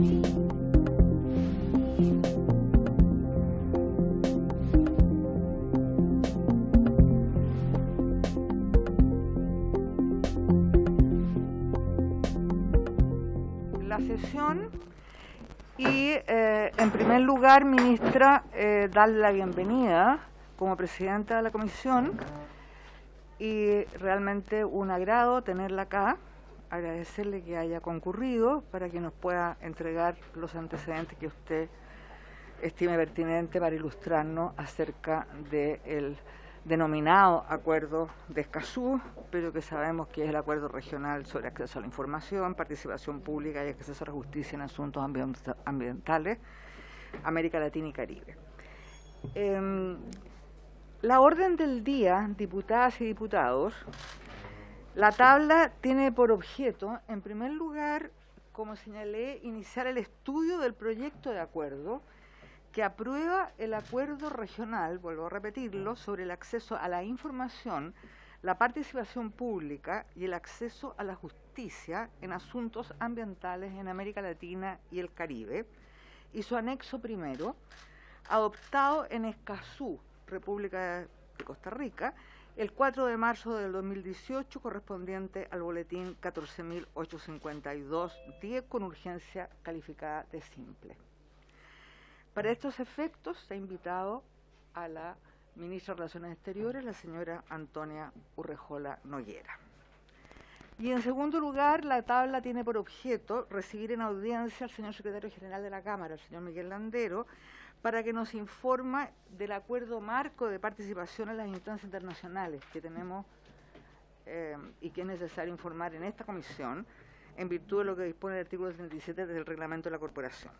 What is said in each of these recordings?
La sesión y en primer lugar, ministra, darle la bienvenida como presidenta de la comisión y realmente un agrado tenerla acá, agradecerle que haya concurrido para que nos pueda entregar los antecedentes que usted estime pertinente para ilustrarnos acerca del denominado Acuerdo de Escazú, pero que sabemos que es el Acuerdo Regional sobre Acceso a la Información, Participación Pública y Acceso a la Justicia en Asuntos Ambientales, América Latina y Caribe. La orden del día, diputadas y diputados, la tabla tiene por objeto, en primer lugar, como señalé, iniciar el estudio del proyecto de acuerdo que aprueba el acuerdo regional, vuelvo a repetirlo, sobre el acceso a la información, la participación pública y el acceso a la justicia en asuntos ambientales en América Latina y el Caribe, y su anexo primero, adoptado en Escazú, República de Costa Rica, el 4 de marzo del 2018, correspondiente al boletín 14.852-10 con urgencia calificada de simple. Para estos efectos se ha invitado a la ministra de Relaciones Exteriores, la señora Antonia Urrejola Noguera. Y en segundo lugar, la tabla tiene por objeto recibir en audiencia al señor secretario general de la Cámara, el señor Miguel Landero, para que nos informe del acuerdo marco de participación en las instancias internacionales que tenemos y que es necesario informar en esta comisión en virtud de lo que dispone el artículo 37 del reglamento de la corporación.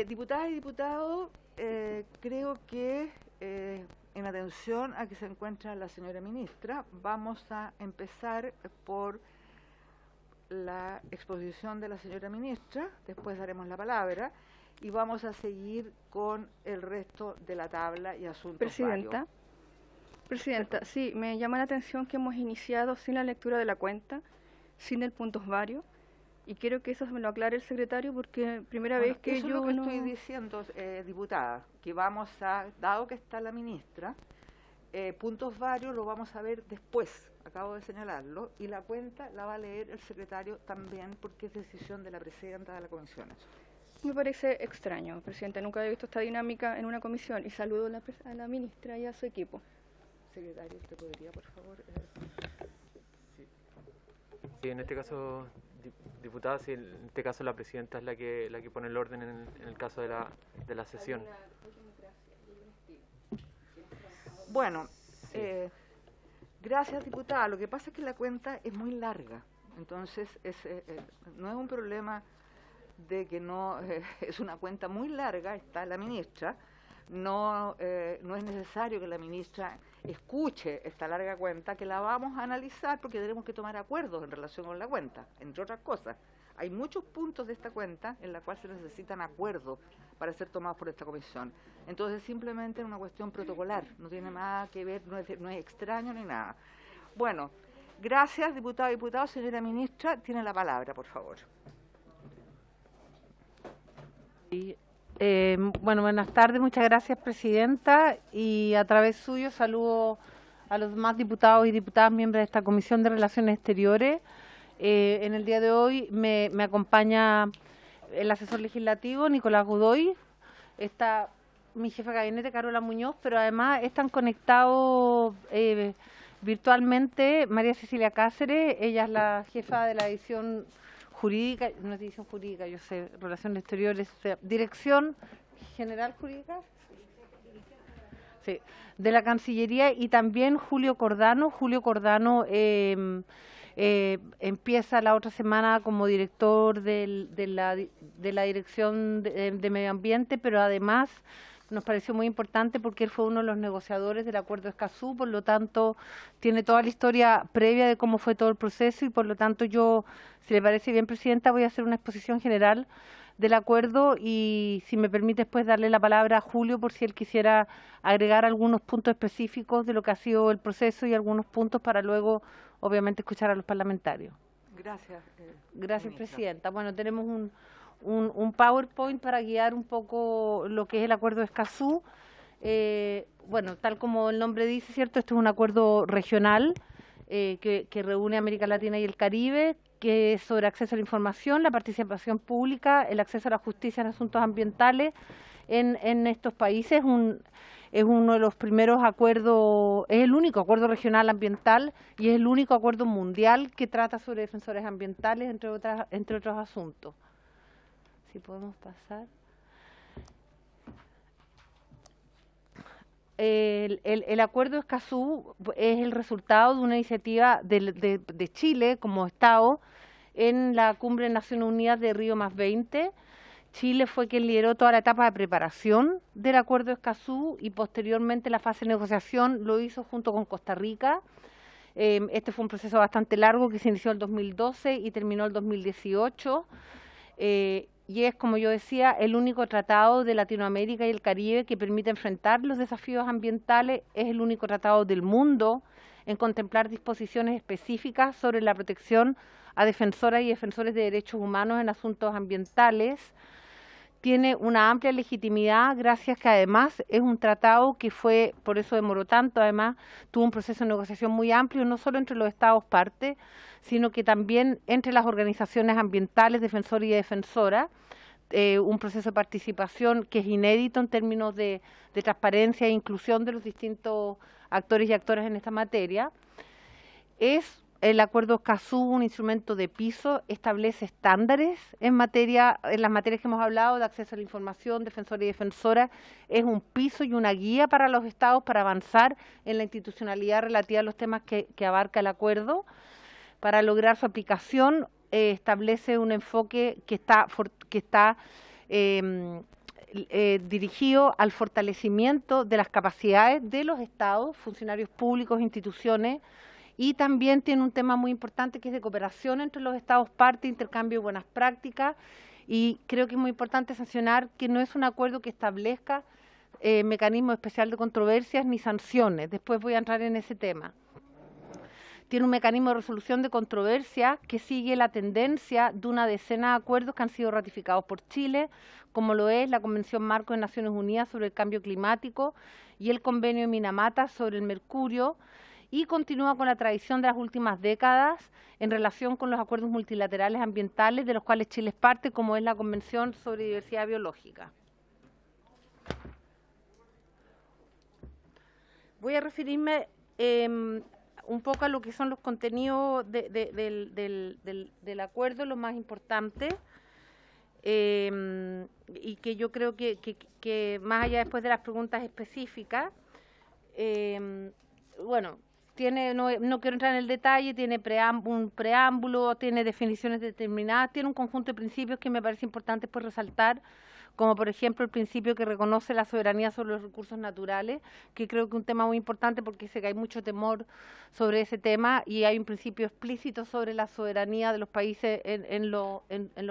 Diputadas y diputados, creo que en atención a que se encuentra la señora ministra, vamos a empezar por la exposición de la señora ministra, después daremos la palabra y vamos a seguir con el resto de la tabla y asuntos varios. Presidenta, sí, me llama la atención que hemos iniciado sin la lectura de la cuenta, sin el puntos varios. Y quiero que eso me lo aclare el secretario porque primera vez que eso yo es lo que estoy diciendo, diputada, que vamos a, dado que está la ministra, puntos varios lo vamos a ver después, acabo de señalarlo, y la cuenta la va a leer el secretario también porque es decisión de la presidenta de la comisión. Me parece extraño, presidente, nunca había visto esta dinámica en una comisión y saludo a la ministra y a su equipo. Secretario, ¿usted podría, por favor? Sí, en este caso... Diputada, sí, en este caso la presidenta es la que pone el orden en el caso de la sesión. Bueno, gracias, diputada. Lo que pasa es que la cuenta es muy larga, entonces no es un problema de que no es una cuenta muy larga, está la ministra. No es necesario que la ministra escuche esta larga cuenta, que la vamos a analizar porque tenemos que tomar acuerdos en relación con la cuenta, entre otras cosas. Hay muchos puntos de esta cuenta en la cual se necesitan acuerdos para ser tomados por esta comisión. Entonces simplemente es una cuestión protocolar, no tiene nada que ver, no es extraño ni nada. Bueno, gracias, diputado y diputado. Señora ministra, tiene la palabra, por favor. Bueno, buenas tardes, muchas gracias, presidenta, y a través suyo saludo a los demás diputados y diputadas miembros de esta Comisión de Relaciones Exteriores. En el día de hoy me acompaña el asesor legislativo, Nicolás Godoy, está mi jefa de gabinete, Carola Muñoz, pero además están conectados virtualmente María Cecilia Cáceres, ella es la jefa de la edición jurídica, no es división jurídica, yo sé, Relaciones Exteriores, o sea, Dirección General Jurídica, sí, de la Cancillería, y también Julio Cordano. Julio Cordano empieza la otra semana como director de la Dirección de Medio Ambiente, pero además nos pareció muy importante porque él fue uno de los negociadores del Acuerdo de Escazú, por lo tanto tiene toda la historia previa de cómo fue todo el proceso y por lo tanto yo, si le parece bien, presidenta, voy a hacer una exposición general del acuerdo y si me permite después darle la palabra a Julio por si él quisiera agregar algunos puntos específicos de lo que ha sido el proceso y algunos puntos para luego, obviamente, escuchar a los parlamentarios. Gracias. Gracias, presidenta. Bueno, tenemos un PowerPoint para guiar un poco lo que es el acuerdo de Escazú. Bueno, tal como el nombre dice, ¿cierto? Este es un acuerdo regional que reúne América Latina y el Caribe, que es sobre acceso a la información, la participación pública, el acceso a la justicia en asuntos ambientales en estos países. Es uno de los primeros acuerdos, es el único acuerdo regional ambiental y es el único acuerdo mundial que trata sobre defensores ambientales, entre otros asuntos. Si podemos pasar. El acuerdo de Escazú es el resultado de una iniciativa de Chile como Estado en la Cumbre de Naciones Unidas de Río +20. Chile fue quien lideró toda la etapa de preparación del acuerdo de Escazú y posteriormente la fase de negociación lo hizo junto con Costa Rica. Este fue un proceso bastante largo que se inició en el 2012 y terminó en el 2018. Y es, como yo decía, el único tratado de Latinoamérica y el Caribe que permite enfrentar los desafíos ambientales. Es el único tratado del mundo en contemplar disposiciones específicas sobre la protección a defensoras y defensores de derechos humanos en asuntos ambientales. Tiene una amplia legitimidad, gracias que además es un tratado que fue, por eso demoró tanto, además tuvo un proceso de negociación muy amplio, no solo entre los Estados partes, sino que también entre las organizaciones ambientales, defensores y defensoras, un proceso de participación que es inédito en términos de transparencia e inclusión de los distintos actores y actoras en esta materia. Es el acuerdo Escazú un instrumento de piso, establece estándares en las materias que hemos hablado de acceso a la información, defensor y defensora, es un piso y una guía para los estados para avanzar en la institucionalidad relativa a los temas que abarca el acuerdo. Para lograr su aplicación, establece un enfoque que está dirigido al fortalecimiento de las capacidades de los estados, funcionarios públicos, instituciones, y también tiene un tema muy importante que es de cooperación entre los estados partes, intercambio de buenas prácticas, y creo que es muy importante sancionar que no es un acuerdo que establezca mecanismo especial de controversias ni sanciones. Después voy a entrar en ese tema. Tiene un mecanismo de resolución de controversia que sigue la tendencia de una decena de acuerdos que han sido ratificados por Chile, como lo es la Convención Marco de Naciones Unidas sobre el Cambio Climático y el Convenio de Minamata sobre el Mercurio, y continúa con la tradición de las últimas décadas en relación con los acuerdos multilaterales ambientales de los cuales Chile es parte, como es la Convención sobre Diversidad Biológica. Voy a referirme un poco a lo que son los contenidos del acuerdo, lo más importante, y que yo creo que más allá después de las preguntas específicas, bueno, no quiero entrar en el detalle, tiene un preámbulo, tiene definiciones determinadas, tiene un conjunto de principios que me parece importante pues resaltar, como por ejemplo el principio que reconoce la soberanía sobre los recursos naturales, que creo que es un tema muy importante porque sé que hay mucho temor sobre ese tema y hay un principio explícito sobre la soberanía de los países en los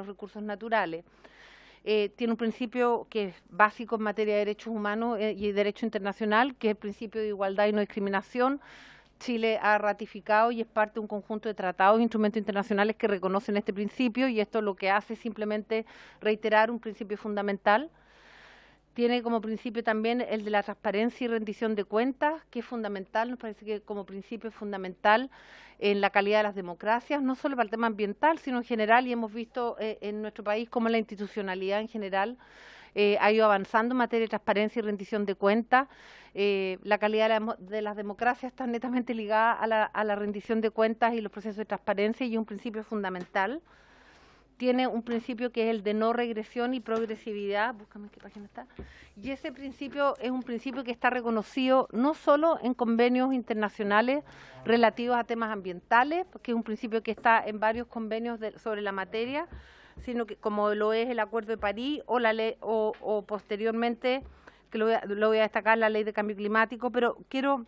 recursos naturales. Tiene un principio que es básico en materia de derechos humanos y derecho internacional, que es el principio de igualdad y no discriminación. Chile ha ratificado y es parte de un conjunto de tratados e instrumentos internacionales que reconocen este principio, y esto lo que hace es simplemente reiterar un principio fundamental. Tiene como principio también el de la transparencia y rendición de cuentas, que es fundamental, nos parece que como principio es fundamental en la calidad de las democracias, no solo para el tema ambiental, sino en general, y hemos visto en nuestro país cómo la institucionalidad en general ha ido avanzando en materia de transparencia y rendición de cuentas. La calidad de las democracias está netamente ligada a la rendición de cuentas y los procesos de transparencia, y es un principio fundamental. Tiene un principio que es el de no regresión y progresividad, búscame en qué página está, y ese principio es un principio que está reconocido no solo en convenios internacionales relativos a temas ambientales, porque es un principio que está en varios convenios sobre la materia, sino que como lo es el Acuerdo de París o la ley, o posteriormente, que lo voy a destacar, la Ley de Cambio Climático, pero quiero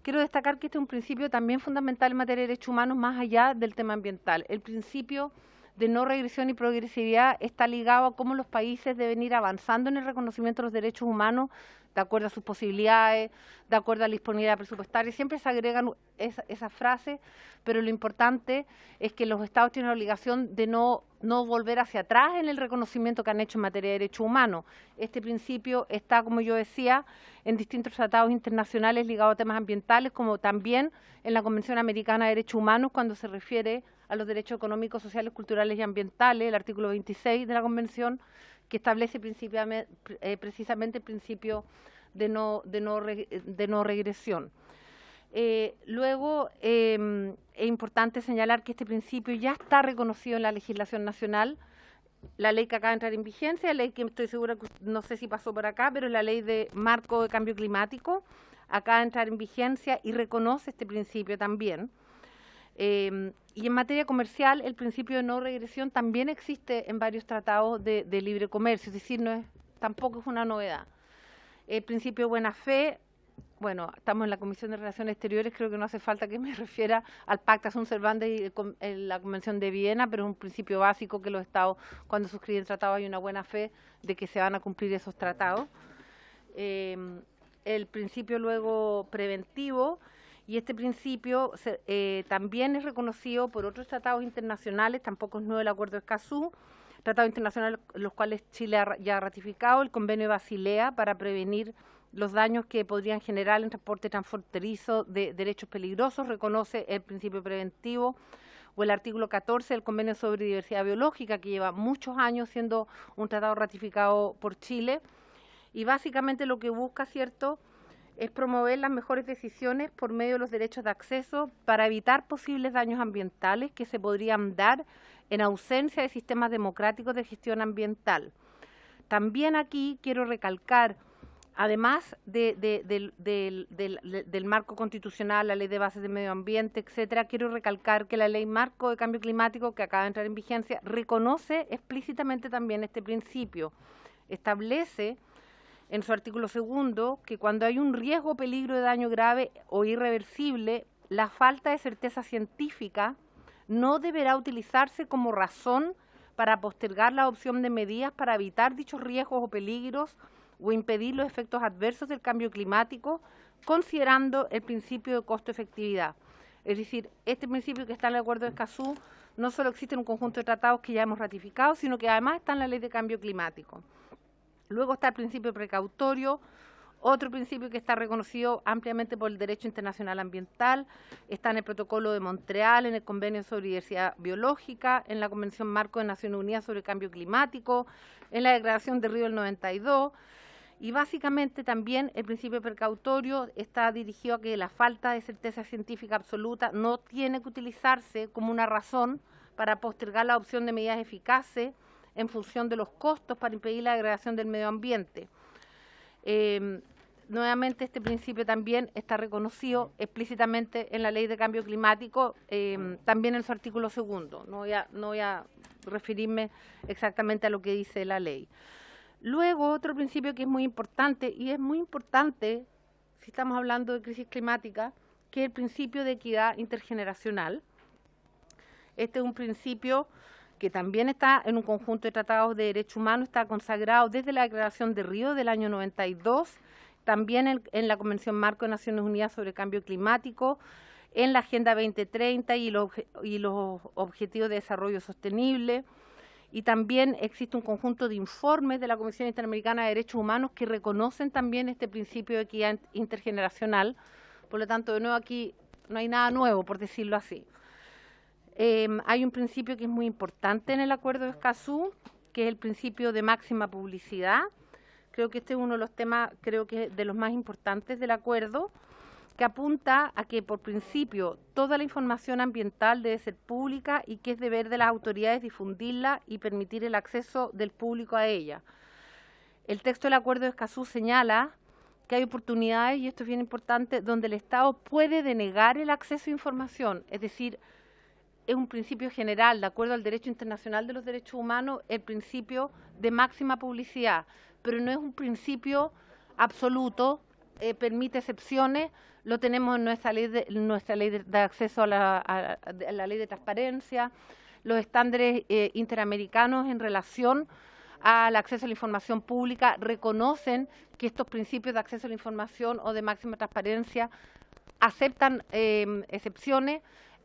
destacar que este es un principio también fundamental en materia de derechos humanos más allá del tema ambiental, el principio de no regresión y progresividad está ligado a cómo los países deben ir avanzando en el reconocimiento de los derechos humanos de acuerdo a sus posibilidades, de acuerdo a la disponibilidad presupuestaria. Siempre se agregan esa frase, pero lo importante es que los Estados tienen la obligación de no volver hacia atrás en el reconocimiento que han hecho en materia de derechos humanos. Este principio está, como yo decía, en distintos tratados internacionales ligados a temas ambientales, como también en la Convención Americana de Derechos Humanos, cuando se refiere a los derechos económicos, sociales, culturales y ambientales, el artículo 26 de la Convención, que establece precisamente el principio de no regresión. Luego, es importante señalar que este principio ya está reconocido en la legislación nacional, la ley que acaba de entrar en vigencia, la ley que estoy segura que no sé si pasó por acá, pero es la ley de marco de cambio climático, acaba de entrar en vigencia y reconoce este principio también. Y en materia comercial, el principio de no regresión también existe en varios tratados de libre comercio, es decir, tampoco es una novedad. El principio de buena fe, bueno, estamos en la Comisión de Relaciones Exteriores, creo que no hace falta que me refiera al Pacta Sunt Servanda y la Convención de Viena, pero es un principio básico que los Estados, cuando suscriben tratados, hay una buena fe de que se van a cumplir esos tratados. El principio luego preventivo, y este principio también es reconocido por otros tratados internacionales, tampoco es nuevo el Acuerdo de Escazú, tratados internacionales los cuales Chile ya ha ratificado, el Convenio de Basilea para prevenir los daños que podrían generar en transporte transfronterizo de derechos peligrosos, reconoce el principio preventivo, o el artículo 14 del Convenio sobre Diversidad Biológica, que lleva muchos años siendo un tratado ratificado por Chile, y básicamente lo que busca, ¿cierto?, es promover las mejores decisiones por medio de los derechos de acceso para evitar posibles daños ambientales que se podrían dar en ausencia de sistemas democráticos de gestión ambiental. También aquí quiero recalcar, además del marco constitucional, la ley de bases de medio ambiente, etcétera, quiero recalcar que la ley marco de cambio climático que acaba de entrar en vigencia reconoce explícitamente también este principio. Establece en su artículo 2 que cuando hay un riesgo o peligro de daño grave o irreversible, la falta de certeza científica no deberá utilizarse como razón para postergar la adopción de medidas para evitar dichos riesgos o peligros o impedir los efectos adversos del cambio climático, considerando el principio de costo-efectividad. Es decir, este principio que está en el Acuerdo de Escazú no solo existe en un conjunto de tratados que ya hemos ratificado, sino que además está en la Ley de Cambio Climático. Luego está el principio precautorio, otro principio que está reconocido ampliamente por el derecho internacional ambiental, está en el Protocolo de Montreal, en el Convenio sobre Diversidad Biológica, en la Convención Marco de Naciones Unidas sobre Cambio Climático, en la Declaración de Río del 92, y básicamente también el principio precautorio está dirigido a que la falta de certeza científica absoluta no tiene que utilizarse como una razón para postergar la adopción de medidas eficaces en función de los costos para impedir la degradación del medio ambiente. Nuevamente, este principio también está reconocido explícitamente en la Ley de Cambio Climático, también en su artículo 2. No voy a referirme exactamente a lo que dice la ley. Luego, otro principio que es muy importante, y es muy importante si estamos hablando de crisis climática, que es el principio de equidad intergeneracional. Este es un principio que también está en un conjunto de tratados de derechos humanos, está consagrado desde la Declaración de Río del año 92, también en la Convención Marco de Naciones Unidas sobre Cambio Climático, en la Agenda 2030 y los Objetivos de Desarrollo Sostenible, y también existe un conjunto de informes de la Comisión Interamericana de Derechos Humanos que reconocen también este principio de equidad intergeneracional. Por lo tanto, de nuevo aquí no hay nada nuevo, por decirlo así. Hay un principio que es muy importante en el Acuerdo de Escazú, que es el principio de máxima publicidad. Creo que este es uno de los temas, creo que de los más importantes del acuerdo, que apunta a que, por principio, toda la información ambiental debe ser pública y que es deber de las autoridades difundirla y permitir el acceso del público a ella. El texto del Acuerdo de Escazú señala que hay oportunidades, y esto es bien importante, donde el Estado puede denegar el acceso a información, es decir, es un principio general, de acuerdo al derecho internacional de los derechos humanos, el principio de máxima publicidad, pero no es un principio absoluto, permite excepciones, lo tenemos en nuestra ley de acceso a la ley de transparencia, los estándares interamericanos en relación al acceso a la información pública, reconocen que estos principios de acceso a la información o de máxima transparencia aceptan excepciones.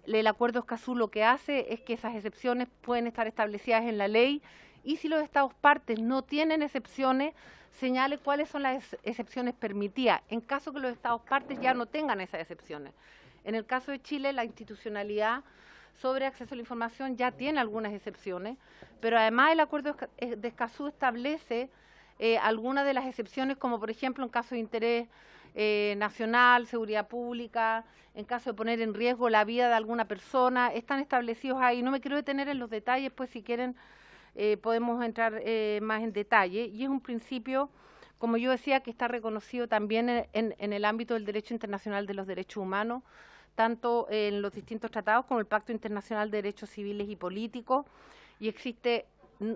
El Acuerdo Escazú lo que hace es que esas excepciones pueden estar establecidas en la ley, y si los Estados partes no tienen excepciones, señale cuáles son las excepciones permitidas, en caso que los Estados partes ya no tengan esas excepciones. En el caso de Chile, la institucionalidad sobre acceso a la información ya tiene algunas excepciones, pero además el Acuerdo de Escazú establece algunas de las excepciones, como por ejemplo en caso de interés nacional, seguridad pública, en caso de poner en riesgo la vida de alguna persona, están establecidos ahí. No me quiero detener en los detalles, pues si quieren podemos entrar más en detalle, y es un principio, como yo decía, que está reconocido también en el ámbito del derecho internacional de los derechos humanos, tanto en los distintos tratados como el Pacto Internacional de Derechos Civiles y Políticos, y existe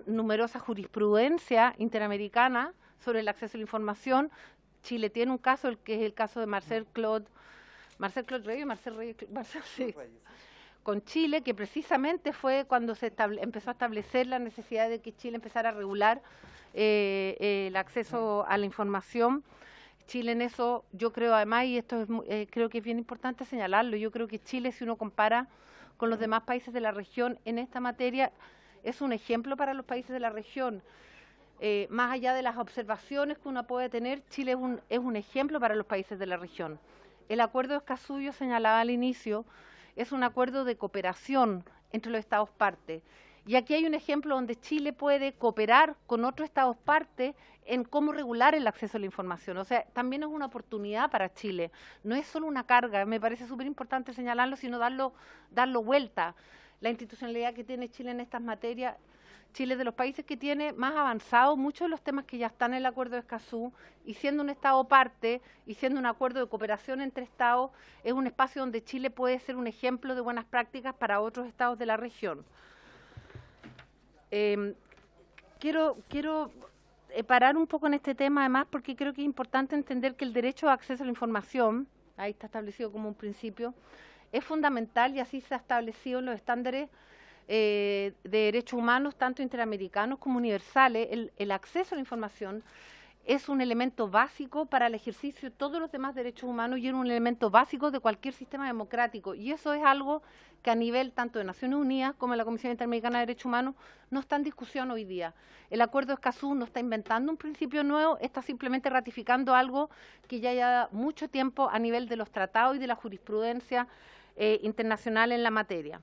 numerosa jurisprudencia interamericana sobre el acceso a la información. Chile tiene un caso, el que es el caso de Marcel Claude Reyes, sí, con Chile, que precisamente fue cuando se empezó a establecer la necesidad de que Chile empezara a regular el acceso a la información. Chile en eso, yo creo además, y esto es, creo que es bien importante señalarlo, yo creo que Chile, si uno compara con los demás países de la región en esta materia, es un ejemplo para los países de la región. Más allá de las observaciones que uno puede tener, Chile es un ejemplo para los países de la región. El Acuerdo de Escazú, yo señalaba al inicio, es un acuerdo de cooperación entre los Estados partes. Y aquí hay un ejemplo donde Chile puede cooperar con otros Estados partes en cómo regular el acceso a la información. O sea, también es una oportunidad para Chile. No es solo una carga, me parece súper importante señalarlo, sino darlo vuelta. La institucionalidad que tiene Chile en estas materias, Chile es de los países que tiene más avanzado muchos de los temas que ya están en el Acuerdo de Escazú, y siendo un Estado parte y siendo un acuerdo de cooperación entre Estados, es un espacio donde Chile puede ser un ejemplo de buenas prácticas para otros Estados de la región. Quiero parar un poco en este tema, además, porque creo que es importante entender que el derecho a acceso a la información, ahí está establecido como un principio, es fundamental, y así se ha establecido en los estándares de derechos humanos, tanto interamericanos como universales. El acceso a la información es un elemento básico para el ejercicio de todos los demás derechos humanos, y es un elemento básico de cualquier sistema democrático, y eso es algo que a nivel tanto de Naciones Unidas como de la Comisión Interamericana de Derechos Humanos no está en discusión hoy día. El Acuerdo de Escazú no está inventando un principio nuevo, está simplemente ratificando algo que ya lleva mucho tiempo a nivel de los tratados y de la jurisprudencia internacional en la materia.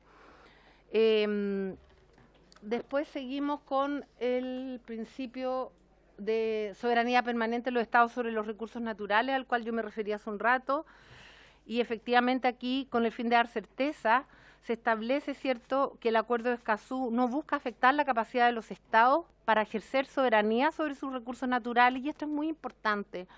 Después seguimos con el principio de soberanía permanente de los Estados sobre los recursos naturales, al cual yo me refería hace un rato, y efectivamente aquí, con el fin de dar certeza, se establece, cierto, que el Acuerdo de Escazú no busca afectar la capacidad de los Estados para ejercer soberanía sobre sus recursos naturales, y esto es muy importante,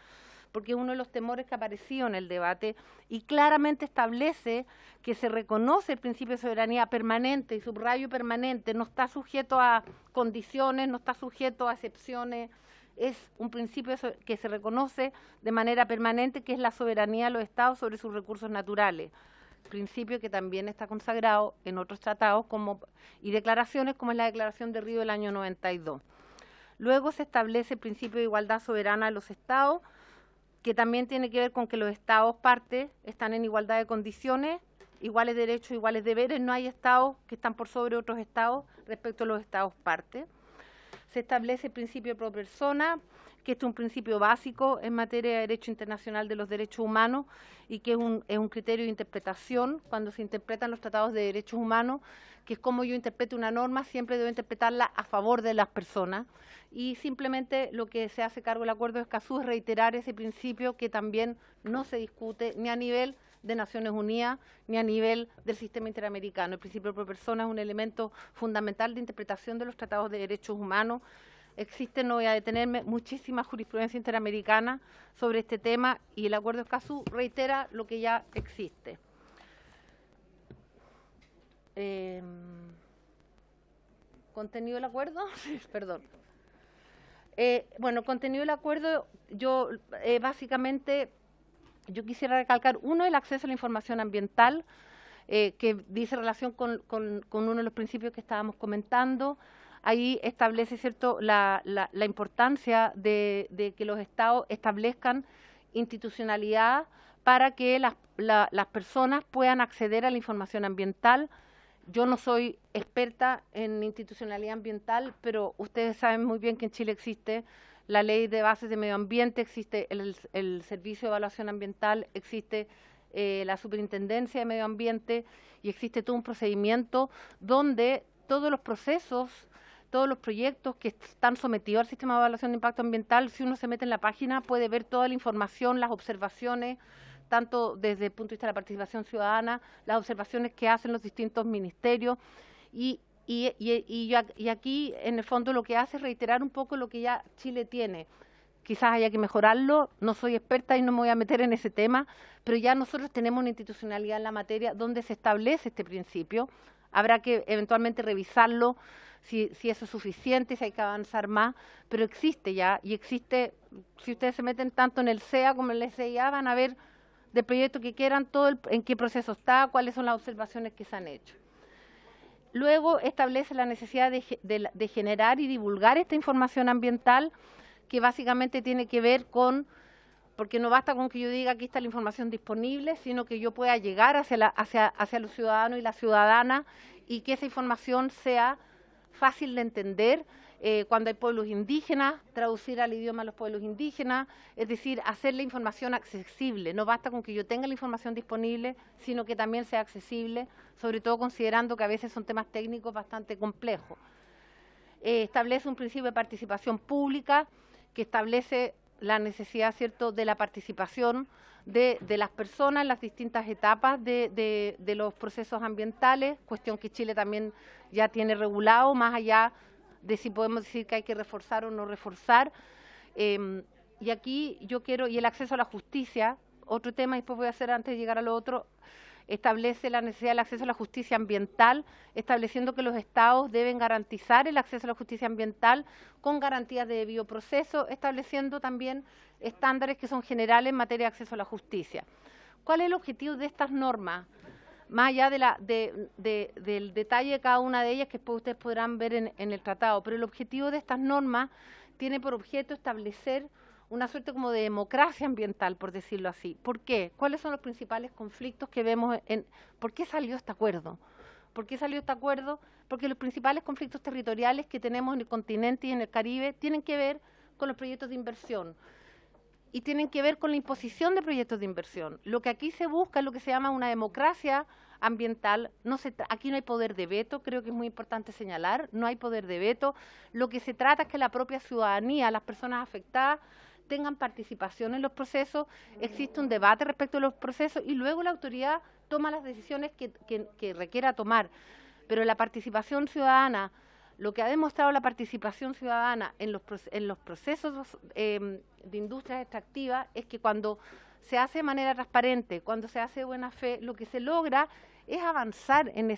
porque es uno de los temores que ha aparecido en el debate, y claramente establece que se reconoce el principio de soberanía permanente, y subrayo permanente, no está sujeto a condiciones, no está sujeto a excepciones, es un principio que se reconoce de manera permanente, que es la soberanía de los Estados sobre sus recursos naturales, principio que también está consagrado en otros tratados y declaraciones, como es la Declaración de Río del año 92. Luego se establece el principio de igualdad soberana de los Estados, que también tiene que ver con que los Estados partes están en igualdad de condiciones, iguales derechos, iguales deberes. No hay Estados que están por sobre otros Estados respecto a los Estados partes. Se establece el principio pro persona, que este es un principio básico en materia de derecho internacional de los derechos humanos, y que es un criterio de interpretación cuando se interpretan los tratados de derechos humanos, que es como yo interpreto una norma, siempre debo interpretarla a favor de las personas, y simplemente lo que se hace cargo del Acuerdo de Escazú es reiterar ese principio, que también no se discute ni a nivel de Naciones Unidas ni a nivel del sistema interamericano. El principio pro persona es un elemento fundamental de interpretación de los tratados de derechos humanos. Existe, no voy a detenerme, muchísima jurisprudencia interamericana sobre este tema, y el Acuerdo de Escazú reitera lo que ya existe. ¿Contenido del acuerdo? Perdón. Bueno, contenido del acuerdo, yo básicamente, yo quisiera recalcar, uno, el acceso a la información ambiental. que dice relación con uno de los principios que estábamos comentando. Ahí establece, ¿cierto?, la importancia de que los estados establezcan institucionalidad para que las personas puedan acceder a la información ambiental. Yo no soy experta en institucionalidad ambiental, pero ustedes saben muy bien que en Chile existe la Ley de Bases de Medio Ambiente, existe el Servicio de Evaluación Ambiental, existe la Superintendencia de Medio Ambiente y existe todo un procedimiento donde todos los procesos, todos los proyectos que están sometidos al sistema de evaluación de impacto ambiental, si uno se mete en la página puede ver toda la información, las observaciones, tanto desde el punto de vista de la participación ciudadana, las observaciones que hacen los distintos ministerios y aquí en el fondo lo que hace es reiterar un poco lo que ya Chile tiene. Quizás haya que mejorarlo, no soy experta y no me voy a meter en ese tema, pero ya nosotros tenemos una institucionalidad en la materia donde se establece este principio. Habrá que eventualmente revisarlo, si eso es suficiente, si hay que avanzar más, pero existe ya, y existe, si ustedes se meten tanto en el CEA como en el SIA, van a ver del proyecto que quieran, en qué proceso está, cuáles son las observaciones que se han hecho. Luego establece la necesidad de generar y divulgar esta información ambiental, que básicamente tiene que ver con, porque no basta con que yo diga aquí está la información disponible, sino que yo pueda llegar hacia los ciudadanos y las ciudadanas y que esa información sea fácil de entender. Cuando hay pueblos indígenas, traducir al idioma de los pueblos indígenas, es decir, hacer la información accesible. No basta con que yo tenga la información disponible, sino que también sea accesible, sobre todo considerando que a veces son temas técnicos bastante complejos. Establece un principio de participación pública que establece la necesidad, ¿cierto?, de la participación de las personas en las distintas etapas de los procesos ambientales, cuestión que Chile también ya tiene regulado, más allá de si podemos decir que hay que reforzar o no reforzar. Y aquí yo quiero, y el acceso a la justicia, otro tema, y después voy a hacer antes de llegar a lo otro, establece la necesidad del acceso a la justicia ambiental, estableciendo que los estados deben garantizar el acceso a la justicia ambiental con garantías de debido proceso, estableciendo también estándares que son generales en materia de acceso a la justicia. ¿Cuál es el objetivo de estas normas? Más allá del detalle de cada una de ellas, que después ustedes podrán ver en el tratado, pero el objetivo de estas normas tiene por objeto establecer una suerte como de democracia ambiental, por decirlo así. ¿Por qué? ¿Cuáles son los principales conflictos que vemos? ¿Por qué salió este acuerdo? ¿Por qué salió este acuerdo? Porque los principales conflictos territoriales que tenemos en el continente y en el Caribe tienen que ver con los proyectos de inversión y tienen que ver con la imposición de proyectos de inversión. Lo que aquí se busca es lo que se llama una democracia ambiental. Aquí no hay poder de veto, creo que es muy importante señalar, no hay poder de veto. Lo que se trata es que la propia ciudadanía, las personas afectadas, tengan participación en los procesos, existe un debate respecto a los procesos y luego la autoridad toma las decisiones que requiera tomar. Pero la participación ciudadana, lo que ha demostrado la participación ciudadana en los procesos de industrias extractivas es que cuando se hace de manera transparente, cuando se hace de buena fe, lo que se logra es avanzar en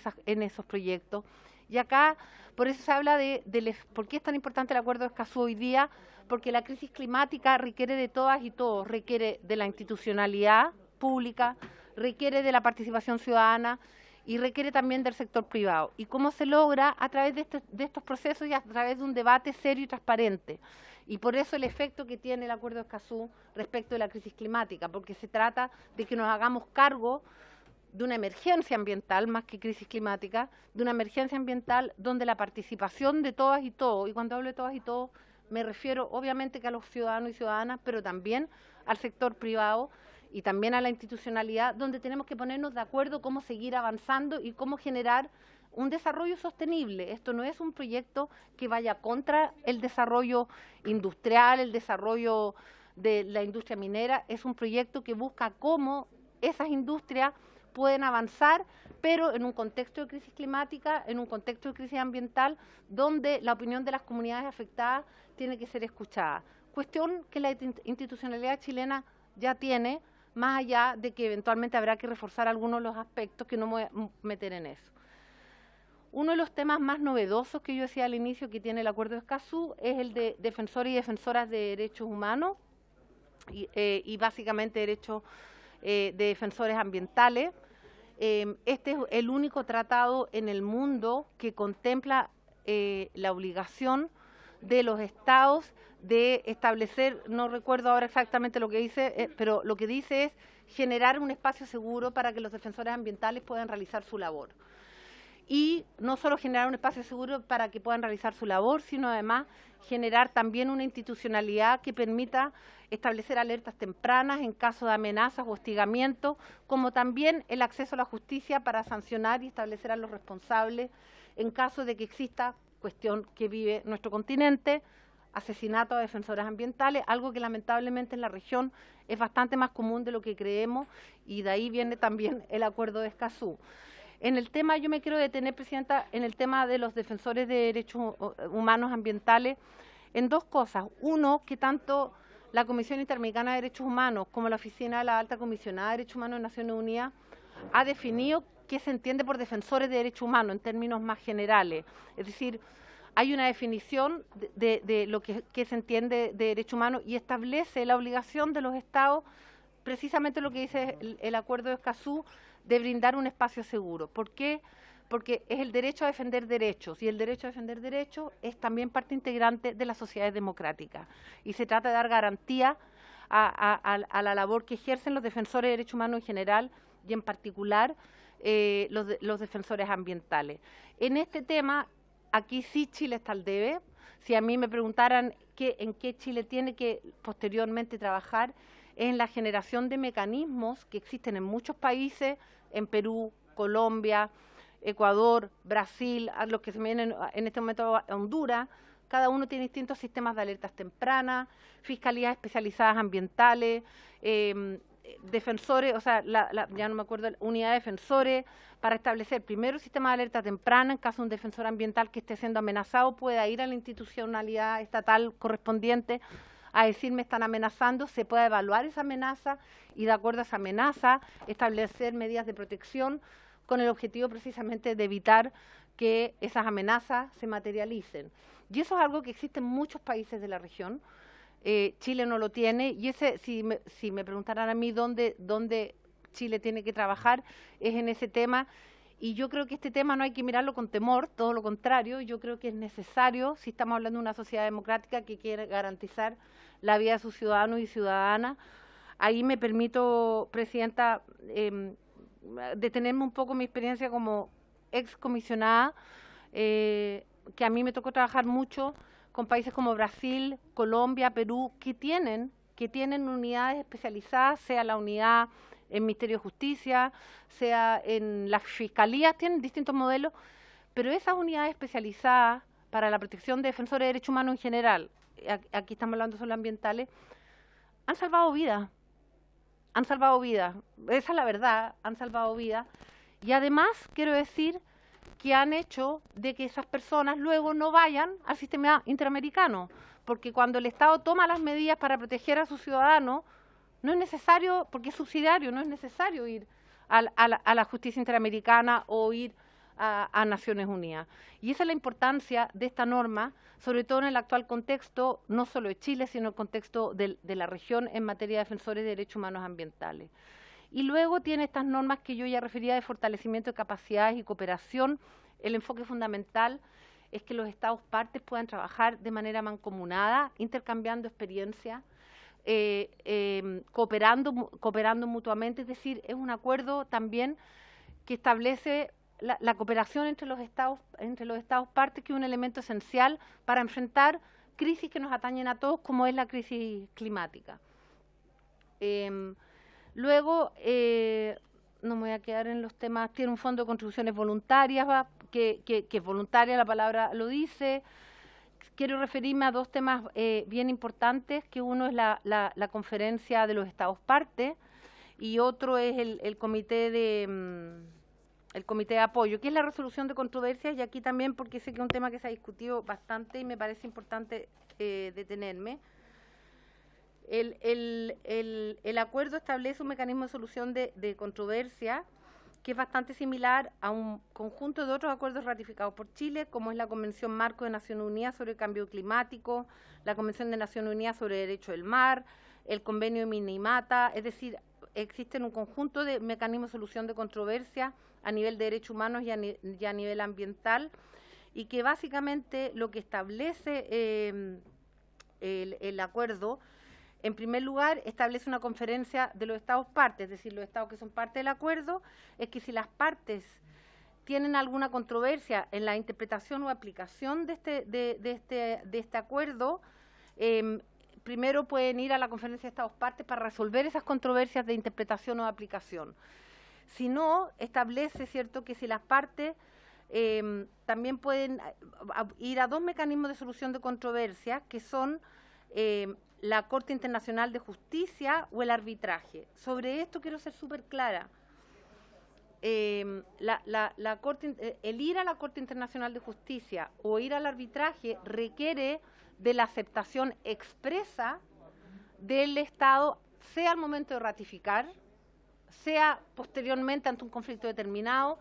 esos proyectos. Y acá, por eso se habla ¿por qué es tan importante el Acuerdo de Escazú hoy día? Porque la crisis climática requiere de todas y todos, requiere de la institucionalidad pública, requiere de la participación ciudadana y requiere también del sector privado. ¿Y cómo se logra? A través de estos procesos y a través de un debate serio y transparente. Y por eso el efecto que tiene el Acuerdo de Escazú respecto de la crisis climática, porque se trata de que nos hagamos cargo de una emergencia ambiental, más que crisis climática, de una emergencia ambiental donde la participación de todas y todos, y cuando hablo de todas y todos, me refiero obviamente que a los ciudadanos y ciudadanas, pero también al sector privado y también a la institucionalidad, donde tenemos que ponernos de acuerdo cómo seguir avanzando y cómo generar un desarrollo sostenible. Esto no es un proyecto que vaya contra el desarrollo industrial, el desarrollo de la industria minera, es un proyecto que busca cómo esas industrias pueden avanzar, pero en un contexto de crisis climática, en un contexto de crisis ambiental, donde la opinión de las comunidades afectadas tiene que ser escuchada. Cuestión que la institucionalidad chilena ya tiene, más allá de que eventualmente habrá que reforzar algunos de los aspectos que no me voy a meter en eso. Uno de los temas más novedosos que yo decía al inicio que tiene el Acuerdo de Escazú es el de defensores y defensoras de derechos humanos y básicamente derechos de defensores ambientales. Este es el único tratado en el mundo que contempla la obligación de los estados de establecer, no recuerdo ahora exactamente lo que dice, pero lo que dice es generar un espacio seguro para que los defensores ambientales puedan realizar su labor. Y no solo generar un espacio seguro para que puedan realizar su labor, sino además generar también una institucionalidad que permita establecer alertas tempranas en caso de amenazas o hostigamiento, como también el acceso a la justicia para sancionar y establecer a los responsables en caso de que exista cuestión que vive nuestro continente, asesinato a defensores ambientales, algo que lamentablemente en la región es bastante más común de lo que creemos, y de ahí viene también el acuerdo de Escazú. En el tema, yo me quiero detener, Presidenta, en el tema de los defensores de derechos humanos ambientales, en dos cosas. Uno, que tanto la Comisión Interamericana de Derechos Humanos como la Oficina de la Alta Comisionada de Derechos Humanos de Naciones Unidas ha definido qué se entiende por defensores de derechos humanos en términos más generales. Es decir, hay una definición de lo que se entiende de derecho humano y establece la obligación de los estados, precisamente lo que dice el acuerdo de Escazú, de brindar un espacio seguro. ¿Por qué? Porque es el derecho a defender derechos, y el derecho a defender derechos es también parte integrante de las sociedades democráticas. Y se trata de dar garantía a la labor que ejercen los defensores de derechos humanos en general, y en particular los defensores ambientales. En este tema, aquí sí Chile está al debe. Si a mí me preguntaran en qué Chile tiene que posteriormente trabajar, es en la generación de mecanismos que existen en muchos países, en Perú, Colombia, Ecuador, Brasil, a los que se vienen en este momento a Honduras. Cada uno tiene distintos sistemas de alertas tempranas, fiscalías especializadas ambientales, defensores, o sea, ya no me acuerdo, unidad de defensores, para establecer primero el sistema de alerta temprana. En caso de un defensor ambiental que esté siendo amenazado, pueda ir a la institucionalidad estatal correspondiente a decir me están amenazando, se puede evaluar esa amenaza y de acuerdo a esa amenaza establecer medidas de protección con el objetivo precisamente de evitar que esas amenazas se materialicen. Y eso es algo que existe en muchos países de la región. Chile no lo tiene, y ese, si me preguntaran a mí dónde Chile tiene que trabajar, es en ese tema. Y yo creo que este tema no hay que mirarlo con temor, todo lo contrario. Yo creo que es necesario, si estamos hablando de una sociedad democrática que quiere garantizar la vida de sus ciudadanos y ciudadanas. Ahí me permito, Presidenta, detenerme un poco en mi experiencia como excomisionada, que a mí me tocó trabajar mucho con países como Brasil, Colombia, Perú, que tienen unidades especializadas, sea la unidad en Ministerio de Justicia, sea en las fiscalías, tienen distintos modelos, pero esas unidades especializadas para la protección de defensores de derechos humanos en general, aquí estamos hablando solo ambientales, han salvado vidas, esa es la verdad, han salvado vidas, y además quiero decir que han hecho de que esas personas luego no vayan al sistema interamericano, porque cuando el Estado toma las medidas para proteger a sus ciudadanos, no es necesario, porque es subsidiario, no es necesario ir a la justicia interamericana o ir a Naciones Unidas. Y esa es la importancia de esta norma, sobre todo en el actual contexto, no solo de Chile, sino el contexto de la región en materia de defensores de derechos humanos ambientales. Y luego tiene estas normas que yo ya refería de fortalecimiento de capacidades y cooperación. El enfoque fundamental es que los Estados partes puedan trabajar de manera mancomunada, intercambiando experiencias, cooperando mutuamente. Es decir, es un acuerdo también que establece la cooperación entre los Estados partes, que es un elemento esencial para enfrentar crisis que nos atañen a todos, como es la crisis climática. Luego, no me voy a quedar en los temas, tiene un fondo de contribuciones voluntarias, que es voluntaria, la palabra lo dice. Quiero referirme a dos temas bien importantes, que uno es la conferencia de los Estados partes y otro es el comité de apoyo, que es la resolución de controversias, y aquí también porque sé que es un tema que se ha discutido bastante y me parece importante detenerme. El acuerdo establece un mecanismo de solución de controversia que es bastante similar a un conjunto de otros acuerdos ratificados por Chile, como es la Convención Marco de Naciones Unidas sobre el Cambio Climático, la Convención de Naciones Unidas sobre el Derecho del Mar, el Convenio de Minamata. Es decir, existen un conjunto de mecanismos de solución de controversia a nivel de derechos humanos y a nivel ambiental, y que básicamente lo que establece el acuerdo, en primer lugar, establece una conferencia de los estados partes, es decir, los estados que son parte del acuerdo, es que si las partes tienen alguna controversia en la interpretación o aplicación de este acuerdo, primero pueden ir a la conferencia de estados partes para resolver esas controversias de interpretación o aplicación. Si no, establece, ¿cierto?, que si las partes también pueden ir a dos mecanismos de solución de controversias, que son la Corte Internacional de Justicia o el arbitraje. Sobre esto quiero ser súper clara. El ir a la Corte Internacional de Justicia o ir al arbitraje requiere de la aceptación expresa del Estado, sea al momento de ratificar, sea posteriormente ante un conflicto determinado.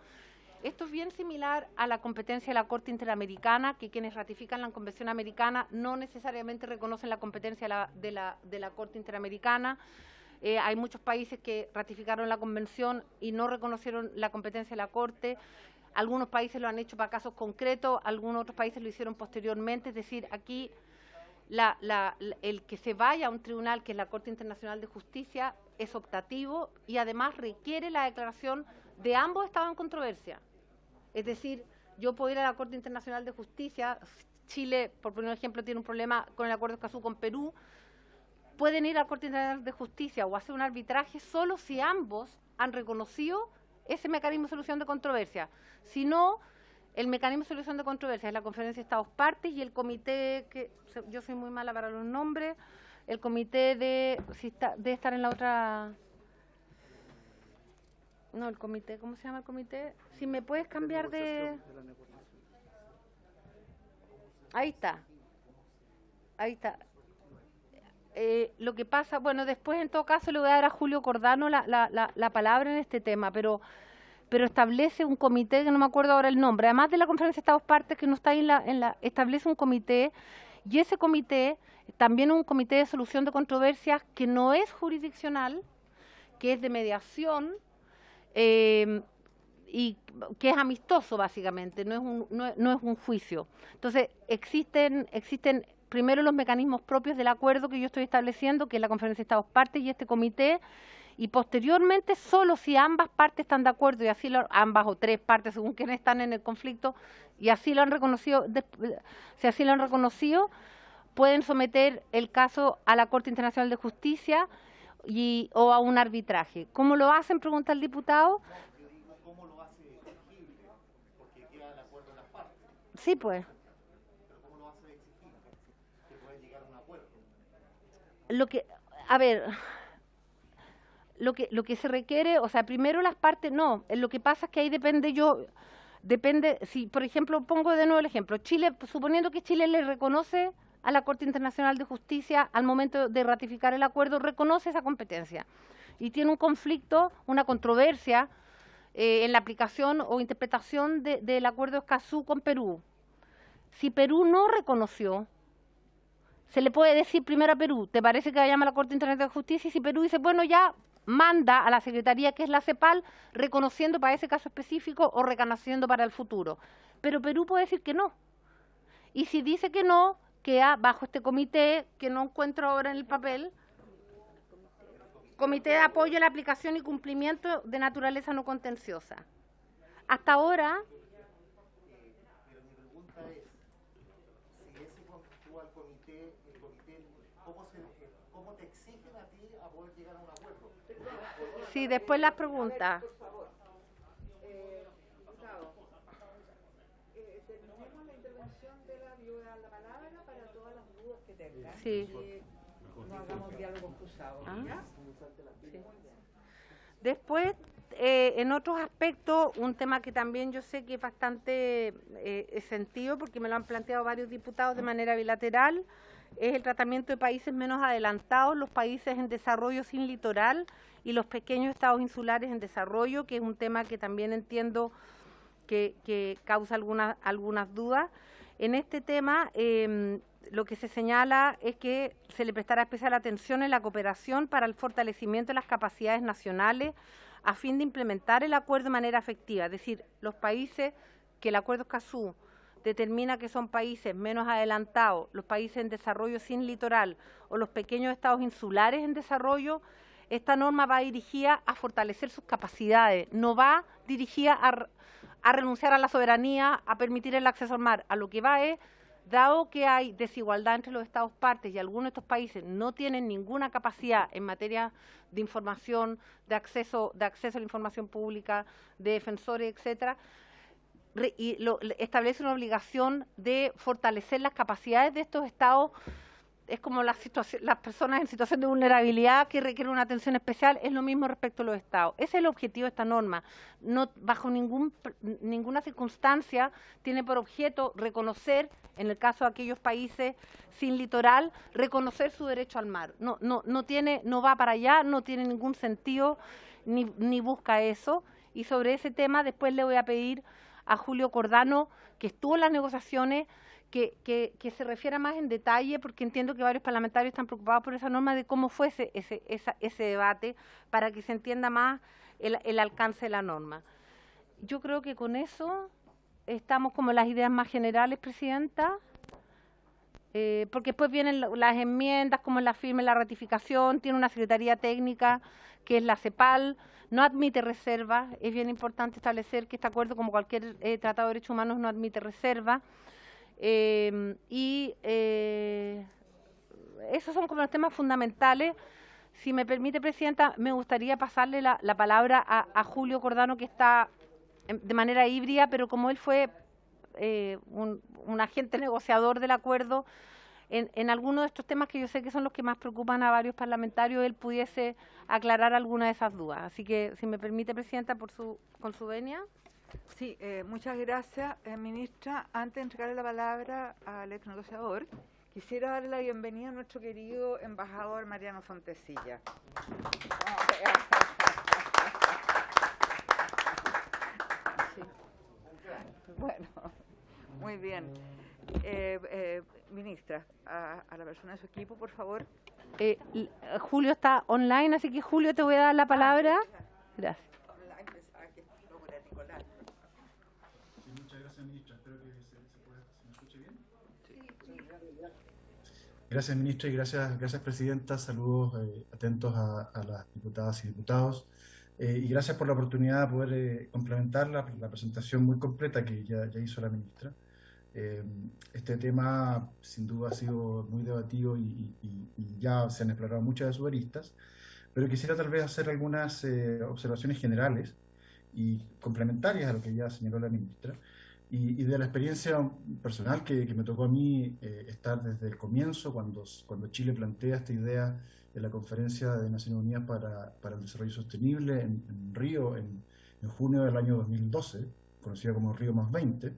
Esto es bien similar a la competencia de la Corte Interamericana, que quienes ratifican la Convención Americana no necesariamente reconocen la competencia de la Corte Interamericana. Hay muchos países que ratificaron la Convención y no reconocieron la competencia de la Corte. Algunos países lo han hecho para casos concretos, algunos otros países lo hicieron posteriormente. Es decir, aquí el que se vaya a un tribunal, que es la Corte Internacional de Justicia, es optativo y además requiere la declaración de ambos estados en controversia. Es decir, yo puedo ir a la Corte Internacional de Justicia, Chile, por poner un ejemplo, tiene un problema con el Acuerdo de Escazú con Perú, pueden ir a la Corte Internacional de Justicia o hacer un arbitraje solo si ambos han reconocido ese mecanismo de solución de controversia. Si no, el mecanismo de solución de controversia es la Conferencia de Estados Partes y el comité, que yo soy muy mala para los nombres, el comité de estar en la otra... No, el comité, ¿cómo se llama el comité? Si me puedes cambiar de... Ahí está. Ahí está. Lo que pasa, bueno, después en todo caso le voy a dar a Julio Cordano la palabra en este tema, pero establece un comité, que no me acuerdo ahora el nombre, además de la Conferencia de Estados Partes, que no está ahí establece un comité, y ese comité también es un comité de solución de controversias que no es jurisdiccional, que es de mediación, y que es amistoso básicamente, no es un juicio. Entonces, existen primero los mecanismos propios del acuerdo que yo estoy estableciendo, que es la Conferencia de Estados Partes y este comité, y posteriormente solo si ambas partes están de acuerdo, y así ambas o tres partes, según quienes están en el conflicto, y así lo han reconocido, si así lo han reconocido, pueden someter el caso a la Corte Internacional de Justicia o a un arbitraje. ¿Cómo lo hacen?, pregunta el diputado. Yo digo, ¿cómo lo hace exigible? Porque queda de acuerdo en las partes. Sí, pues. Pero ¿cómo lo hace exigible? Que puede llegar a un acuerdo. Lo que se requiere, o sea, primero las partes, no, lo que pasa es que ahí depende, si por ejemplo, pongo de nuevo el ejemplo, Chile, suponiendo que Chile le reconoce a la Corte Internacional de Justicia al momento de ratificar el acuerdo, reconoce esa competencia y tiene un conflicto, una controversia en la aplicación o interpretación del Acuerdo de Escazú con Perú. Si Perú no reconoció, se le puede decir primero a Perú, ¿te parece que vayamos a la Corte Internacional de Justicia? Y si Perú dice, bueno, ya manda a la Secretaría, que es la CEPAL, reconociendo para ese caso específico o reconociendo para el futuro. Pero Perú puede decir que no. Y si dice que no, queda bajo este comité, que no encuentro ahora en el papel, Comité de Apoyo a la Aplicación y Cumplimiento de Naturaleza No Contenciosa. Hasta ahora... Pero mi pregunta es, si ese conflictúa al comité, el comité, ¿cómo te exigen a ti a poder llegar a un acuerdo? Sí, después las preguntas. Por favor. Diputado, terminemos la intervención de la viuda la palabra para todas las dudas que tengan. Sí. No hagamos diálogos cruzados, ¿ya? Sí. Después, en otros aspectos, un tema que también yo sé que es bastante sentido, porque me lo han planteado varios diputados de manera bilateral, es el tratamiento de países menos adelantados, los países en desarrollo sin litoral y los pequeños estados insulares en desarrollo, que es un tema que también entiendo que causa algunas dudas. En este tema, lo que se señala es que se le prestará especial atención en la cooperación para el fortalecimiento de las capacidades nacionales a fin de implementar el acuerdo de manera efectiva. Es decir, los países que el Acuerdo Escazú determina que son países menos adelantados, los países en desarrollo sin litoral o los pequeños estados insulares en desarrollo, esta norma va dirigida a fortalecer sus capacidades, no va dirigida a renunciar a la soberanía, a permitir el acceso al mar. A lo que va es, dado que hay desigualdad entre los estados partes y algunos de estos países no tienen ninguna capacidad en materia de información, de acceso a la información pública, de defensores, etcétera, establece una obligación de fortalecer las capacidades de estos estados. Es como las personas en situación de vulnerabilidad que requieren una atención especial, es lo mismo respecto a los estados. Ese es el objetivo de esta norma. No, bajo ninguna circunstancia tiene por objeto reconocer, en el caso de aquellos países sin litoral, reconocer su derecho al mar. No va para allá, no tiene ningún sentido, ni busca eso. Y sobre ese tema después le voy a pedir a Julio Cordano, que estuvo en las negociaciones, que se refiera más en detalle, porque entiendo que varios parlamentarios están preocupados por esa norma, de cómo fue ese debate, para que se entienda más el alcance de la norma. Yo creo que con eso estamos como las ideas más generales, Presidenta, porque después vienen las enmiendas, como la firma y la ratificación, tiene una secretaría técnica, que es la CEPAL, no admite reservas, es bien importante establecer que este acuerdo, como cualquier tratado de derechos humanos, no admite reservas. Esos son como los temas fundamentales. Si me permite, Presidenta, me gustaría pasarle la palabra a Julio Cordano, que está de manera híbrida, pero como él fue un agente negociador del acuerdo, en algunos de estos temas que yo sé que son los que más preocupan a varios parlamentarios, él pudiese aclarar alguna de esas dudas. Así que, si me permite, Presidenta, con su venia. Sí, muchas gracias, ministra. Antes de entregarle la palabra al ex negociador, quisiera darle la bienvenida a nuestro querido embajador Mariano Fontecilla. Sí. Bueno, muy bien. Ministra, a la persona de su equipo, por favor. Julio está online, así que Julio, te voy a dar la palabra. Gracias. Muchas gracias, ministra. Espero que se me escuche bien. Gracias, ministra, y gracias, presidenta. Saludos atentos a las diputadas y diputados. Y gracias por la oportunidad de poder complementar la presentación muy completa que ya hizo la ministra. Este tema, sin duda, ha sido muy debatido y ya se han explorado muchas de sus aristas, pero quisiera tal vez hacer algunas observaciones generales y complementarias a lo que ya señaló la ministra, y de la experiencia personal que me tocó a mí estar desde el comienzo, cuando Chile plantea esta idea de la Conferencia de Naciones Unidas para el Desarrollo Sostenible en Río en junio del año 2012, conocida como Río +20,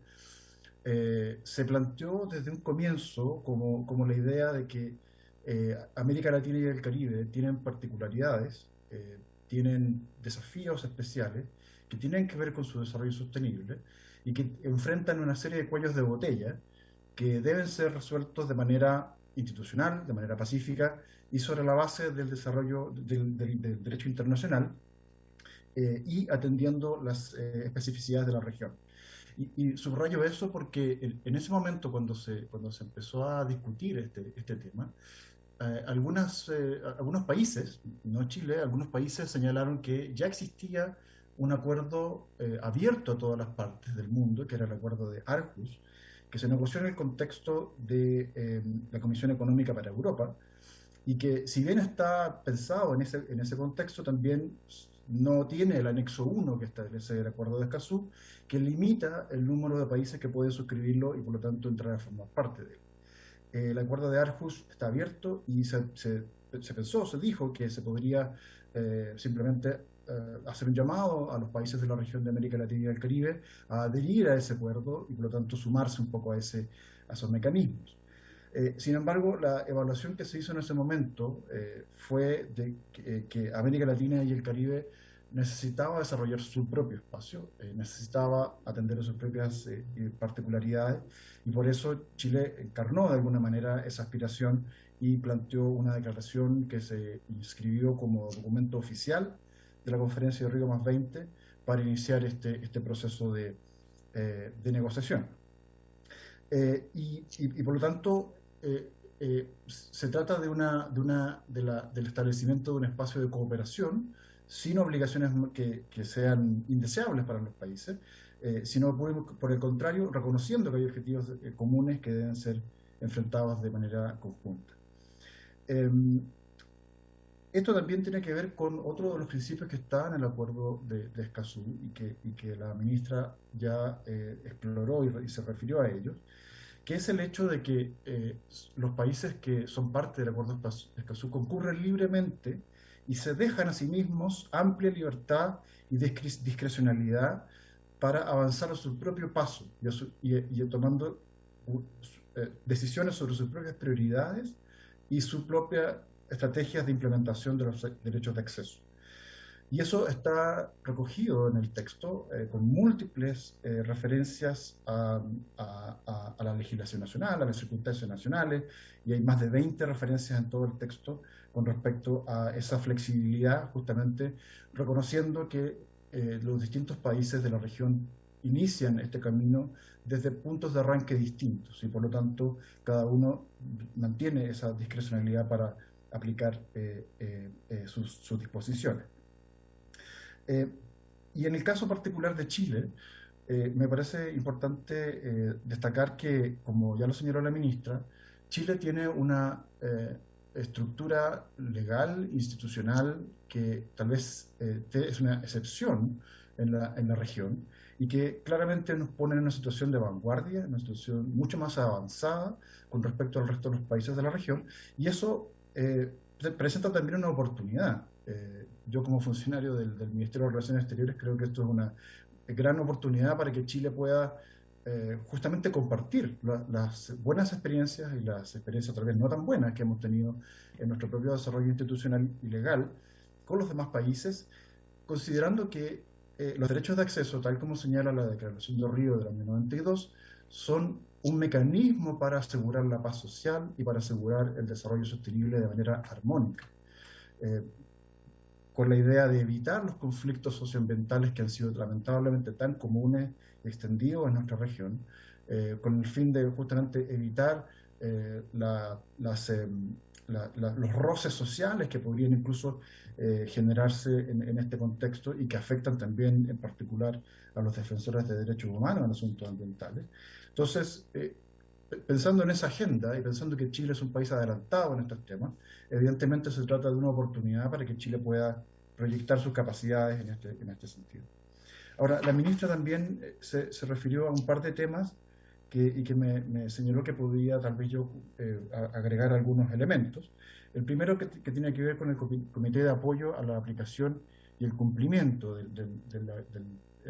se planteó desde un comienzo como la idea de que América Latina y el Caribe tienen particularidades, tienen desafíos especiales que tienen que ver con su desarrollo sostenible y que enfrentan una serie de cuellos de botella que deben ser resueltos de manera institucional, de manera pacífica y sobre la base del desarrollo del derecho internacional y atendiendo las especificidades de la región. Y subrayo eso porque en ese momento, cuando se empezó a discutir este tema, algunos países, no Chile, algunos países señalaron que ya existía un acuerdo abierto a todas las partes del mundo, que era el acuerdo de Aarhus, que se negoció en el contexto de la Comisión Económica para Europa, y que si bien está pensado en ese contexto, también no tiene el anexo 1 que establece el acuerdo de Escazú, que limita el número de países que pueden suscribirlo y por lo tanto entrar a formar parte de él. El acuerdo de Aarhus está abierto y se dijo que se podría simplemente hacer un llamado a los países de la región de América Latina y el Caribe a adherir a ese acuerdo y por lo tanto sumarse un poco a esos mecanismos. Sin embargo, la evaluación que se hizo en ese momento fue de que América Latina y el Caribe necesitaba desarrollar su propio espacio, necesitaba atender a sus propias particularidades, y por eso Chile encarnó de alguna manera esa aspiración y planteó una declaración que se inscribió como documento oficial de la Conferencia de Río +20 para iniciar este proceso de negociación. Y por lo tanto, se trata del establecimiento de un espacio de cooperación sin obligaciones que sean indeseables para los países, sino por el contrario, reconociendo que hay objetivos comunes que deben ser enfrentados de manera conjunta. Esto también tiene que ver con otro de los principios que está en el acuerdo de Escazú y que la ministra ya exploró y se refirió a ellos, que es el hecho de que los países que son parte del acuerdo de Escazú concurren libremente y se dejan a sí mismos amplia libertad y discrecionalidad para avanzar a su propio paso y tomando decisiones sobre sus propias prioridades y sus propias estrategias de implementación de los derechos de acceso. Y eso está recogido en el texto con múltiples referencias a la legislación nacional, a las circunstancias nacionales, y hay más de 20 referencias en todo el texto con respecto a esa flexibilidad, justamente reconociendo que los distintos países de la región inician este camino desde puntos de arranque distintos y por lo tanto cada uno mantiene esa discrecionalidad para aplicar sus disposiciones. Y en el caso particular de Chile, me parece importante destacar que, como ya lo señaló la ministra, Chile tiene una estructura legal, institucional, que tal vez es una excepción en la región y que claramente nos pone en una situación de vanguardia, en una situación mucho más avanzada con respecto al resto de los países de la región, y eso presenta también una oportunidad. Yo como funcionario del Ministerio de Relaciones Exteriores creo que esto es una gran oportunidad para que Chile pueda justamente compartir las buenas experiencias y las experiencias tal vez no tan buenas que hemos tenido en nuestro propio desarrollo institucional y legal con los demás países, considerando que los derechos de acceso, tal como señala la Declaración de Río del año 92, son un mecanismo para asegurar la paz social y para asegurar el desarrollo sostenible de manera armónica, con la idea de evitar los conflictos socioambientales que han sido lamentablemente tan comunes y extendidos en nuestra región, con el fin de justamente evitar los roces sociales que podrían incluso generarse en este contexto y que afectan también en particular a los defensores de derechos humanos en asuntos ambientales. Entonces, pensando en esa agenda y pensando que Chile es un país adelantado en estos temas, evidentemente se trata de una oportunidad para que Chile pueda proyectar sus capacidades en este sentido. Ahora, la ministra también se refirió a un par de temas y que me señaló que podía tal vez yo agregar algunos elementos. El primero que tiene que ver con el Comité de Apoyo a la Aplicación y el Cumplimiento del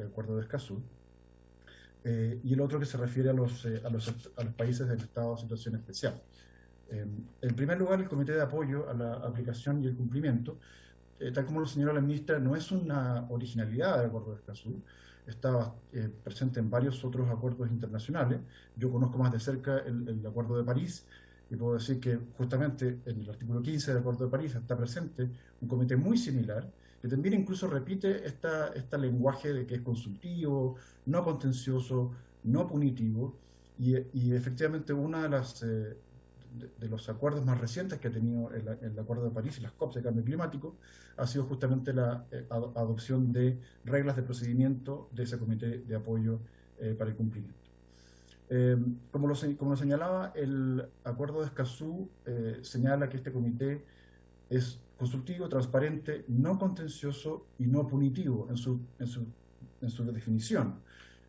Acuerdo de Escazú, y el otro que se refiere a los países del estado de situación especial. En primer lugar, el Comité de Apoyo a la Aplicación y el Cumplimiento, tal como lo señaló la ministra, no es una originalidad del Acuerdo de Escazú, está presente en varios otros acuerdos internacionales. Yo conozco más de cerca el Acuerdo de París, y puedo decir que justamente en el artículo 15 del Acuerdo de París está presente un comité muy similar, que también incluso repite este lenguaje de que es consultivo, no contencioso, no punitivo, y efectivamente uno de los acuerdos más recientes que ha tenido el Acuerdo de París y las COP de cambio climático ha sido justamente la adopción de reglas de procedimiento de ese comité de apoyo para el cumplimiento. Como lo señalaba, el Acuerdo de Escazú señala que este comité es consultivo, transparente, no contencioso y no punitivo en su definición,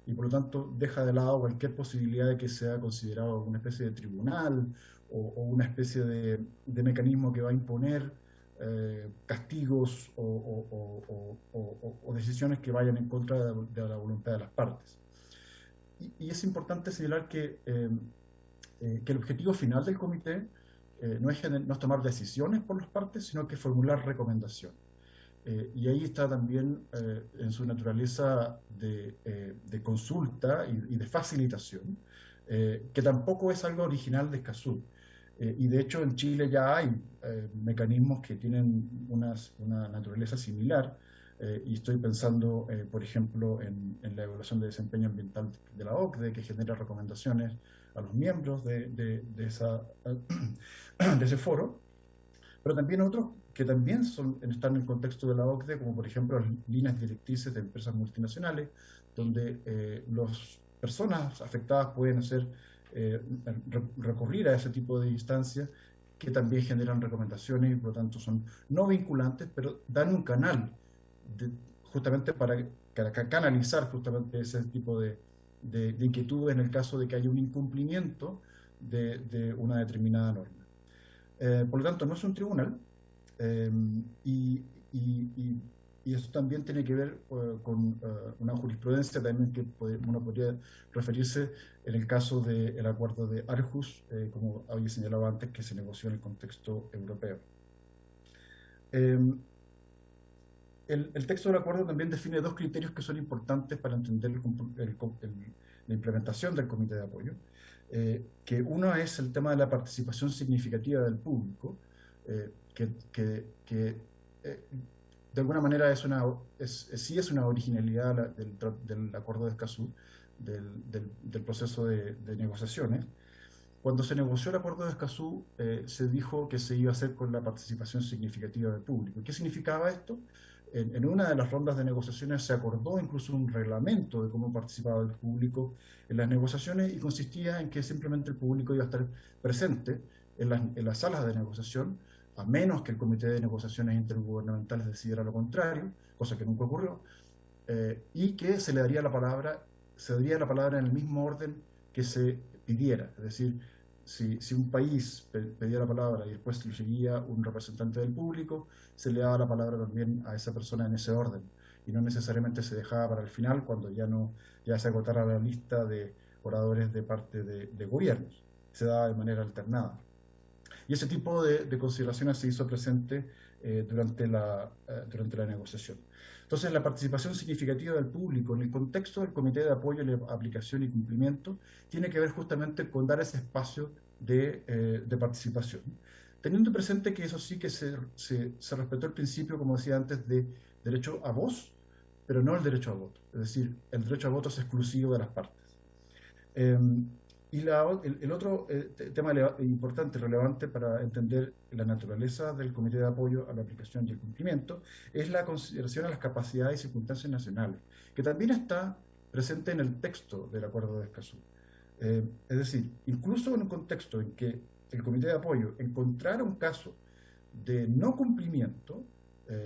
y por lo tanto deja de lado cualquier posibilidad de que sea considerado una especie de tribunal o una especie de mecanismo que va a imponer castigos o decisiones que vayan en contra de la voluntad de las partes. Y es importante señalar que el objetivo final del comité no es tomar decisiones por las partes, sino que formular recomendaciones. Y ahí está también en su naturaleza de consulta y de facilitación, que tampoco es algo original de Escazú. Y de hecho en Chile ya hay mecanismos que tienen una naturaleza similar, y estoy pensando, por ejemplo, en la evaluación de desempeño ambiental de la OCDE, que genera recomendaciones a los miembros de ese foro, pero también otros que también están en el contexto de la OCDE, como por ejemplo las líneas directrices de empresas multinacionales, donde las personas afectadas pueden recurrir a ese tipo de instancias que también generan recomendaciones y por lo tanto son no vinculantes, pero dan un canal justamente para canalizar justamente ese tipo de inquietudes en el caso de que haya un incumplimiento de una determinada norma. Por lo tanto, no es un tribunal, y eso también tiene que ver con una jurisprudencia también que uno podría referirse en el caso del acuerdo de Aarhus, como había señalado antes, que se negoció en el contexto europeo. El texto del acuerdo también define dos criterios que son importantes para entender la implementación del comité de apoyo, que uno es el tema de la participación significativa del público, que de alguna manera sí es una originalidad del acuerdo de Escazú, del proceso de negociaciones. Cuando se negoció el acuerdo de Escazú, se dijo que se iba a hacer con la participación significativa del público. ¿Qué significaba esto? En una de las rondas de negociaciones se acordó incluso un reglamento de cómo participaba el público en las negociaciones, y consistía en que simplemente el público iba a estar presente en las salas de negociación, a menos que el Comité de Negociaciones Intergubernamentales decidiera lo contrario, cosa que nunca ocurrió, y que se daría la palabra en el mismo orden que se pidiera. Es decir, si un país pedía la palabra y después le seguía un representante del público, se le daba la palabra también a esa persona en ese orden, y no necesariamente se dejaba para el final cuando ya se agotara la lista de oradores de parte de gobiernos. Se daba de manera alternada. Y ese tipo de consideraciones se hizo presente durante la negociación. Entonces, la participación significativa del público en el contexto del Comité de Apoyo, Aplicación y Cumplimiento tiene que ver justamente con dar ese espacio de participación, teniendo presente que eso sí que se respetó el principio, como decía antes, de derecho a voz, pero no el derecho a voto. Es decir, el derecho a voto es exclusivo de las partes. Y el otro tema importante, relevante para entender la naturaleza del Comité de Apoyo a la Aplicación y el Cumplimiento, es la consideración a las capacidades y circunstancias nacionales, que también está presente en el texto del Acuerdo de Escazú. Es decir, incluso en un contexto en que el Comité de Apoyo encontrara un caso de no cumplimiento,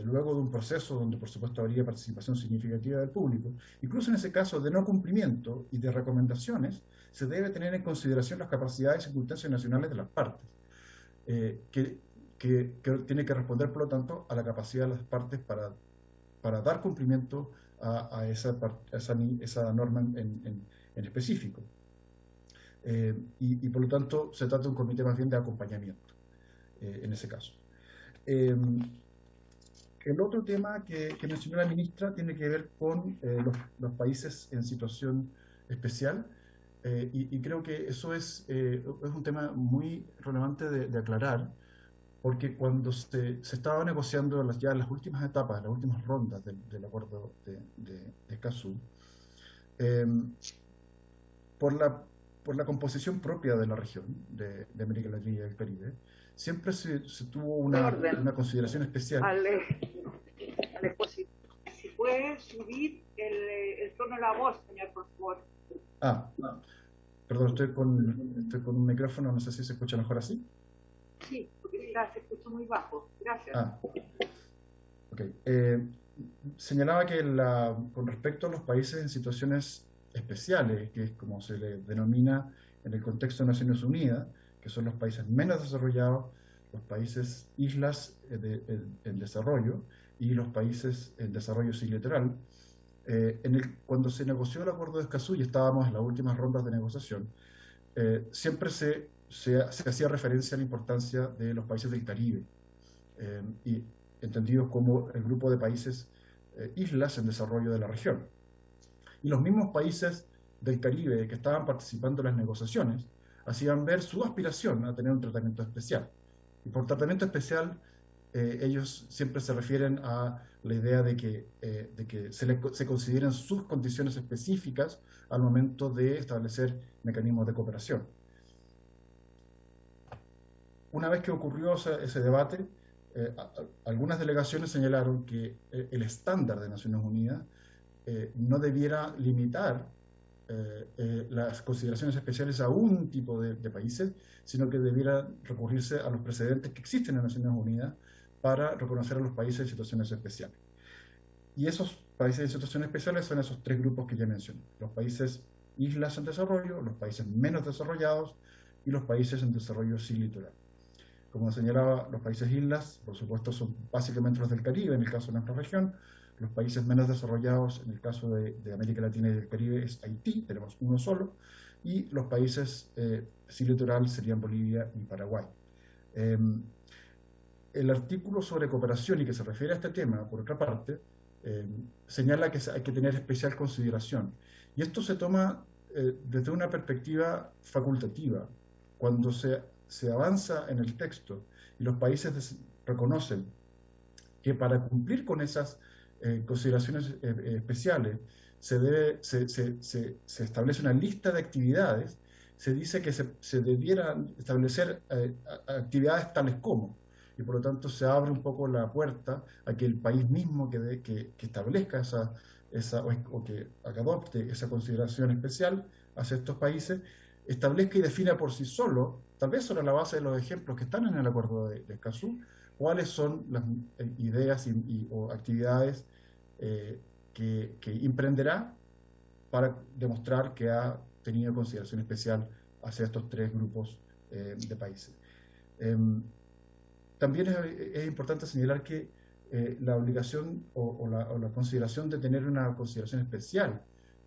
luego de un proceso donde por supuesto habría participación significativa del público, incluso en ese caso de no cumplimiento y de recomendaciones, se debe tener en consideración las capacidades y circunstancias nacionales de las partes, que tiene que responder, por lo tanto, a la capacidad de las partes para dar cumplimiento a esa norma en específico. Y por lo tanto, se trata de un comité más bien de acompañamiento, en ese caso. El otro tema que mencionó la ministra tiene que ver con los países en situación especial, y creo que eso es un tema muy relevante de aclarar, porque cuando se estaba negociando ya las últimas etapas, las últimas rondas del acuerdo de Escazú, por la composición propia de la región de América Latina y del Caribe, siempre se tuvo una consideración especial. Si puede subir el tono de la voz, señor, por favor. Perdón, estoy con un micrófono, no sé si se escucha mejor así. Sí, porque se escucha muy bajo. Gracias. Ok. Señalaba que con respecto a los países en situaciones especiales, que es como se le denomina en el contexto de Naciones Unidas, que son los países menos desarrollados, los países islas en desarrollo y los países en desarrollo unilateral. Cuando se negoció el acuerdo de Escazú y estábamos en las últimas rondas de negociación, siempre se hacía referencia a la importancia de los países del Caribe. Y entendidos como el grupo de países islas en desarrollo de la región. Y los mismos países del Caribe que estaban participando en las negociaciones hacían ver su aspiración a tener un tratamiento especial. Y por tratamiento especial, ellos siempre se refieren a la idea de que se consideren sus condiciones específicas al momento de establecer mecanismos de cooperación. Una vez que ocurrió ese debate, algunas delegaciones señalaron que el estándar de Naciones Unidas no debiera limitar las consideraciones especiales a un tipo de países, sino que debiera recurrirse a los precedentes que existen en Naciones Unidas para reconocer a los países en situaciones especiales. Y esos países en situaciones especiales son esos tres grupos que ya mencioné: los países islas en desarrollo, los países menos desarrollados y los países en desarrollo sin litoral. Como señalaba, los países islas, por supuesto, son básicamente los del Caribe, en el caso de nuestra región. Los países menos desarrollados, en el caso de América Latina y del Caribe, es Haití, tenemos uno solo, y los países sin litoral serían Bolivia y Paraguay. El artículo sobre cooperación y que se refiere a este tema, por otra parte, señala que hay que tener especial consideración. Y esto se toma desde una perspectiva facultativa. Cuando se avanza en el texto y los países reconocen que para cumplir con esas consideraciones especiales se establece una lista de actividades, se dice que se debieran establecer actividades tales como, y por lo tanto se abre un poco la puerta a que el país mismo que establezca o que adopte esa consideración especial hacia estos países, establezca y defina por sí solo, tal vez sobre la base de los ejemplos que están en el acuerdo de Escazú, cuáles son las ideas o actividades que emprenderá para demostrar que ha tenido consideración especial hacia estos tres grupos de países. También es importante señalar que la obligación o la consideración de tener una consideración especial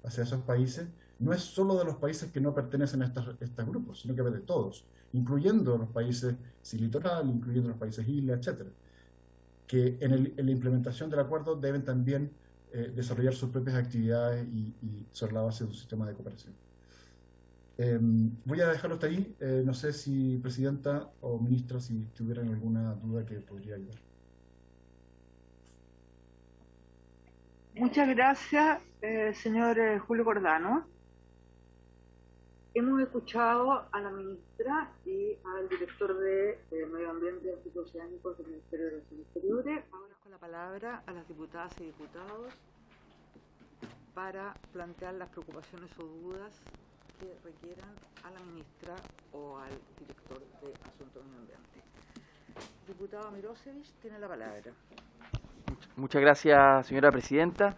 hacia esos países no es solo de los países que no pertenecen a estos grupos, sino que de todos, incluyendo los países sin litoral, incluyendo los países islas, etc., que en la implementación del acuerdo deben también desarrollar sus propias actividades y sobre la base de un sistema de cooperación. Voy a dejarlo hasta ahí. No sé si presidenta o ministra, si tuvieran alguna duda que podría ayudar. Muchas gracias, señor Julio Cordano. Hemos escuchado a la ministra y al director de Medio Ambiente y Asuntos Oceánicos del Ministerio de Relaciones Exteriores. Ahora con la palabra a las diputadas y diputados para plantear las preocupaciones o dudas que requieran a la ministra o al director de Asuntos Medio Ambiente. Diputado Mirosevich tiene la palabra. Muchas gracias, señora presidenta.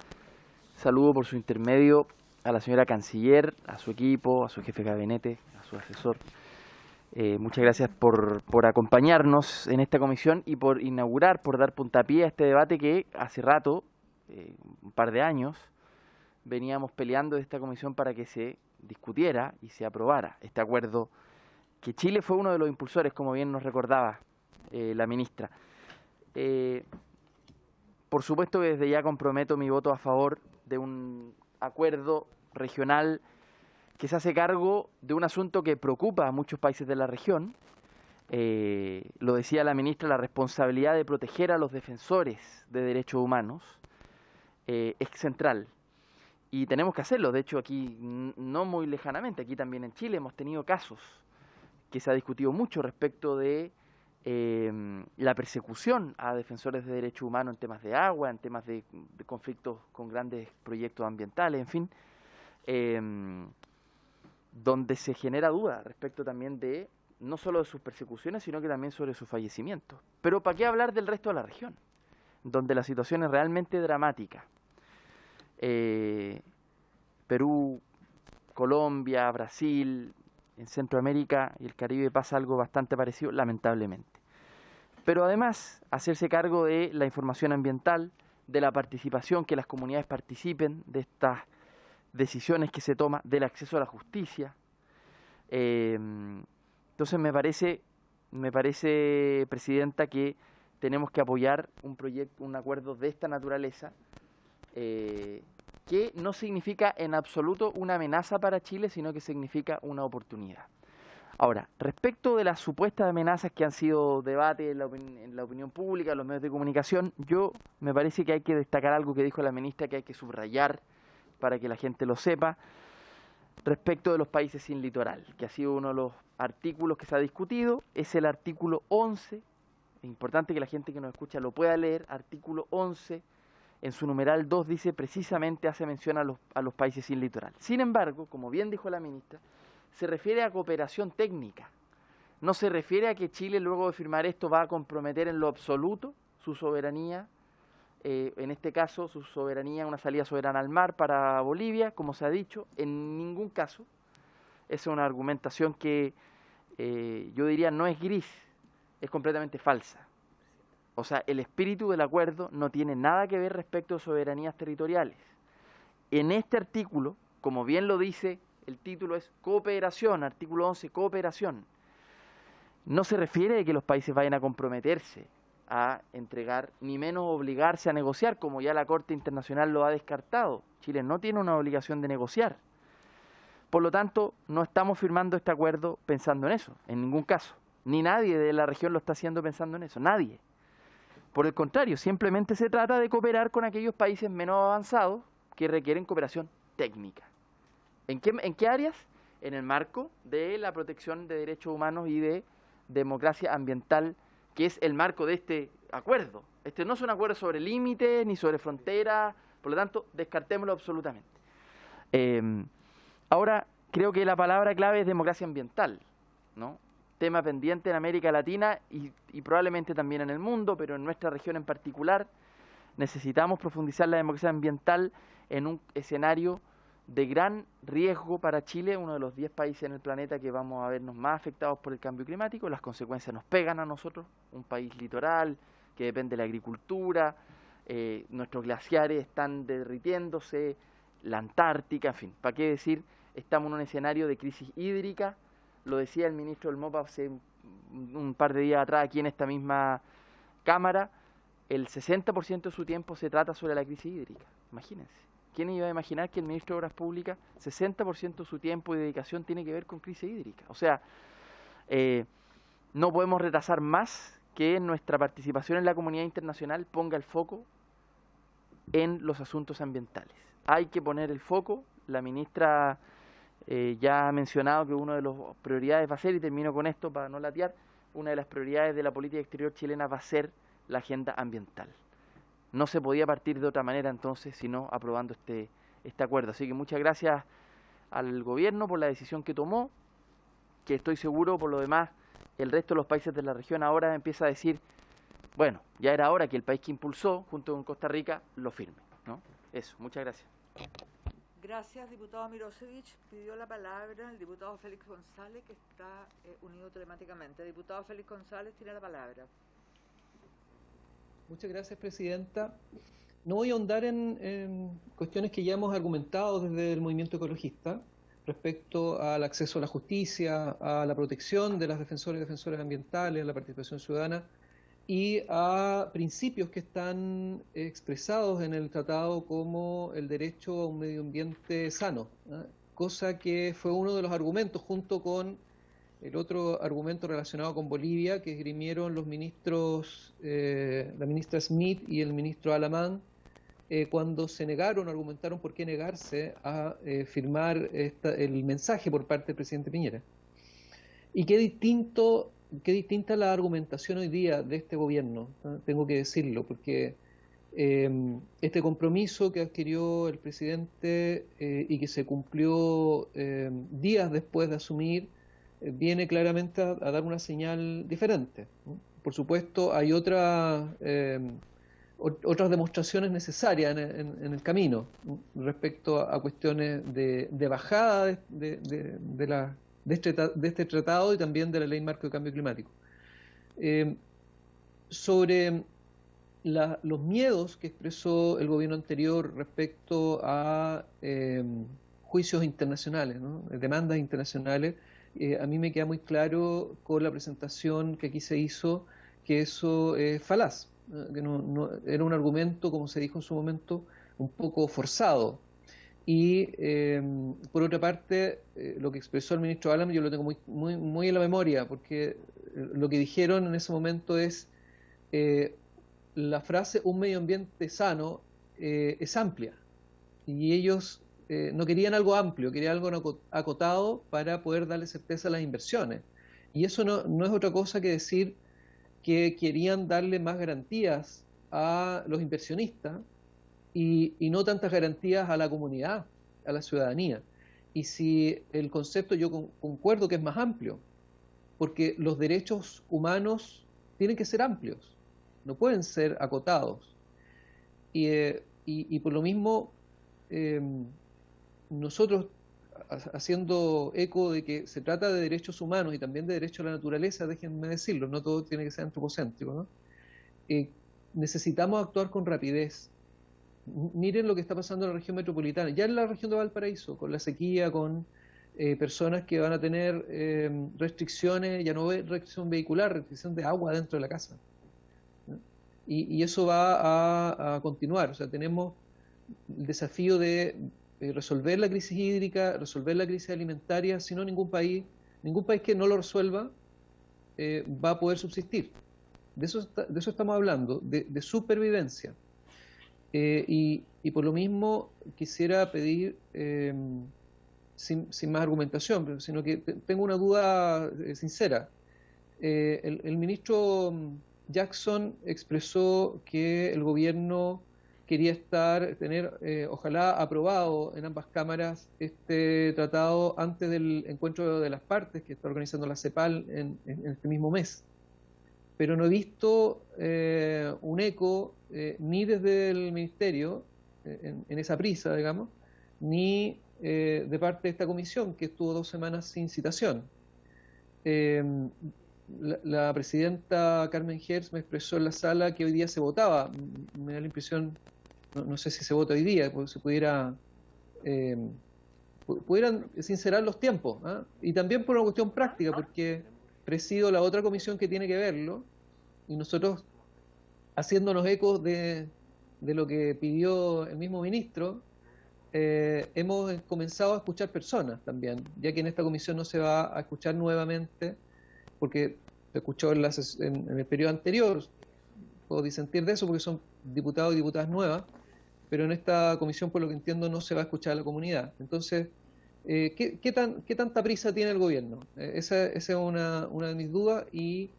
Saludo por su intermedio a la señora canciller, a su equipo, a su jefe de gabinete, a su asesor. Muchas gracias por acompañarnos en esta comisión y por inaugurar, por dar puntapié a este debate que hace rato, un par de años, veníamos peleando de esta comisión para que se discutiera y se aprobara este acuerdo, que Chile fue uno de los impulsores, como bien nos recordaba la ministra. Por supuesto que desde ya comprometo mi voto a favor de un acuerdo regional que se hace cargo de un asunto que preocupa a muchos países de la región. Lo decía la ministra, la responsabilidad de proteger a los defensores de derechos humanos es central. Y tenemos que hacerlo. De hecho, aquí no muy lejanamente, aquí también en Chile hemos tenido casos que se ha discutido mucho respecto de la persecución a defensores de derechos humanos en temas de agua, en temas de conflictos con grandes proyectos ambientales, en fin, donde se genera duda respecto también de no solo de sus persecuciones, sino que también sobre su fallecimiento. Pero ¿para qué hablar del resto de la región, donde la situación es realmente dramática? Perú, Colombia, Brasil, en Centroamérica y el Caribe pasa algo bastante parecido, lamentablemente. Pero además, hacerse cargo de la información ambiental, de la participación, que las comunidades participen de estas decisiones que se toman, del acceso a la justicia. Entonces me parece, presidenta, que tenemos que apoyar un proyecto, un acuerdo de esta naturaleza, que no significa en absoluto una amenaza para Chile, sino que significa una oportunidad. Ahora, respecto de las supuestas amenazas que han sido debate en la opinión pública, en los medios de comunicación, me parece que hay que destacar algo que dijo la ministra, que hay que subrayar para que la gente lo sepa, respecto de los países sin litoral, que ha sido uno de los artículos que se ha discutido, es el artículo 11, es importante que la gente que nos escucha lo pueda leer, artículo 11, en su numeral 2 dice precisamente, hace mención a los países sin litoral. Sin embargo, como bien dijo la ministra, se refiere a cooperación técnica. No se refiere a que Chile, luego de firmar esto, va a comprometer en lo absoluto su soberanía, en este caso su soberanía, una salida soberana al mar para Bolivia, como se ha dicho, en ningún caso. Esa es una argumentación que yo diría no es gris, es completamente falsa. O sea, el espíritu del acuerdo no tiene nada que ver respecto a soberanías territoriales. En este artículo, como bien lo dice, el título es cooperación, artículo 11, cooperación. No se refiere a que los países vayan a comprometerse a entregar, ni menos obligarse a negociar, como ya la Corte Internacional lo ha descartado. Chile no tiene una obligación de negociar. Por lo tanto, no estamos firmando este acuerdo pensando en eso, en ningún caso. Ni nadie de la región lo está haciendo pensando en eso, nadie. Por el contrario, simplemente se trata de cooperar con aquellos países menos avanzados que requieren cooperación técnica. ¿En qué áreas? En el marco de la protección de derechos humanos y de democracia ambiental, que es el marco de este acuerdo. Este no es un acuerdo sobre límites ni sobre fronteras, por lo tanto, descartémoslo absolutamente. Ahora, creo que la palabra clave es democracia ambiental, ¿no? Tema pendiente en América Latina y probablemente también en el mundo, pero en nuestra región en particular, necesitamos profundizar la democracia ambiental en un escenario de gran riesgo para Chile, uno de los 10 países en el planeta que vamos a vernos más afectados por el cambio climático. Las consecuencias nos pegan a nosotros, un país litoral que depende de la agricultura, nuestros glaciares están derritiéndose, la Antártica, en fin, ¿para qué decir? Estamos en un escenario de crisis hídrica, lo decía el ministro del MOPA hace un par de días atrás aquí en esta misma Cámara, el 60% de su tiempo se trata sobre la crisis hídrica, imagínense. ¿Quién iba a imaginar que el ministro de Obras Públicas, 60% de su tiempo y dedicación tiene que ver con crisis hídrica? O sea, no podemos retrasar más que nuestra participación en la comunidad internacional ponga el foco en los asuntos ambientales. Hay que poner el foco, la ministra ya ha mencionado que una de las prioridades va a ser, y termino con esto para no latear, una de las prioridades de la política exterior chilena va a ser la agenda ambiental. No se podía partir de otra manera entonces, sino aprobando este acuerdo. Así que muchas gracias al gobierno por la decisión que tomó, que estoy seguro por lo demás, el resto de los países de la región ahora empieza a decir, bueno, ya era hora que el país que impulsó, junto con Costa Rica, lo firme, ¿no? Eso, muchas gracias. Gracias, diputado Mirosevich. Pidió la palabra el diputado Félix González, que está unido telemáticamente. Diputado Félix González, tiene la palabra. Muchas gracias, presidenta. No voy a ahondar en cuestiones que ya hemos argumentado desde el movimiento ecologista respecto al acceso a la justicia, a la protección de las defensoras y defensores ambientales, a la participación ciudadana y a principios que están expresados en el tratado como el derecho a un medio ambiente sano, ¿eh? Cosa que fue uno de los argumentos junto con el otro argumento relacionado con Bolivia que esgrimieron los ministros, la ministra Smith y el ministro Alamán, cuando se negaron, argumentaron por qué negarse a firmar el mensaje por parte del presidente Piñera. Y qué distinta la argumentación hoy día de este gobierno, ¿no? Tengo que decirlo, porque este compromiso que adquirió el presidente y que se cumplió días después de asumir, viene claramente a dar una señal diferente, ¿no? Por supuesto, hay otras demostraciones necesarias en el camino, ¿no? Respecto a cuestiones de bajada de este tratado y también de la Ley Marco de Cambio Climático. Sobre los miedos que expresó el gobierno anterior respecto a juicios internacionales, ¿no? Demandas internacionales, a mí me queda muy claro con la presentación que aquí se hizo que eso es falaz, que era un argumento, como se dijo en su momento, un poco forzado. Y por otra parte, lo que expresó el ministro Álamo yo lo tengo muy en la memoria, porque lo que dijeron en ese momento es la frase un medio ambiente sano es amplia, y ellos no querían algo amplio, querían algo acotado para poder darle certeza a las inversiones. Y eso no es otra cosa que decir que querían darle más garantías a los inversionistas y no tantas garantías a la comunidad, a la ciudadanía. Y si el concepto yo concuerdo que es más amplio, porque los derechos humanos tienen que ser amplios, no pueden ser acotados. Y por lo mismo, nosotros, haciendo eco de que se trata de derechos humanos y también de derecho a la naturaleza, déjenme decirlo, no todo tiene que ser antropocéntrico, ¿no? Necesitamos actuar con rapidez. Miren lo que está pasando en la región metropolitana, ya en la región de Valparaíso, con la sequía, con personas que van a tener restricciones, ya no restricción vehicular, restricción de agua dentro de la casa, ¿no? Y eso va a continuar. O sea, tenemos el desafío de resolver la crisis hídrica, resolver la crisis alimentaria, si no ningún país que no lo resuelva va a poder subsistir. De eso estamos hablando, de supervivencia. Y por lo mismo quisiera pedir, sin más argumentación, sino que tengo una duda sincera. El ministro Jackson expresó que el gobierno quería tener, ojalá aprobado en ambas cámaras este tratado antes del encuentro de las partes que está organizando la CEPAL en este mismo mes. Pero no he visto un eco ni desde el ministerio, en esa prisa, digamos, ni de parte de esta comisión, que estuvo 2 semanas sin citación. La presidenta Carmen Hertz me expresó en la sala que hoy día se votaba. Me da la impresión, no sé si se vota hoy día, porque se pudieran sincerar los tiempos, ¿eh? Y también por una cuestión práctica, porque presido la otra comisión que tiene que verlo, y nosotros, haciéndonos ecos de lo que pidió el mismo ministro, hemos comenzado a escuchar personas también, ya que en esta comisión no se va a escuchar nuevamente, porque se escuchó en el periodo anterior. Puedo disentir de eso porque son diputados y diputadas nuevas, pero en esta comisión, por lo que entiendo, no se va a escuchar a la comunidad. Entonces, ¿qué tanta prisa tiene el gobierno? Esa es una de mis dudas, y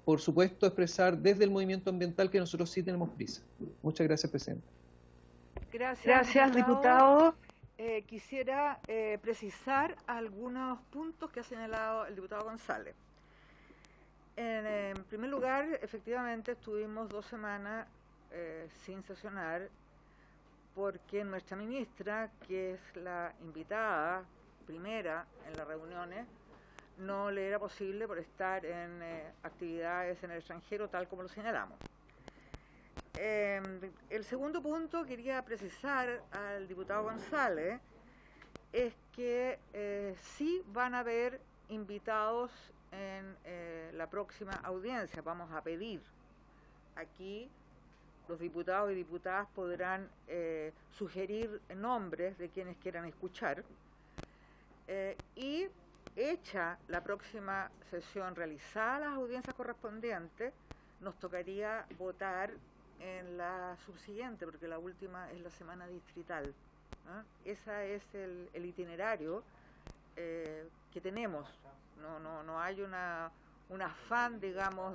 por supuesto expresar desde el movimiento ambiental que nosotros sí tenemos prisa. Muchas gracias, Presidenta. Gracias, diputado. Quisiera precisar algunos puntos que ha señalado el diputado González. En primer lugar, efectivamente estuvimos 2 semanas sin sesionar porque nuestra ministra, que es la invitada primera en las reuniones, no le era posible por estar en actividades en el extranjero, tal como lo señalamos. El segundo punto, quería precisar al diputado González, es que sí van a haber invitados en la próxima audiencia. Vamos a pedir aquí, los diputados y diputadas podrán sugerir nombres de quienes quieran escuchar, y hecha la próxima sesión, realizada las audiencias correspondientes, nos tocaría votar en la subsiguiente, porque la última es la semana distrital, ¿eh? Ese es el itinerario que tenemos. No hay un afán, digamos,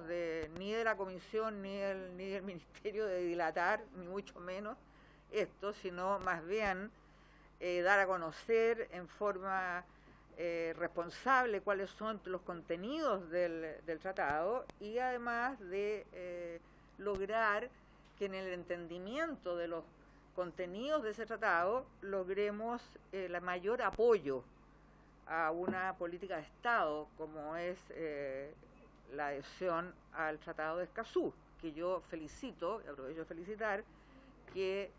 ni de la comisión ni del ministerio de dilatar, ni mucho menos esto, sino más bien dar a conocer en forma responsable cuáles son los contenidos del tratado, y además de lograr que en el entendimiento de los contenidos de ese tratado logremos el mayor apoyo a una política de Estado como es la adhesión al Tratado de Escazú, que yo felicito, y aprovecho de felicitar, que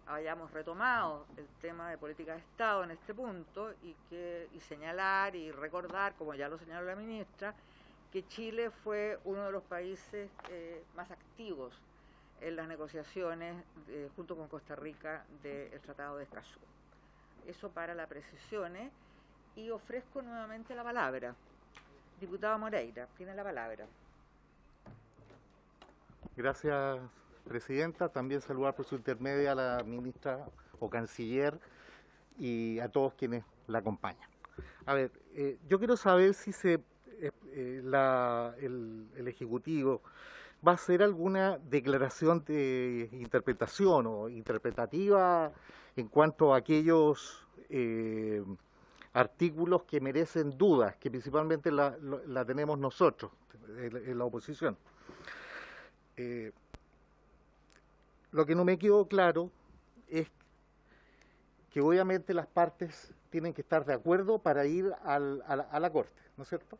hayamos retomado el tema de política de Estado en este punto, y señalar y recordar, como ya lo señaló la ministra, que Chile fue uno de los países más activos en las negociaciones junto con Costa Rica del Tratado de Escazú. Eso para las precisiones, y ofrezco nuevamente la palabra. Diputado Moreira, tiene la palabra. Gracias, presidenta. También saludar por su intermedio a la ministra o canciller y a todos quienes la acompañan. A ver, yo quiero saber si el Ejecutivo va a hacer alguna declaración de interpretación o interpretativa en cuanto a aquellos artículos que merecen dudas, que principalmente la tenemos nosotros, en la oposición. Lo que no me quedó claro es que obviamente las partes tienen que estar de acuerdo para ir a la Corte, ¿no es cierto?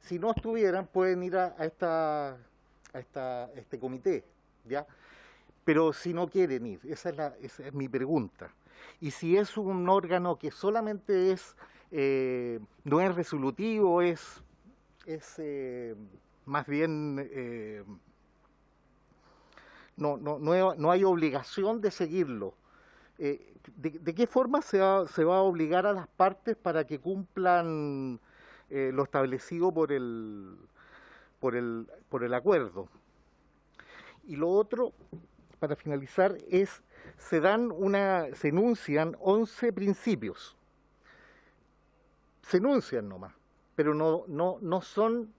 Si no estuvieran, pueden ir a este comité, ¿ya? Pero si no quieren ir, esa es mi pregunta. Y si es un órgano que solamente no es resolutivo, es más bien, no hay obligación de seguirlo. ¿De qué forma se va a obligar a las partes para que cumplan lo establecido por el acuerdo? Y lo otro, para finalizar, se enuncian 11 principios. Se enuncian nomás, pero no son,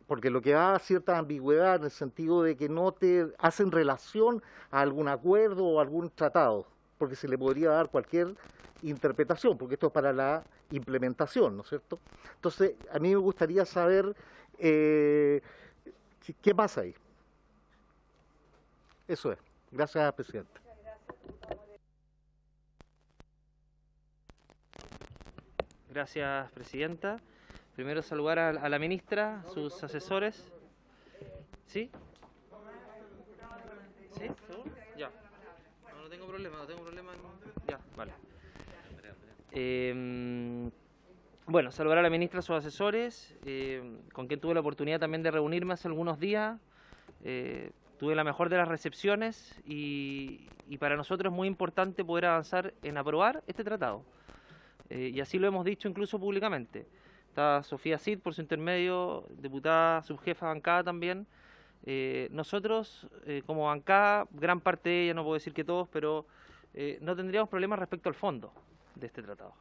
porque lo que da cierta ambigüedad en el sentido de que no te hacen relación a algún acuerdo o algún tratado, porque se le podría dar cualquier interpretación, porque esto es para la implementación, ¿no es cierto? Entonces, a mí me gustaría saber qué pasa ahí. Eso es. Gracias, presidente. Gracias, presidenta. Primero saludar a la ministra, sus asesores. ¿Sí? ¿Sí? ¿Seguro? Ya. No tengo problema, Ya, vale. Bueno, saludar a la ministra, sus asesores, con quien tuve la oportunidad también de reunirme hace algunos días. Tuve la mejor de las recepciones y para nosotros es muy importante poder avanzar en aprobar este tratado. Y así lo hemos dicho incluso públicamente. Está Sofía Cid, por su intermedio, diputada subjefa de bancada también. Nosotros, como bancada, gran parte de ella, no puedo decir que todos, pero no tendríamos problemas respecto al fondo de este tratado.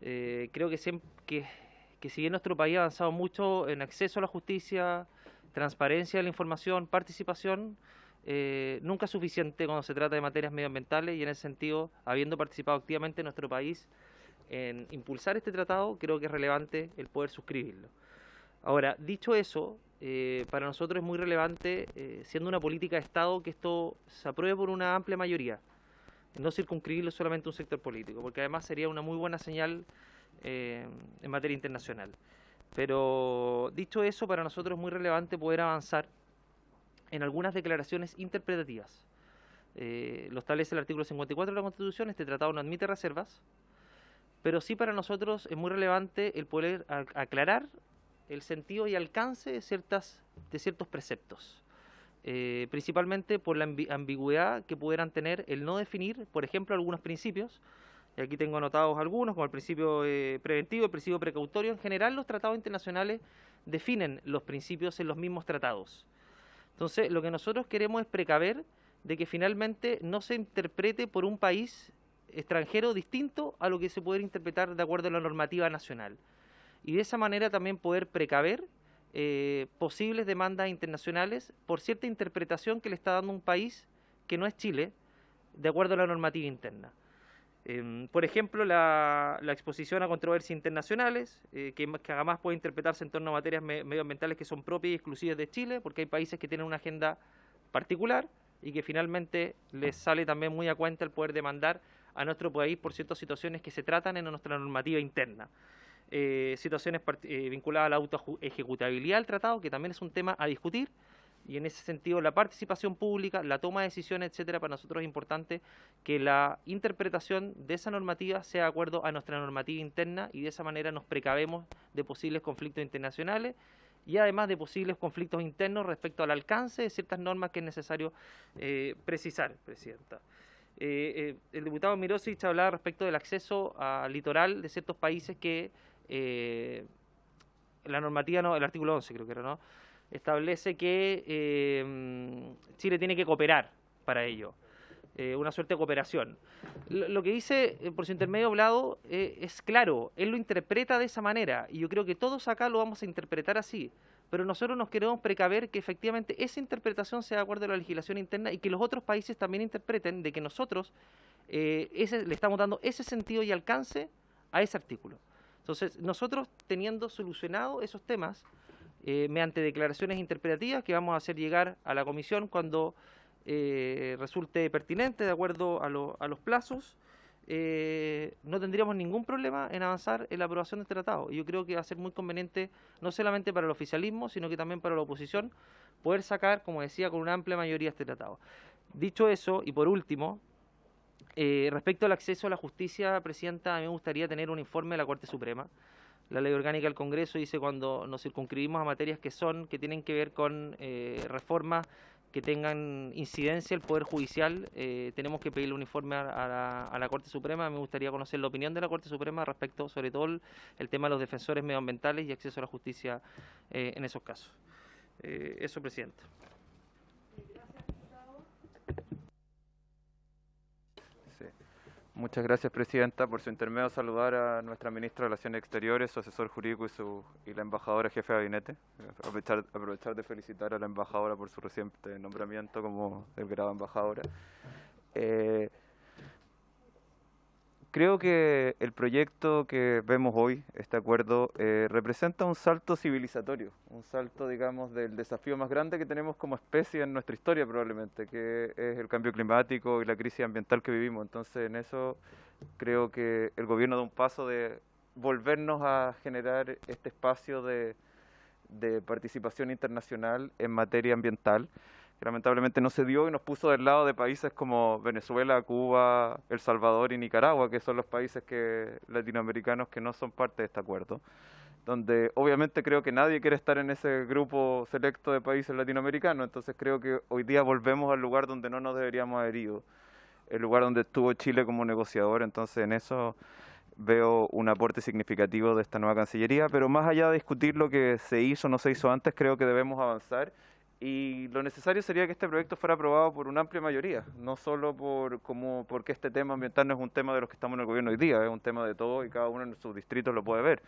Creo que si bien nuestro país ha avanzado mucho en acceso a la justicia, transparencia de la información, participación, nunca es suficiente cuando se trata de materias medioambientales, y en ese sentido, habiendo participado activamente nuestro país en impulsar este tratado, creo que es relevante el poder suscribirlo. Ahora, dicho eso, para nosotros es muy relevante, siendo una política de Estado, que esto se apruebe por una amplia mayoría, no circunscribirlo solamente a un sector político, porque además sería una muy buena señal en materia internacional. Pero dicho eso, para nosotros es muy relevante poder avanzar en algunas declaraciones interpretativas. Lo establece el artículo 54 de la Constitución, este tratado no admite reservas, pero sí para nosotros es muy relevante el poder aclarar el sentido y alcance de ciertos preceptos, principalmente por la ambigüedad que pudieran tener el no definir, por ejemplo, algunos principios. Y aquí tengo anotados algunos, como el principio preventivo, el principio precautorio. En general, los tratados internacionales definen los principios en los mismos tratados. Entonces, lo que nosotros queremos es precaver de que finalmente no se interprete por un país extranjero distinto a lo que se puede interpretar de acuerdo a la normativa nacional. Y de esa manera también poder precaver posibles demandas internacionales por cierta interpretación que le está dando un país que no es Chile, de acuerdo a la normativa interna. Por ejemplo, la exposición a controversias internacionales, que jamás puede interpretarse en torno a materias medioambientales que son propias y exclusivas de Chile, porque hay países que tienen una agenda particular y que finalmente les sale también muy a cuenta el poder demandar a nuestro país por ciertas situaciones que se tratan en nuestra normativa interna. Situaciones vinculadas a la autoejecutabilidad del tratado, que también es un tema a discutir, Y en ese sentido, la participación pública, la toma de decisiones, etcétera, para nosotros es importante que la interpretación de esa normativa sea de acuerdo a nuestra normativa interna y de esa manera nos precavemos de posibles conflictos internacionales y además de posibles conflictos internos respecto al alcance de ciertas normas que es necesario precisar, Presidenta. El diputado Mirosic hablaba respecto del acceso al litoral de ciertos países que la normativa, no, el artículo 11 creo que era, ¿no?, establece que Chile tiene que cooperar para ello, una suerte de cooperación. Lo que dice, por su intermedio hablado, es claro, él lo interpreta de esa manera, y yo creo que todos acá lo vamos a interpretar así, pero nosotros nos queremos precaver que efectivamente esa interpretación sea de acuerdo a la legislación interna y que los otros países también interpreten de que nosotros le estamos dando ese sentido y alcance a ese artículo. Entonces, nosotros teniendo solucionado esos temas, mediante declaraciones interpretativas que vamos a hacer llegar a la comisión cuando resulte pertinente, de acuerdo a los plazos, no tendríamos ningún problema en avanzar en la aprobación del tratado. Y yo creo que va a ser muy conveniente, no solamente para el oficialismo, sino que también para la oposición, poder sacar, como decía, con una amplia mayoría este tratado. Dicho eso, y por último, respecto al acceso a la justicia, Presidenta, a mí me gustaría tener un informe de la Corte Suprema. La ley orgánica del Congreso dice cuando nos circunscribimos a materias que tienen que ver con reformas que tengan incidencia el Poder Judicial, tenemos que pedirle un informe a la Corte Suprema. Me gustaría conocer la opinión de la Corte Suprema respecto, sobre todo, el tema de los defensores medioambientales y acceso a la justicia en esos casos. Eso, Presidenta. Muchas gracias, Presidenta. Por su intermedio, saludar a nuestra Ministra de Relaciones Exteriores, su asesor jurídico y la embajadora jefe de gabinete. Aprovechar de felicitar a la embajadora por su reciente nombramiento como grado embajadora. Creo que el proyecto que vemos hoy, este acuerdo, representa un salto civilizatorio, un salto, digamos, del desafío más grande que tenemos como especie en nuestra historia probablemente, que es el cambio climático y la crisis ambiental que vivimos. Entonces, en eso creo que el gobierno da un paso de volvernos a generar este espacio de participación internacional en materia ambiental, que lamentablemente no se dio y nos puso del lado de países como Venezuela, Cuba, El Salvador y Nicaragua, que son los países latinoamericanos que no son parte de este acuerdo, donde obviamente creo que nadie quiere estar en ese grupo selecto de países latinoamericanos. Entonces creo que hoy día volvemos al lugar donde no nos deberíamos haber ido, el lugar donde estuvo Chile como negociador. Entonces en eso veo un aporte significativo de esta nueva Cancillería, pero más allá de discutir lo que se hizo o no se hizo antes, creo que debemos avanzar. Y lo necesario sería que este proyecto fuera aprobado por una amplia mayoría, no solo porque este tema ambiental no es un tema de los que estamos en el gobierno hoy día, es un tema de todos y cada uno en sus distritos lo puede ver.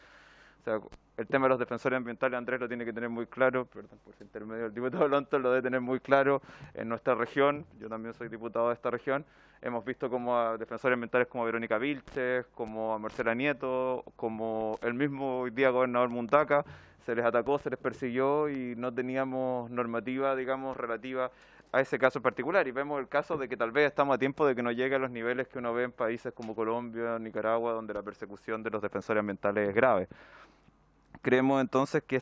O sea, el tema de los defensores ambientales, Andrés lo tiene que tener muy claro, perdón por su intermedio, el diputado Lonto lo debe tener muy claro en nuestra región. Yo también soy diputado de esta región. Hemos visto como a defensores ambientales como Verónica Vilches, como a Marcela Nieto, como el mismo hoy día gobernador Mundaca, se les atacó, se les persiguió y no teníamos normativa, digamos, relativa a ese caso en particular. Y vemos el caso de que tal vez estamos a tiempo de que no llegue a los niveles que uno ve en países como Colombia, Nicaragua, donde la persecución de los defensores ambientales es grave. Creemos entonces que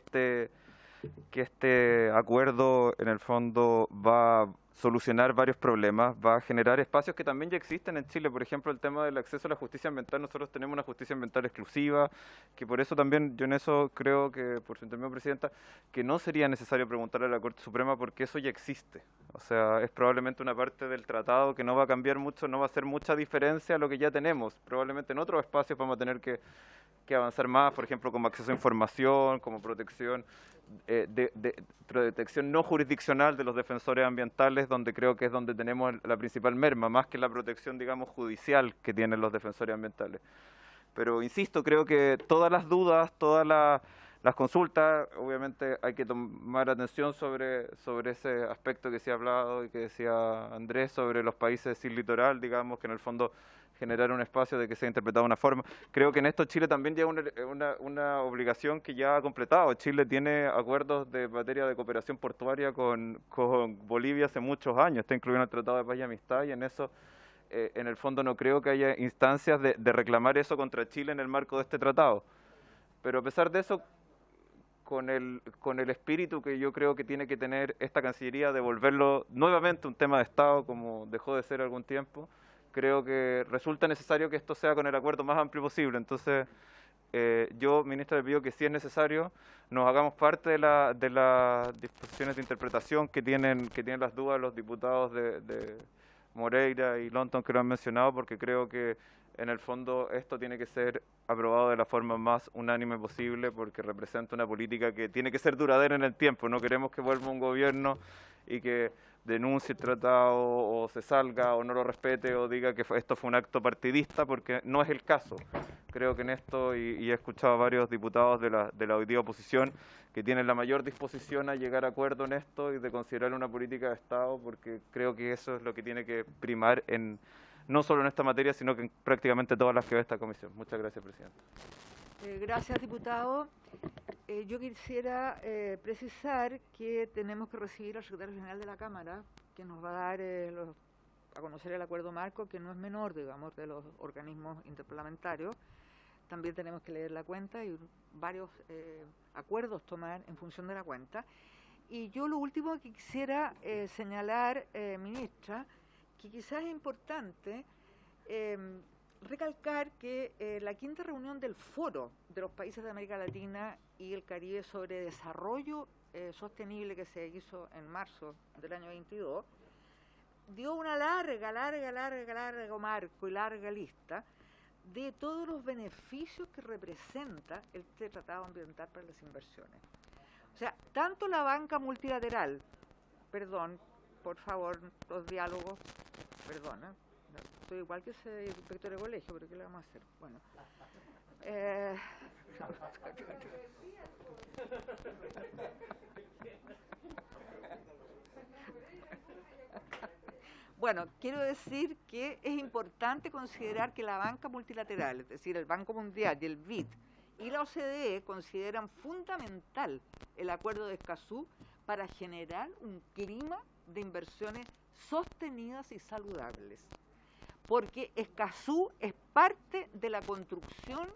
este acuerdo en el fondo va a solucionar varios problemas, va a generar espacios que también ya existen en Chile. Por ejemplo, el tema del acceso a la justicia ambiental. Nosotros tenemos una justicia ambiental exclusiva, que por eso también, yo en eso creo que, por su intermedio, Presidenta, que no sería necesario preguntarle a la Corte Suprema porque eso ya existe. O sea, es probablemente una parte del tratado que no va a cambiar mucho, no va a hacer mucha diferencia a lo que ya tenemos. Probablemente en otros espacios vamos a tener que avanzar más, por ejemplo, como acceso a información, como protección protección no jurisdiccional de los defensores ambientales, donde creo que es donde tenemos la principal merma, más que la protección, digamos, judicial que tienen los defensores ambientales. Pero insisto, creo que todas las dudas, todas las consultas, obviamente hay que tomar atención sobre ese aspecto que se ha hablado y que decía Andrés sobre los países sin litoral, digamos, que en el fondo generar un espacio de que sea interpretado de una forma. Creo que en esto Chile también lleva una obligación que ya ha completado. Chile tiene acuerdos de materia de cooperación portuaria con Bolivia hace muchos años, está incluido en el Tratado de Paz y Amistad, y en eso, en el fondo, no creo que haya instancias de reclamar eso contra Chile en el marco de este tratado. Pero a pesar de eso, con el espíritu que yo creo que tiene que tener esta Cancillería de volverlo nuevamente un tema de Estado, como dejó de ser algún tiempo. Creo que resulta necesario que esto sea con el acuerdo más amplio posible. Entonces, yo, ministra, le pido que si es necesario, nos hagamos parte de las disposiciones de interpretación que tienen las dudas los diputados de Moreira y Longton que lo han mencionado, porque creo que en el fondo esto tiene que ser aprobado de la forma más unánime posible, porque representa una política que tiene que ser duradera en el tiempo. No queremos que vuelva un gobierno y que denuncie el tratado o se salga o no lo respete o diga que esto fue un acto partidista, porque no es el caso. Creo que en esto, y he escuchado a varios diputados de la hoy día oposición que tienen la mayor disposición a llegar a acuerdo en esto y de considerar una política de Estado, porque creo que eso es lo que tiene que primar no solo en esta materia, sino que en prácticamente todas las que ve esta comisión. Muchas gracias, presidente. Gracias, diputado. Yo quisiera precisar que tenemos que recibir al secretario general de la Cámara, que nos va a dar a conocer el acuerdo marco, que no es menor, digamos, de los organismos interparlamentarios. También tenemos que leer la cuenta y varios acuerdos tomar en función de la cuenta. Y yo lo último que quisiera señalar, ministra, que quizás es importante recalcar que la quinta reunión del Foro de los Países de América Latina y el Caribe sobre desarrollo sostenible, que se hizo en marzo del año 22, dio una largo marco y larga lista de todos los beneficios que representa este tratado ambiental para las inversiones. O sea, tanto la banca multilateral, perdón, por favor, los diálogos, perdona, estoy igual que ese inspector de colegio, pero ¿qué le vamos a hacer? Bueno, bueno, quiero decir que es importante considerar que la banca multilateral, es decir, el Banco Mundial y el BID y la OCDE consideran fundamental el acuerdo de Escazú para generar un clima de inversiones sostenidas y saludables. Porque Escazú es parte de la construcción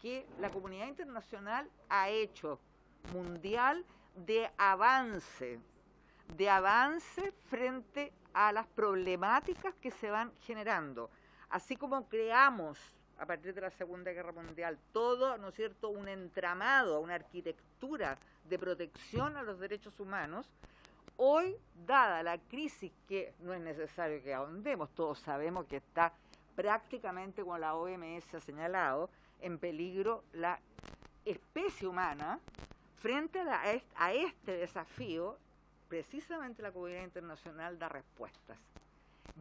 que la comunidad internacional ha hecho, mundial, de avance frente a las problemáticas que se van generando. Así como creamos, a partir de la Segunda Guerra Mundial, todo, ¿no es cierto?, un entramado, una arquitectura de protección a los derechos humanos. Hoy, dada la crisis, que no es necesario que ahondemos, todos sabemos que está prácticamente, como la OMS ha señalado, en peligro la especie humana. Frente a este desafío, precisamente la comunidad internacional da respuestas.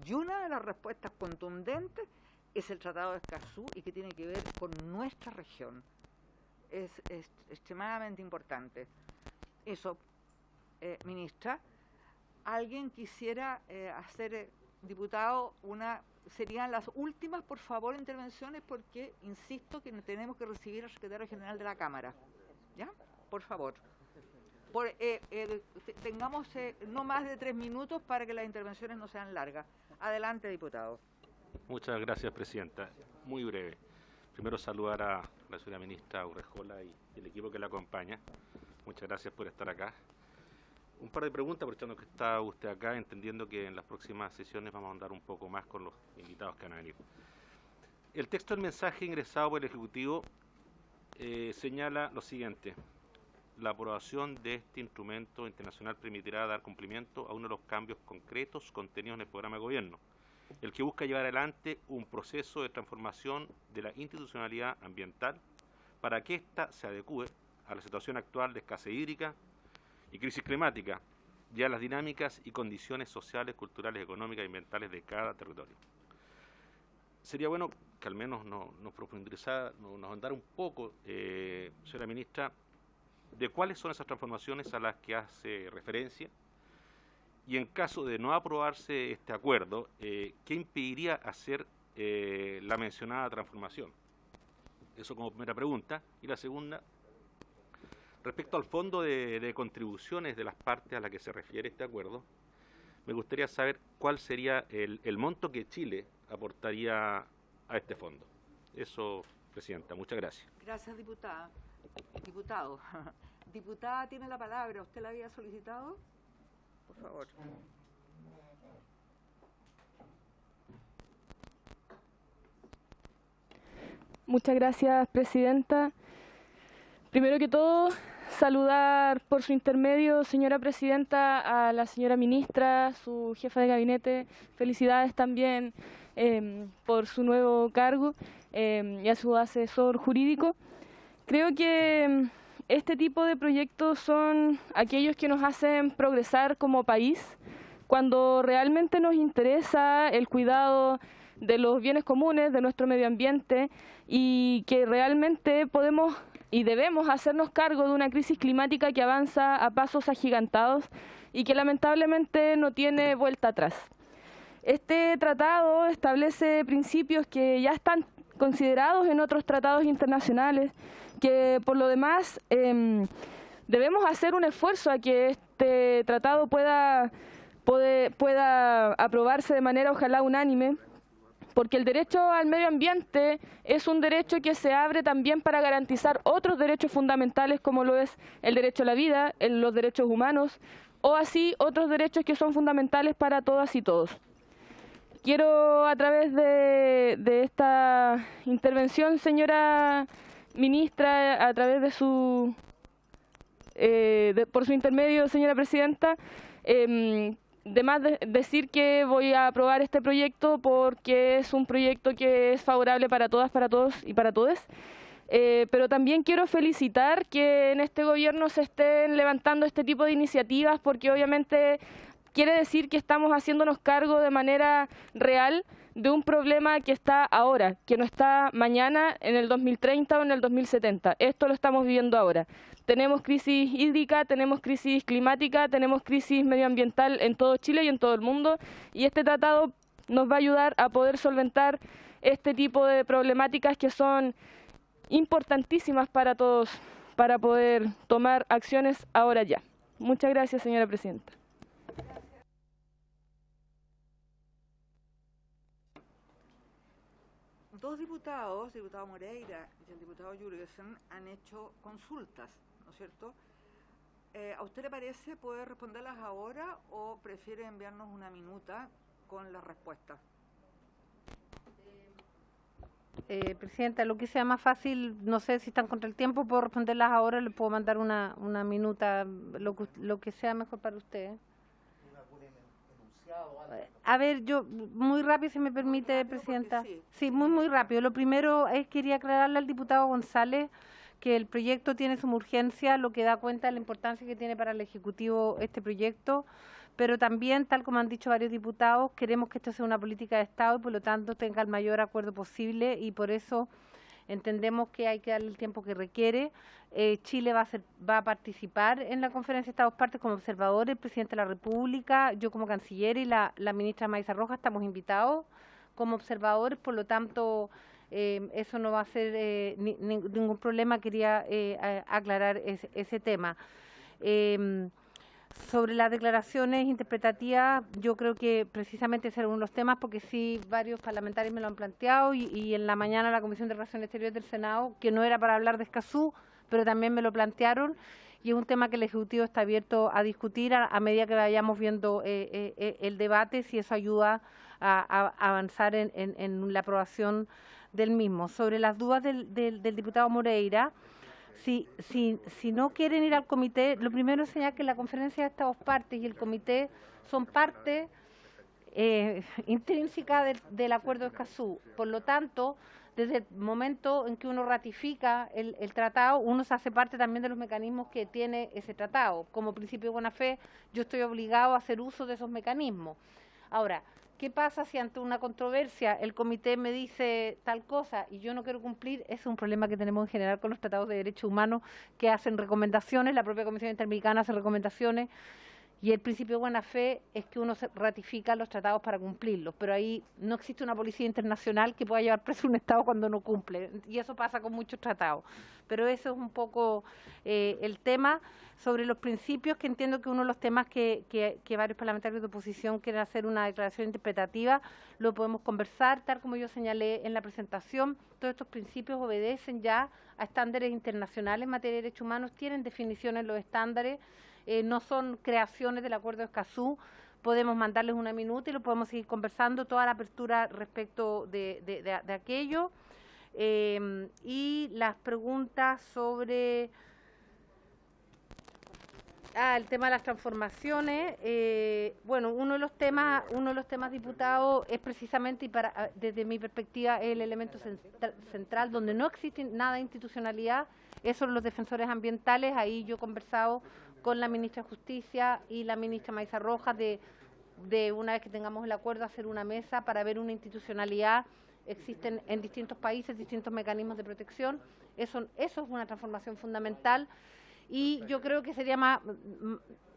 Y una de las respuestas contundentes es el Tratado de Escazú, y que tiene que ver con nuestra región. Es extremadamente importante. Eso, ministra, ¿alguien quisiera hacer, diputado, serían las últimas, por favor, intervenciones, porque insisto que tenemos que recibir al secretario general de la Cámara? ¿Ya? Por favor. Tengamos no más de 3 minutos para que las intervenciones no sean largas. Adelante, diputado. Muchas gracias, presidenta. Muy breve. Primero, saludar a la señora ministra Urrejola y el equipo que la acompaña. Muchas gracias por estar acá. Un par de preguntas, aprovechando que está usted acá, entendiendo que en las próximas sesiones vamos a andar un poco más con los invitados que han venido. El texto del mensaje ingresado por el Ejecutivo señala lo siguiente: la aprobación de este instrumento internacional permitirá dar cumplimiento a uno de los cambios concretos contenidos en el programa de gobierno, el que busca llevar adelante un proceso de transformación de la institucionalidad ambiental para que ésta se adecue a la situación actual de escasez hídrica y crisis climática, y a las dinámicas y condiciones sociales, culturales, económicas y ambientales de cada territorio. Sería bueno que al menos nos profundizara, nos andara un poco, señora ministra, de cuáles son esas transformaciones a las que hace referencia, y en caso de no aprobarse este acuerdo, ¿qué impediría hacer la mencionada transformación? Eso como primera pregunta. Y la segunda, respecto al fondo de contribuciones de las partes a las que se refiere este acuerdo, me gustaría saber cuál sería el monto que Chile aportaría a este fondo. Eso, presidenta. Muchas gracias. Gracias, diputado. Diputada, tiene la palabra. ¿Usted la había solicitado? Por favor. Muchas gracias, presidenta. Primero que todo, saludar por su intermedio, señora presidenta, a la señora ministra, su jefa de gabinete. Felicidades también por su nuevo cargo y a su asesor jurídico. Creo que este tipo de proyectos son aquellos que nos hacen progresar como país, cuando realmente nos interesa el cuidado de los bienes comunes, de nuestro medio ambiente, y que realmente podemos y debemos hacernos cargo de una crisis climática que avanza a pasos agigantados y que lamentablemente no tiene vuelta atrás. Este tratado establece principios que ya están considerados en otros tratados internacionales, que por lo demás debemos hacer un esfuerzo a que este tratado pueda aprobarse de manera ojalá unánime, porque el derecho al medio ambiente es un derecho que se abre también para garantizar otros derechos fundamentales, como lo es el derecho a la vida, los derechos humanos, o así otros derechos que son fundamentales para todas y todos. Quiero, a través de esta intervención, señora ministra, a través de su por su intermedio, señora presidenta, decir que voy a aprobar este proyecto porque es un proyecto que es favorable para todas, para todos y para todes. Pero también quiero felicitar que en este gobierno se estén levantando este tipo de iniciativas, porque obviamente quiere decir que estamos haciéndonos cargo de manera real de un problema que está ahora, que no está mañana, en el 2030 o en el 2070. Esto lo estamos viviendo ahora. Tenemos crisis hídrica, tenemos crisis climática, tenemos crisis medioambiental en todo Chile y en todo el mundo, y este tratado nos va a ayudar a poder solventar este tipo de problemáticas que son importantísimas para todos, para poder tomar acciones ahora ya. Muchas gracias, señora presidenta. Dos diputados, el diputado Moreira y el diputado Jürgensen, han hecho consultas, ¿no es cierto? ¿A usted le parece poder responderlas ahora o prefiere enviarnos una minuta con las respuestas? Presidenta, lo que sea más fácil, no sé si están contra el tiempo, puedo responderlas ahora, le puedo mandar una minuta, lo que sea mejor para usted. A ver, yo muy rápido, si me permite, presidenta. Sí, muy rápido. Lo primero es quería aclararle al diputado González que el proyecto tiene suma urgencia, lo que da cuenta de la importancia que tiene para el Ejecutivo este proyecto, pero también, tal como han dicho varios diputados, queremos que esto sea una política de Estado y por lo tanto tenga el mayor acuerdo posible, y por eso entendemos que hay que darle el tiempo que requiere. Chile va a participar en la conferencia de Estados Partes como observador, el presidente de la República, yo como canciller y la ministra Maísa Rojas estamos invitados como observadores, por lo tanto eso no va a ser ningún problema. Quería aclarar ese tema. Sobre las declaraciones interpretativas, yo creo que precisamente ese era uno de los temas, porque sí, varios parlamentarios me lo han planteado, y en la mañana la Comisión de Relaciones Exteriores del Senado, que no era para hablar de Escazú, pero también me lo plantearon, y es un tema que el Ejecutivo está abierto a discutir a medida que vayamos viendo el debate, si eso ayuda a avanzar en la aprobación del mismo. Sobre las dudas del diputado Moreira, si no quieren ir al comité, lo primero es señalar que la conferencia de Estados Partes y el comité son parte intrínseca del acuerdo de Escazú. Por lo tanto, desde el momento en que uno ratifica el tratado, uno se hace parte también de los mecanismos que tiene ese tratado. Como principio de buena fe, yo estoy obligado a hacer uso de esos mecanismos. Ahora, ¿qué pasa si ante una controversia el comité me dice tal cosa y yo no quiero cumplir? Ese es un problema que tenemos en general con los tratados de derechos humanos, que hacen recomendaciones, la propia Comisión Interamericana hace recomendaciones, Y el principio de buena fe es que uno ratifica los tratados para cumplirlos, pero ahí no existe una policía internacional que pueda llevar preso a un Estado cuando no cumple, y eso pasa con muchos tratados. Pero eso es un poco el tema. Sobre los principios, que entiendo que uno de los temas que varios parlamentarios de oposición quieren hacer una declaración interpretativa, lo podemos conversar, tal como yo señalé en la presentación. Todos estos principios obedecen ya a estándares internacionales en materia de derechos humanos, tienen definiciones en los estándares, no son creaciones del Acuerdo de Escazú. Podemos mandarles una minuta y lo podemos seguir conversando, toda la apertura respecto de aquello. Y las preguntas sobre el tema de las transformaciones. Bueno, uno de los temas, diputado, es precisamente, y desde mi perspectiva, el elemento central, donde no existe nada de institucionalidad, es sobre los defensores ambientales. Ahí yo he conversado con la ministra de Justicia y la ministra Maiza Rojas de una vez que tengamos el acuerdo, hacer una mesa para ver una institucionalidad. Existen en distintos países distintos mecanismos de protección. Eso es una transformación fundamental. Y yo creo que sería más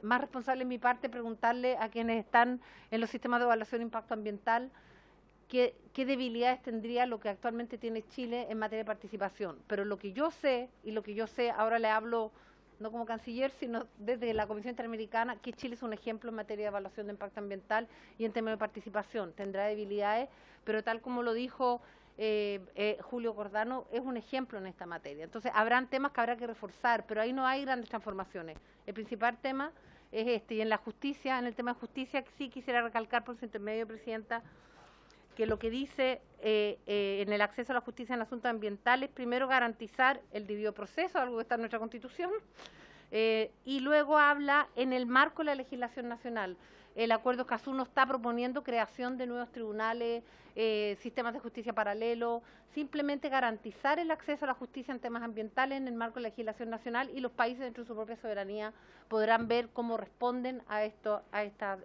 responsable en mi parte preguntarle a quienes están en los sistemas de evaluación de impacto ambiental qué debilidades tendría lo que actualmente tiene Chile en materia de participación. Pero lo que yo sé, ahora le hablo no como canciller, sino desde la Comisión Interamericana, que Chile es un ejemplo en materia de evaluación de impacto ambiental y en términos de participación. Tendrá debilidades, pero tal como lo dijo Julio Cordano, es un ejemplo en esta materia. Entonces, habrán temas que habrá que reforzar, pero ahí no hay grandes transformaciones. El principal tema es este. Y en la justicia, en el tema de justicia, sí quisiera recalcar por su intermedio, Presidenta, que lo que dice en el acceso a la justicia en asuntos ambientales, primero garantizar el debido proceso, algo que está en nuestra Constitución, y luego habla en el marco de la legislación nacional. El Acuerdo Escazú no está proponiendo creación de nuevos tribunales, sistemas de justicia paralelo, simplemente garantizar el acceso a la justicia en temas ambientales en el marco de la legislación nacional, y los países dentro de su propia soberanía podrán ver cómo responden a estas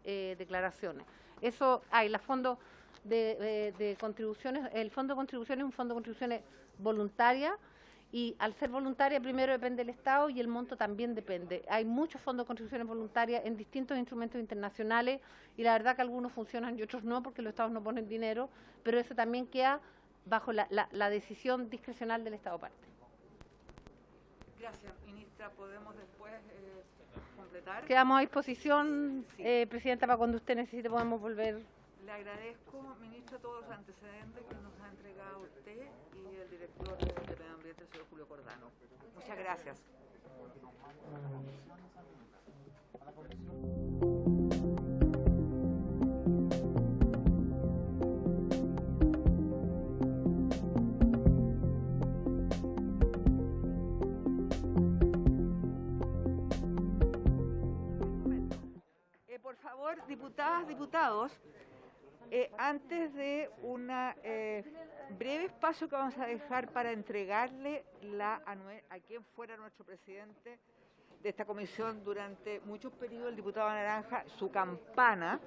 declaraciones. Eso hay, los fondos de contribuciones, el fondo de contribuciones es un fondo de contribuciones voluntaria, y al ser voluntaria primero depende del Estado y el monto también depende. Hay muchos fondos de contribuciones voluntarias en distintos instrumentos internacionales, y la verdad que algunos funcionan y otros no, porque los Estados no ponen dinero, pero eso también queda bajo la decisión discrecional del Estado parte. Gracias, ministra. ¿Podemos después completar? Quedamos a disposición, Presidenta, para cuando usted necesite podemos volver. Le agradezco, ministra, todos los antecedentes que nos ha entregado usted y el director de Medio Ambiente, el señor Julio Cordano. Muchas gracias. Por favor, diputadas, diputados, antes de un breve espacio que vamos a dejar para entregarle a quien fuera nuestro presidente de esta comisión durante muchos periodos, el diputado Naranja, su campana,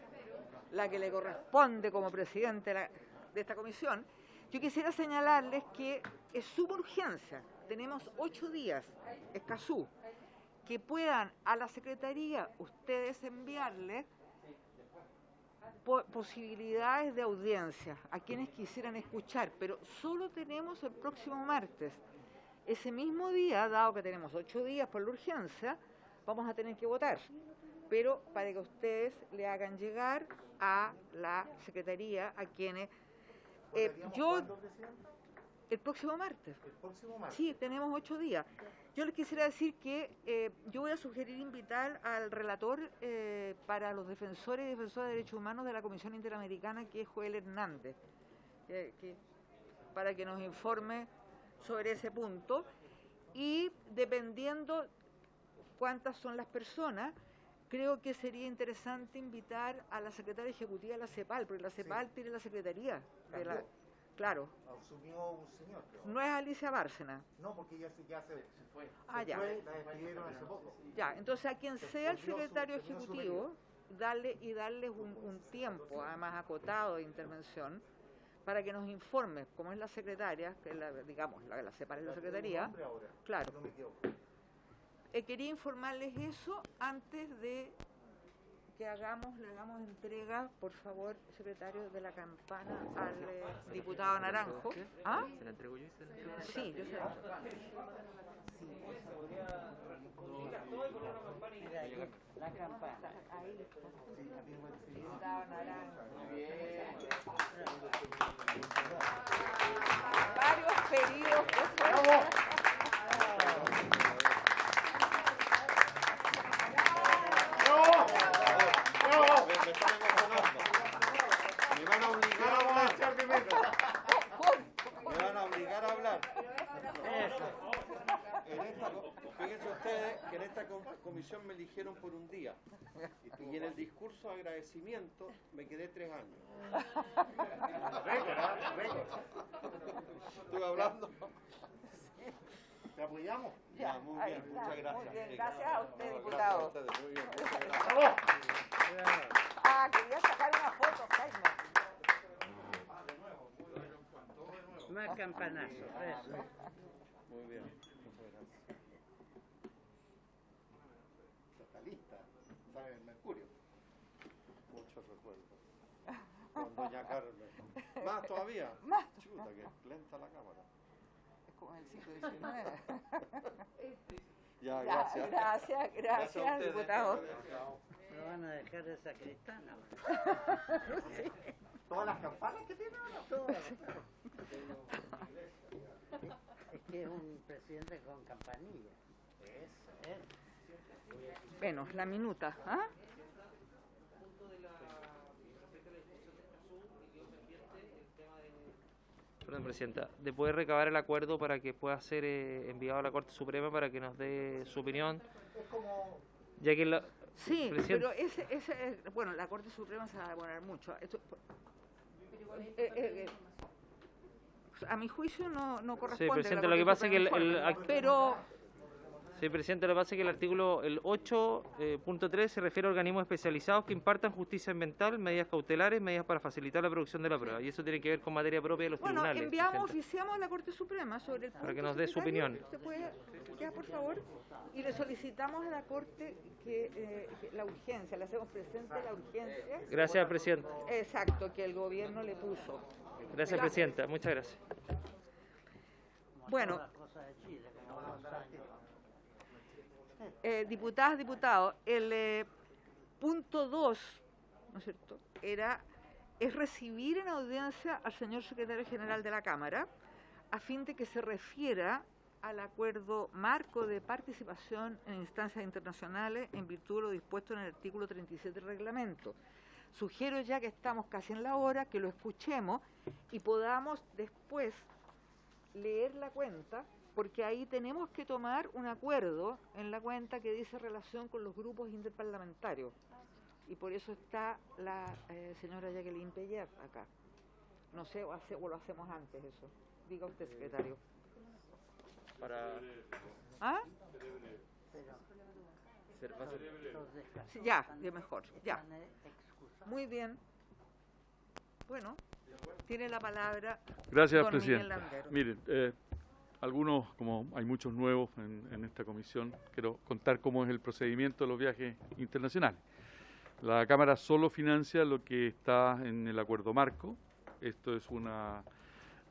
la que le corresponde como presidente de esta comisión, yo quisiera señalarles que es suma urgencia. Tenemos 8 días, Escazú, que puedan a la Secretaría ustedes enviarle posibilidades de audiencia a quienes quisieran escuchar, pero solo tenemos el próximo martes. Ese mismo día, dado que tenemos 8 días por la urgencia, vamos a tener que votar, pero para que ustedes le hagan llegar a la Secretaría a quienes... el próximo martes. ¿El próximo martes? Sí, tenemos 8 días. Yo les quisiera decir que yo voy a sugerir invitar al relator para los defensores y defensoras de derechos humanos de la Comisión Interamericana, que es Joel Hernández, para que nos informe sobre ese punto. Y dependiendo cuántas son las personas, creo que sería interesante invitar a la secretaria ejecutiva de la CEPAL, porque la CEPAL tiene la secretaría de la... Claro. Asumió un señor. No es Alicia Bárcena. No, porque ya se fue. Ah, ya. La despidieron hace poco. Ya, entonces a quien sea el secretario ejecutivo, darles un tiempo, además acotado de intervención, para que nos informe cómo es la secretaria, que es la separa la secretaría. Claro. Quería informarles eso antes de que le hagamos entrega, por favor, secretario, de la campana al diputado Naranjo. ¿Ah? ¿Se la entrego yo y se la entrego? Sí, yo se la entrego. La campana. Ahí diputado Naranjo. Varios pedidos que fueron. Me van a obligar a hablar. Me van a obligar a hablar. Fíjense ustedes que en esta comisión me eligieron por un día. Y en el discurso de agradecimiento me quedé 3 años. Estuve hablando. ¿Te apoyamos? Ya, muy bien, muchas gracias. Muy bien, gracias a usted, diputado. Gracias a ustedes, muy bien, muchas gracias. Ah, quería sacar una foto, Jaime. Más campanazo, eso. Muy bien, muchas gracias. Está lista, ¿sabe? El Mercurio. Muchos recuerdos. Con doña Carmen. ¿Más todavía? Más. Chuta, que lenta la cámara. Es como el siglo XIX. Ya, gracias. Gracias, a ustedes. diputado. Lo van a dejar de sacristana. Sí. ¿Todas las campanas que tiene ahora? Todas. Es que es un presidente con campanilla. Eso, Bueno, la minuta, ¿ah? Perdón, Presidenta, de poder recabar el acuerdo para que pueda ser enviado a la Corte Suprema para que nos dé su opinión. Ya que la... Sí, Presidente. pero bueno, la Corte Suprema se va a demorar mucho. A mi juicio no corresponde. Sí, Presidente, la lo que Corte pasa es que Suprema pero Sí, Presidente, lo que pasa es que el artículo 8.3 se refiere a organismos especializados que impartan justicia ambiental, medidas cautelares, medidas para facilitar la producción de la prueba. Y eso tiene que ver con materia propia de los tribunales. oficiamos a la Corte Suprema sobre el punto. Para que nos dé su secretario. opinión. ¿Usted puede, ya, por favor? Y le solicitamos a la Corte que la urgencia, le hacemos presente la urgencia. Gracias, Presidente. Exacto, que el gobierno le puso. Gracias, Presidenta. Muchas gracias. Bueno. Diputadas, diputados, el punto 2, ¿no es cierto?, es recibir en audiencia al señor secretario general de la Cámara a fin de que se refiera al acuerdo marco de participación en instancias internacionales en virtud de lo dispuesto en el artículo 37 del reglamento. Sugiero, ya que estamos casi en la hora, que lo escuchemos y podamos después leer la cuenta, porque ahí tenemos que tomar un acuerdo en la cuenta que dice relación con los grupos interparlamentarios. Y por eso está la señora Jacqueline Pellet acá. No sé, o lo hacemos antes eso. Diga usted, secretario. ¿Ah? Sí, ya mejor, ya. Muy bien. Bueno, tiene la palabra. Gracias, don Presidente. Miguel Landero. Miren, algunos, como hay muchos nuevos en esta comisión, quiero contar cómo es el procedimiento de los viajes internacionales. La Cámara solo financia lo que está en el acuerdo marco. Esto es una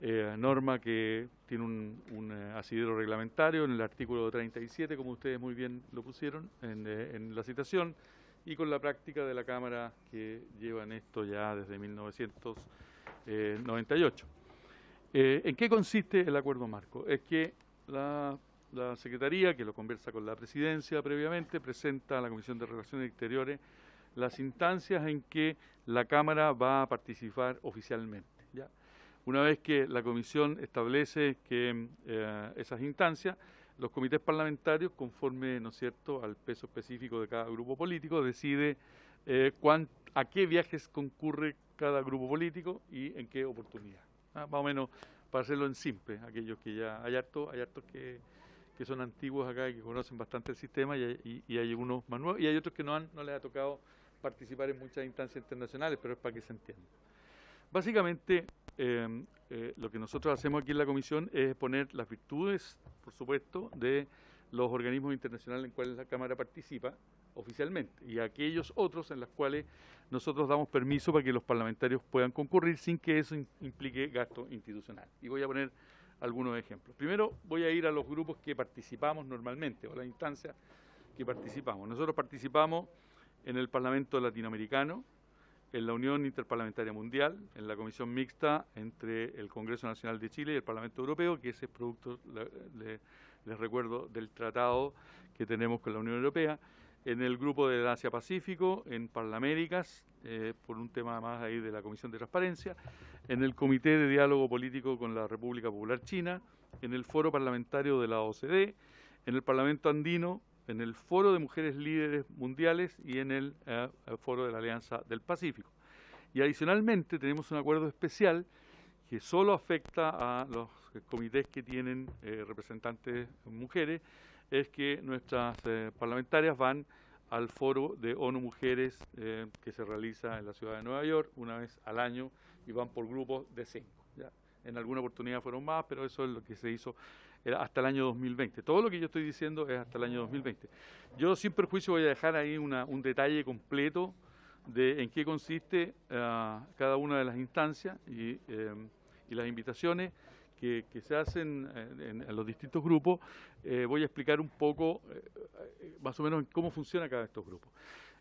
norma que tiene un asidero reglamentario en el artículo 37, como ustedes muy bien lo pusieron en la citación, y con la práctica de la Cámara que llevan esto ya desde 1998. ¿En qué consiste el acuerdo marco? Es que la Secretaría, que lo conversa con la Presidencia previamente, presenta a la Comisión de Relaciones Exteriores las instancias en que la Cámara va a participar oficialmente, ¿ya? Una vez que la Comisión establece que esas instancias, los comités parlamentarios, conforme, ¿no es cierto?, al peso específico de cada grupo político, decide a qué viajes concurre cada grupo político y en qué oportunidad. Más o menos, para hacerlo en simple, aquellos que ya hay hartos que son antiguos acá y que conocen bastante el sistema, y hay unos más nuevos, y hay otros que no les ha tocado participar en muchas instancias internacionales, pero es para que se entienda. Básicamente, lo que nosotros hacemos aquí en la Comisión es exponer las virtudes, por supuesto, de los organismos internacionales en los cuales la Cámara participa, oficialmente, y aquellos otros en los cuales nosotros damos permiso para que los parlamentarios puedan concurrir sin que eso implique gasto institucional. Y voy a poner algunos ejemplos. Primero voy a ir a los grupos que participamos normalmente, o las instancias que participamos. Nosotros participamos en el Parlamento Latinoamericano, en la Unión Interparlamentaria Mundial, en la Comisión Mixta entre el Congreso Nacional de Chile y el Parlamento Europeo, que ese es producto, les recuerdo, del tratado que tenemos con la Unión Europea, en el grupo del Asia-Pacífico, en Parlaméricas, por un tema más ahí de la Comisión de Transparencia, en el Comité de Diálogo Político con la República Popular China, en el Foro Parlamentario de la OCDE, en el Parlamento Andino, en el Foro de Mujeres Líderes Mundiales y en el Foro de la Alianza del Pacífico. Y adicionalmente tenemos un acuerdo especial que solo afecta a los comités que tienen representantes mujeres, es que nuestras parlamentarias van al foro de ONU Mujeres que se realiza en la ciudad de Nueva York una vez al año y van por grupos de 5. ¿Ya? En alguna oportunidad fueron más, pero eso es lo que se hizo hasta el año 2020. Todo lo que yo estoy diciendo es hasta el año 2020. Yo sin perjuicio voy a dejar ahí un detalle completo de en qué consiste cada una de las instancias y las invitaciones que se hacen en los distintos grupos. Voy a explicar un poco más o menos cómo funciona cada de estos grupos.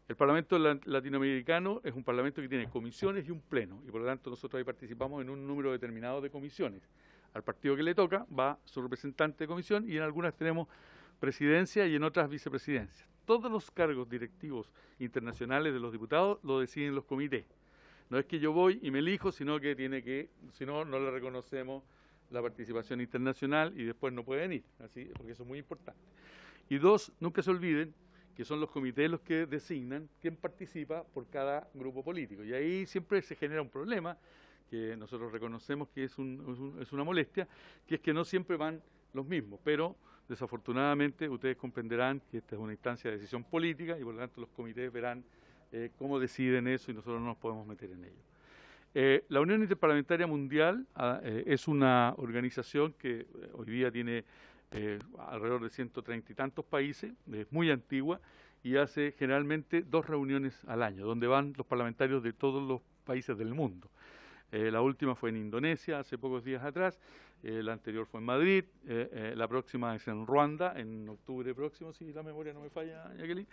El Parlamento Latinoamericano es un parlamento que tiene comisiones y un pleno, y por lo tanto nosotros ahí participamos en un número determinado de comisiones. Al partido que le toca va su representante de comisión y en algunas tenemos presidencia y en otras vicepresidencias. Todos los cargos directivos internacionales de los diputados lo deciden los comités. No es que yo voy y me elijo, sino que si no, no le reconocemos la participación internacional y después no pueden ir, así, porque eso es muy importante. Y dos, nunca se olviden que son los comités los que designan quién participa por cada grupo político. Y ahí siempre se genera un problema, que nosotros reconocemos que es una molestia, que es que no siempre van los mismos, pero desafortunadamente ustedes comprenderán que esta es una instancia de decisión política y por lo tanto los comités verán cómo deciden eso y nosotros no nos podemos meter en ello. La Unión Interparlamentaria Mundial es una organización que hoy día tiene alrededor de 130 y tantos países, es muy antigua y hace generalmente 2 reuniones al año, donde van los parlamentarios de todos los países del mundo. La última fue en Indonesia hace pocos días atrás, la anterior fue en Madrid, la próxima es en Ruanda, en octubre próximo, si la memoria no me falla, Jacqueline.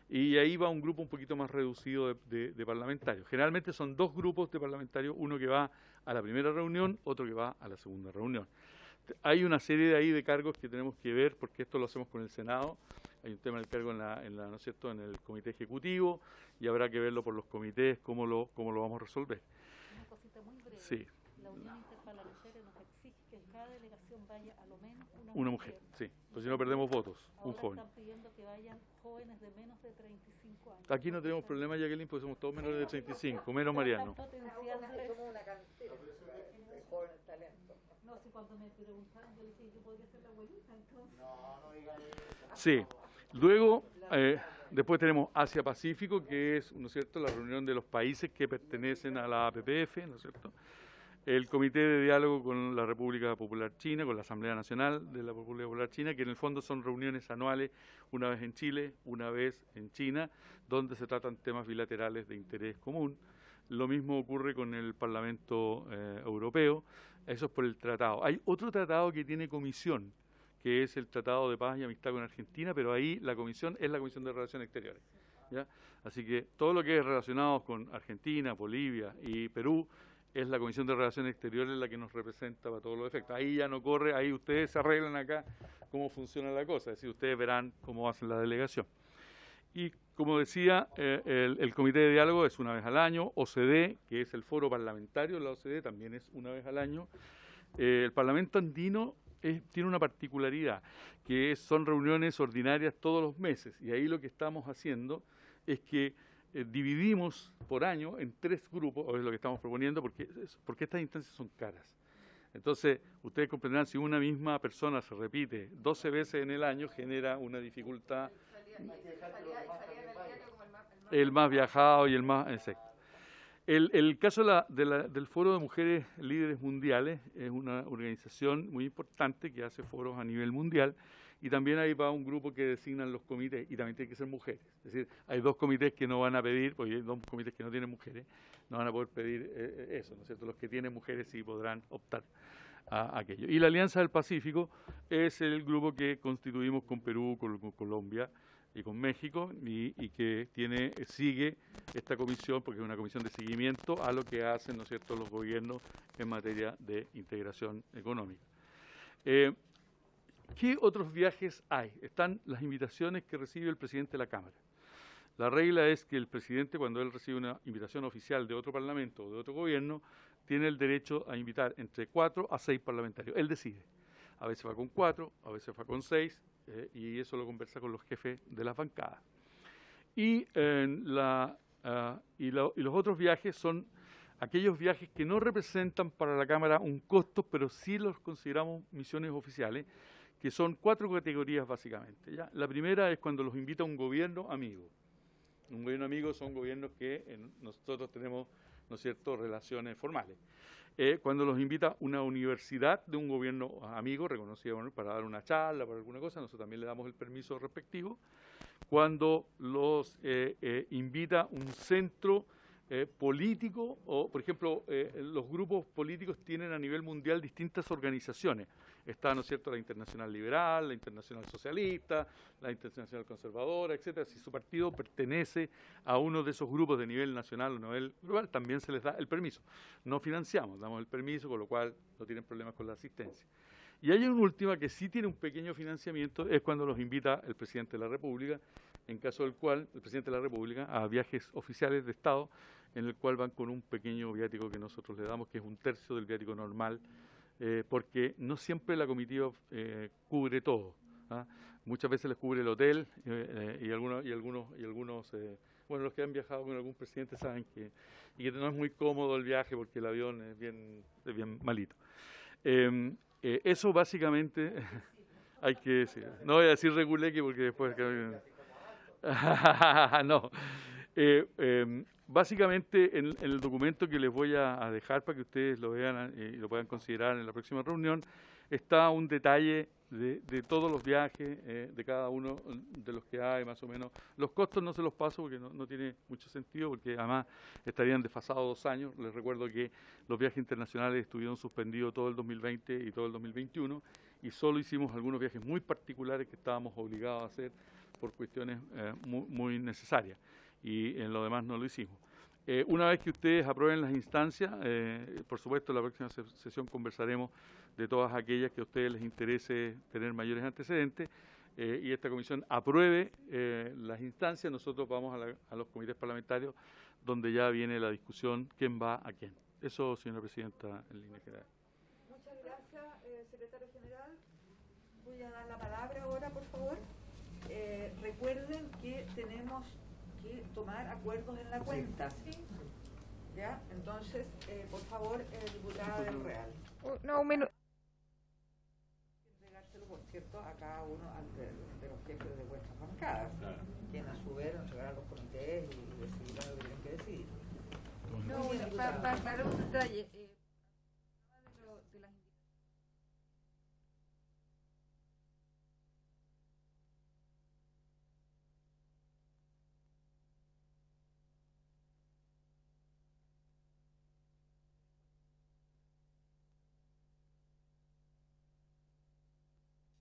Y ahí va un grupo un poquito más reducido de parlamentarios. Generalmente son 2 grupos de parlamentarios, uno que va a la primera reunión, otro que va a la segunda reunión. Hay una serie de ahí de cargos que tenemos que ver, porque esto lo hacemos con el Senado. Hay un tema del cargo ¿no es cierto?, en el Comité Ejecutivo, y habrá que verlo por los comités, cómo lo vamos a resolver. Una cosita muy breve. Sí. La Unión Interparlamentaria nos exige que en cada delegación vaya a lo menos una mujer. Sí, pues si no perdemos votos, un joven. Están pidiendo que vayan jóvenes de menos de 35 años. Aquí no tenemos problema, Jacqueline, porque somos todos menores de 35, menos Mariano. No, si cuando me preguntaron, yo dije que podría ser la abuelita, entonces. No digan eso. Sí. Luego, después tenemos Asia-Pacífico, que es, ¿no es cierto?, la reunión de los países que pertenecen a la APPF, ¿no es cierto?, el Comité de Diálogo con la República Popular China, con la Asamblea Nacional de la República Popular China, que en el fondo son reuniones anuales, una vez en Chile, una vez en China, donde se tratan temas bilaterales de interés común. Lo mismo ocurre con el Parlamento Europeo, eso es por el tratado. Hay otro tratado que tiene comisión, que es el Tratado de Paz y Amistad con Argentina, pero ahí la comisión es la Comisión de Relaciones Exteriores, ¿ya? Así que todo lo que es relacionado con Argentina, Bolivia y Perú es la Comisión de Relaciones Exteriores la que nos representa para todos los efectos. Ahí ya no corre, ahí ustedes se arreglan acá cómo funciona la cosa, es decir, ustedes verán cómo hacen la delegación. Y como decía, el Comité de Diálogo es una vez al año, OCDE, que es el foro parlamentario de la OCDE, también es una vez al año. El Parlamento Andino tiene una particularidad, que son reuniones ordinarias todos los meses, y ahí lo que estamos haciendo es que dividimos por año en 3 grupos, o es lo que estamos proponiendo, porque estas instancias son caras. Entonces, ustedes comprenderán, si una misma persona se repite 12 veces en el año, genera una dificultad. El más viajado y el más exacto. El caso del Foro de Mujeres Líderes Mundiales es una organización muy importante que hace foros a nivel mundial y también ahí va un grupo que designan los comités, y también tiene que ser mujeres. Es decir, hay 2 comités que no van a pedir, porque hay 2 comités que no tienen mujeres, no van a poder pedir eso, ¿no es cierto? Los que tienen mujeres sí podrán optar a aquello. Y la Alianza del Pacífico es el grupo que constituimos con Perú, con Colombia y con México, y que sigue esta comisión, porque es una comisión de seguimiento a lo que hacen, ¿no es cierto?, los gobiernos en materia de integración económica. ¿Qué otros viajes hay? Están las invitaciones que recibe el presidente de la Cámara. La regla es que el presidente, cuando él recibe una invitación oficial de otro parlamento o de otro gobierno, tiene el derecho a invitar entre 4 a 6 parlamentarios. Él decide. A veces va con 4, a veces va con 6, y eso lo conversa con los jefes de las bancadas. Y los otros viajes son aquellos viajes que no representan para la Cámara un costo, pero sí los consideramos misiones oficiales, que son 4 categorías básicamente, ¿ya? La primera es cuando los invita un gobierno amigo. Un gobierno amigo son gobiernos que nosotros tenemos, ¿no es cierto?, relaciones formales. Cuando los invita una universidad de un gobierno amigo, reconocido, para dar una charla, para alguna cosa, nosotros también le damos el permiso respectivo. Cuando los invita un centro político, o por ejemplo, los grupos políticos tienen a nivel mundial distintas organizaciones. Está, ¿no es cierto?, la Internacional Liberal, la Internacional Socialista, la Internacional Conservadora, etcétera. Si su partido pertenece a uno de esos grupos de nivel nacional o nivel global, también se les da el permiso. No financiamos, damos el permiso, con lo cual no tienen problemas con la asistencia. Y hay una última que sí tiene un pequeño financiamiento, es cuando los invita el presidente de la República, en caso del cual el presidente de la República a viajes oficiales de Estado, en el cual van con un pequeño viático que nosotros le damos, que es 1/3 del viático normal, porque no siempre la comitiva cubre todo, ¿ah? Muchas veces les cubre el hotel y algunos bueno, los que han viajado con algún presidente saben que no es muy cómodo el viaje porque el avión es bien malito. Eso básicamente hay que decir. No voy a decir reguleque porque después... no. Básicamente, en el documento que les voy a dejar para que ustedes lo vean y lo puedan considerar en la próxima reunión, está un detalle de todos los viajes, de cada uno de los que hay, más o menos. Los costos no se los paso porque no tiene mucho sentido, porque además estarían desfasados 2 años. Les recuerdo que los viajes internacionales estuvieron suspendidos todo el 2020 y todo el 2021, y solo hicimos algunos viajes muy particulares que estábamos obligados a hacer por cuestiones muy necesarias, y en lo demás no lo hicimos. Una vez que ustedes aprueben las instancias, por supuesto, en la próxima sesión conversaremos de todas aquellas que a ustedes les interese tener mayores antecedentes, y esta comisión apruebe las instancias. Nosotros vamos a los comités parlamentarios, donde ya viene la discusión quién va a quién. Eso, señora presidenta, en línea general. Muchas gracias, secretario general. Voy a dar la palabra ahora, por favor. Recuerden que tenemos que tomar acuerdos en la cuenta. Sí. ¿Ya? Entonces, por favor, diputada del Real. No, un minuto. Entregárselo, por cierto, a cada uno de los jefes de vuestras bancadas, quien a su vez entregará a los comités y decidirá lo que tienen que decidir. No, para un detalle.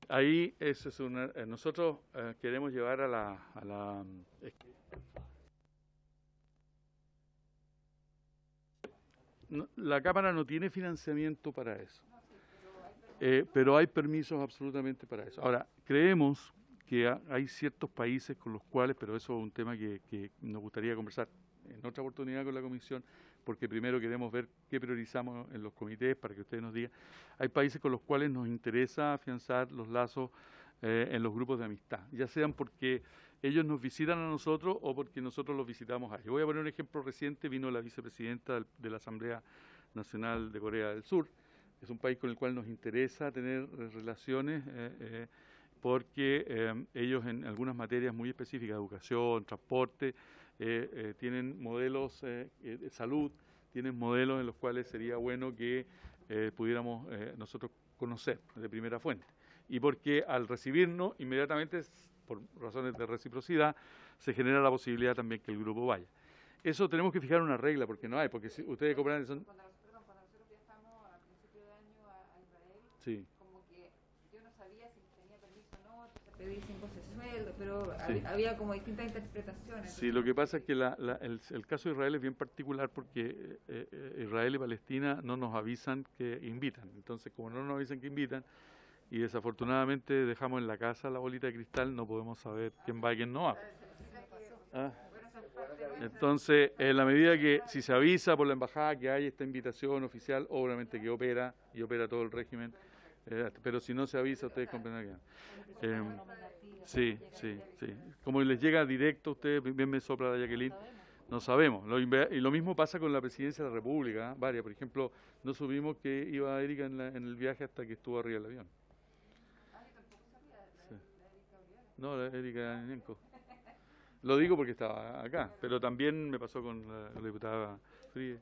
Ahí eso es nosotros queremos llevar a la la Cámara no tiene financiamiento para eso, pero hay permisos absolutamente para eso. Ahora, creemos que hay ciertos países con los cuales, pero eso es un tema que nos gustaría conversar en otra oportunidad con la Comisión, porque primero queremos ver qué priorizamos en los comités para que ustedes nos digan. Hay países con los cuales nos interesa afianzar los lazos en los grupos de amistad, ya sean porque ellos nos visitan a nosotros o porque nosotros los visitamos a ellos. Voy a poner un ejemplo reciente. Vino la vicepresidenta de la Asamblea Nacional de Corea del Sur. Es un país con el cual nos interesa tener relaciones porque ellos en algunas materias muy específicas, educación, transporte, tienen modelos de salud, tienen modelos en los cuales sería bueno que pudiéramos nosotros conocer de primera fuente. y porque al recibirnos, inmediatamente, por razones de reciprocidad, se genera la posibilidad también que el grupo vaya. Eso tenemos que fijar una regla, porque no hay, porque si ustedes compran... Son... Cuando nosotros viajamos a principio de año a Israel, sí. como que yo no sabía si tenía permiso o no, pedí 5 de sueldo, pero Sí. había como distintas interpretaciones. Sí, lo que pasa es que el caso de Israel es bien particular porque Israel y Palestina no nos avisan que invitan. Entonces, como no nos avisan que invitan, y desafortunadamente dejamos en la casa la bolita de cristal, no podemos saber quién va y quién no va. ¿Ah? Entonces, en la medida que si se avisa por la embajada que hay esta invitación oficial, obviamente que opera y opera todo el régimen, pero si no se avisa, ustedes comprenderán que... sí. Como les llega directo, ustedes bien me sopla la Jacqueline, no sabemos. Y lo mismo pasa con la presidencia de la República, varias. Por ejemplo, no supimos que iba Erika en el viaje hasta que estuvo arriba del avión. Sí. No, la Erika Ñenco. Lo digo porque estaba acá, pero también me pasó con la diputada Fríe.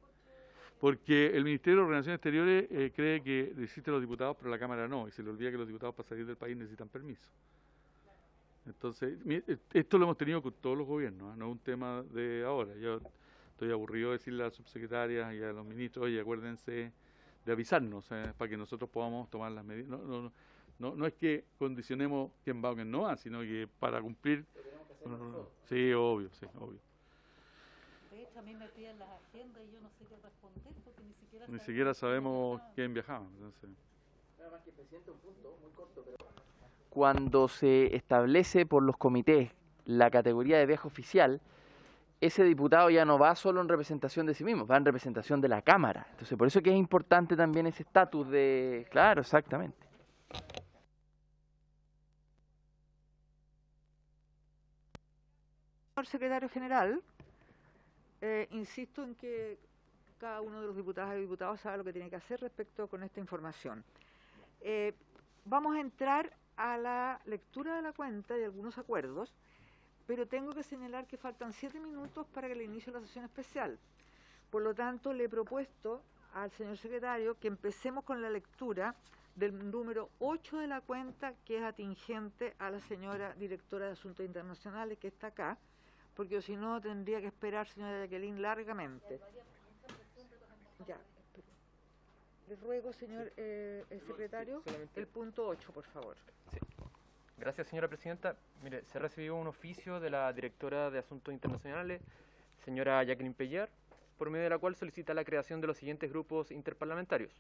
Porque el Ministerio de Relaciones Exteriores cree que existen los diputados, pero la Cámara no, y se le olvida que los diputados para salir del país necesitan permiso. Entonces, esto lo hemos tenido con todos los gobiernos, no es un tema de ahora. Yo estoy aburrido de decirle a las subsecretarias y a los ministros, oye, acuérdense de avisarnos para que nosotros podamos tomar las medidas. No es que condicionemos quién va o quién no va, sino que para cumplir... Sí, obvio. De hecho, a mí me piden las agendas y yo no sé qué responder porque ni siquiera sabemos quién viajaba. Entonces. Nada más que, presidente, un punto muy corto, pero... Cuando se establece por los comités la categoría de viaje oficial, ese diputado ya no va solo en representación de sí mismo, va en representación de la Cámara. Entonces, por eso que es importante también ese estatus de... Claro, exactamente. Señor secretario general, insisto en que cada uno de los diputadas y diputados sabe lo que tiene que hacer respecto con esta información. Vamos a entrar a la lectura de la cuenta y algunos acuerdos, pero tengo que señalar que faltan 7 minutos para que le inicie la sesión especial. Por lo tanto, le he propuesto al señor secretario que empecemos con la lectura del número 8 de la cuenta, que es atingente a la señora directora de Asuntos Internacionales, que está acá, porque si no tendría que esperar, señora Jacqueline, largamente. Ya. Le ruego, señor secretario, el punto 8, por favor. Sí. Gracias, señora presidenta. Mire, se recibió un oficio de la directora de Asuntos Internacionales, señora Jacqueline Pellier, por medio de la cual solicita la creación de los siguientes grupos interparlamentarios: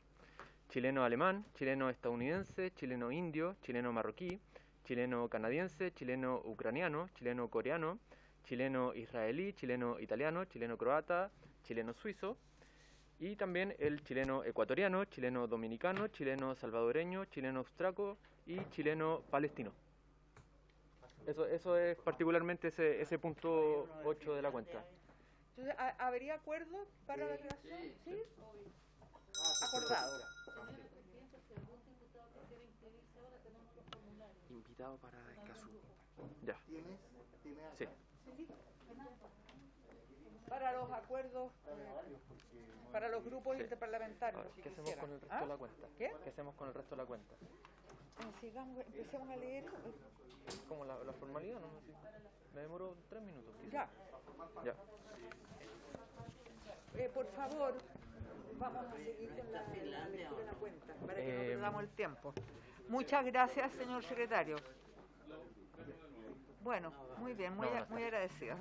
chileno-alemán, chileno-estadounidense, chileno-indio, chileno-marroquí, chileno-canadiense, chileno-ucraniano, chileno-coreano, chileno-israelí, chileno-italiano, chileno-croata, chileno-suizo, y también el chileno-ecuatoriano, chileno-dominicano, chileno-salvadoreño, chileno-austraco y chileno-palestino. Eso es particularmente ese punto 8 de la cuenta. Entonces, ¿habría acuerdo para la creación? ¿Sí? Acordado. Invitado para Escazú. Ya. Sí. Para los acuerdos, para los grupos interparlamentarios. Ahora, si ¿qué hacemos quisieran. con el resto de la cuenta? ¿Qué? ¿Qué hacemos con el resto de la cuenta? Empecemos a leer. ¿Como la formalidad? No, sí. Me demoro 3 minutos. Ya. Ya. Por favor, vamos a seguir con la lectura de la cuenta para que no perdamos el tiempo. Muchas gracias, señor secretario. Bueno, muy bien, muy agradecida.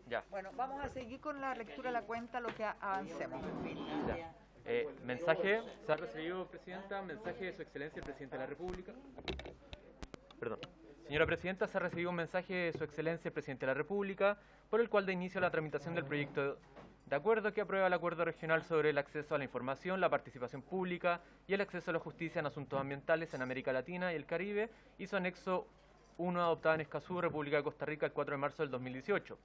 Ya. Bueno, vamos a seguir con la lectura de la cuenta, lo que avancemos. Ya. Mensaje, se ha recibido, Presidenta, mensaje de Su Excelencia el Presidente de la República. Perdón. Señora Presidenta, se ha recibido un mensaje de Su Excelencia el Presidente de la República, por el cual da inicio a la tramitación del proyecto de acuerdo que aprueba el Acuerdo Regional sobre el acceso a la información, la participación pública y el acceso a la justicia en asuntos ambientales en América Latina y el Caribe, y su anexo 1 adoptado en Escazú, República de Costa Rica, el 4 de marzo del 2018.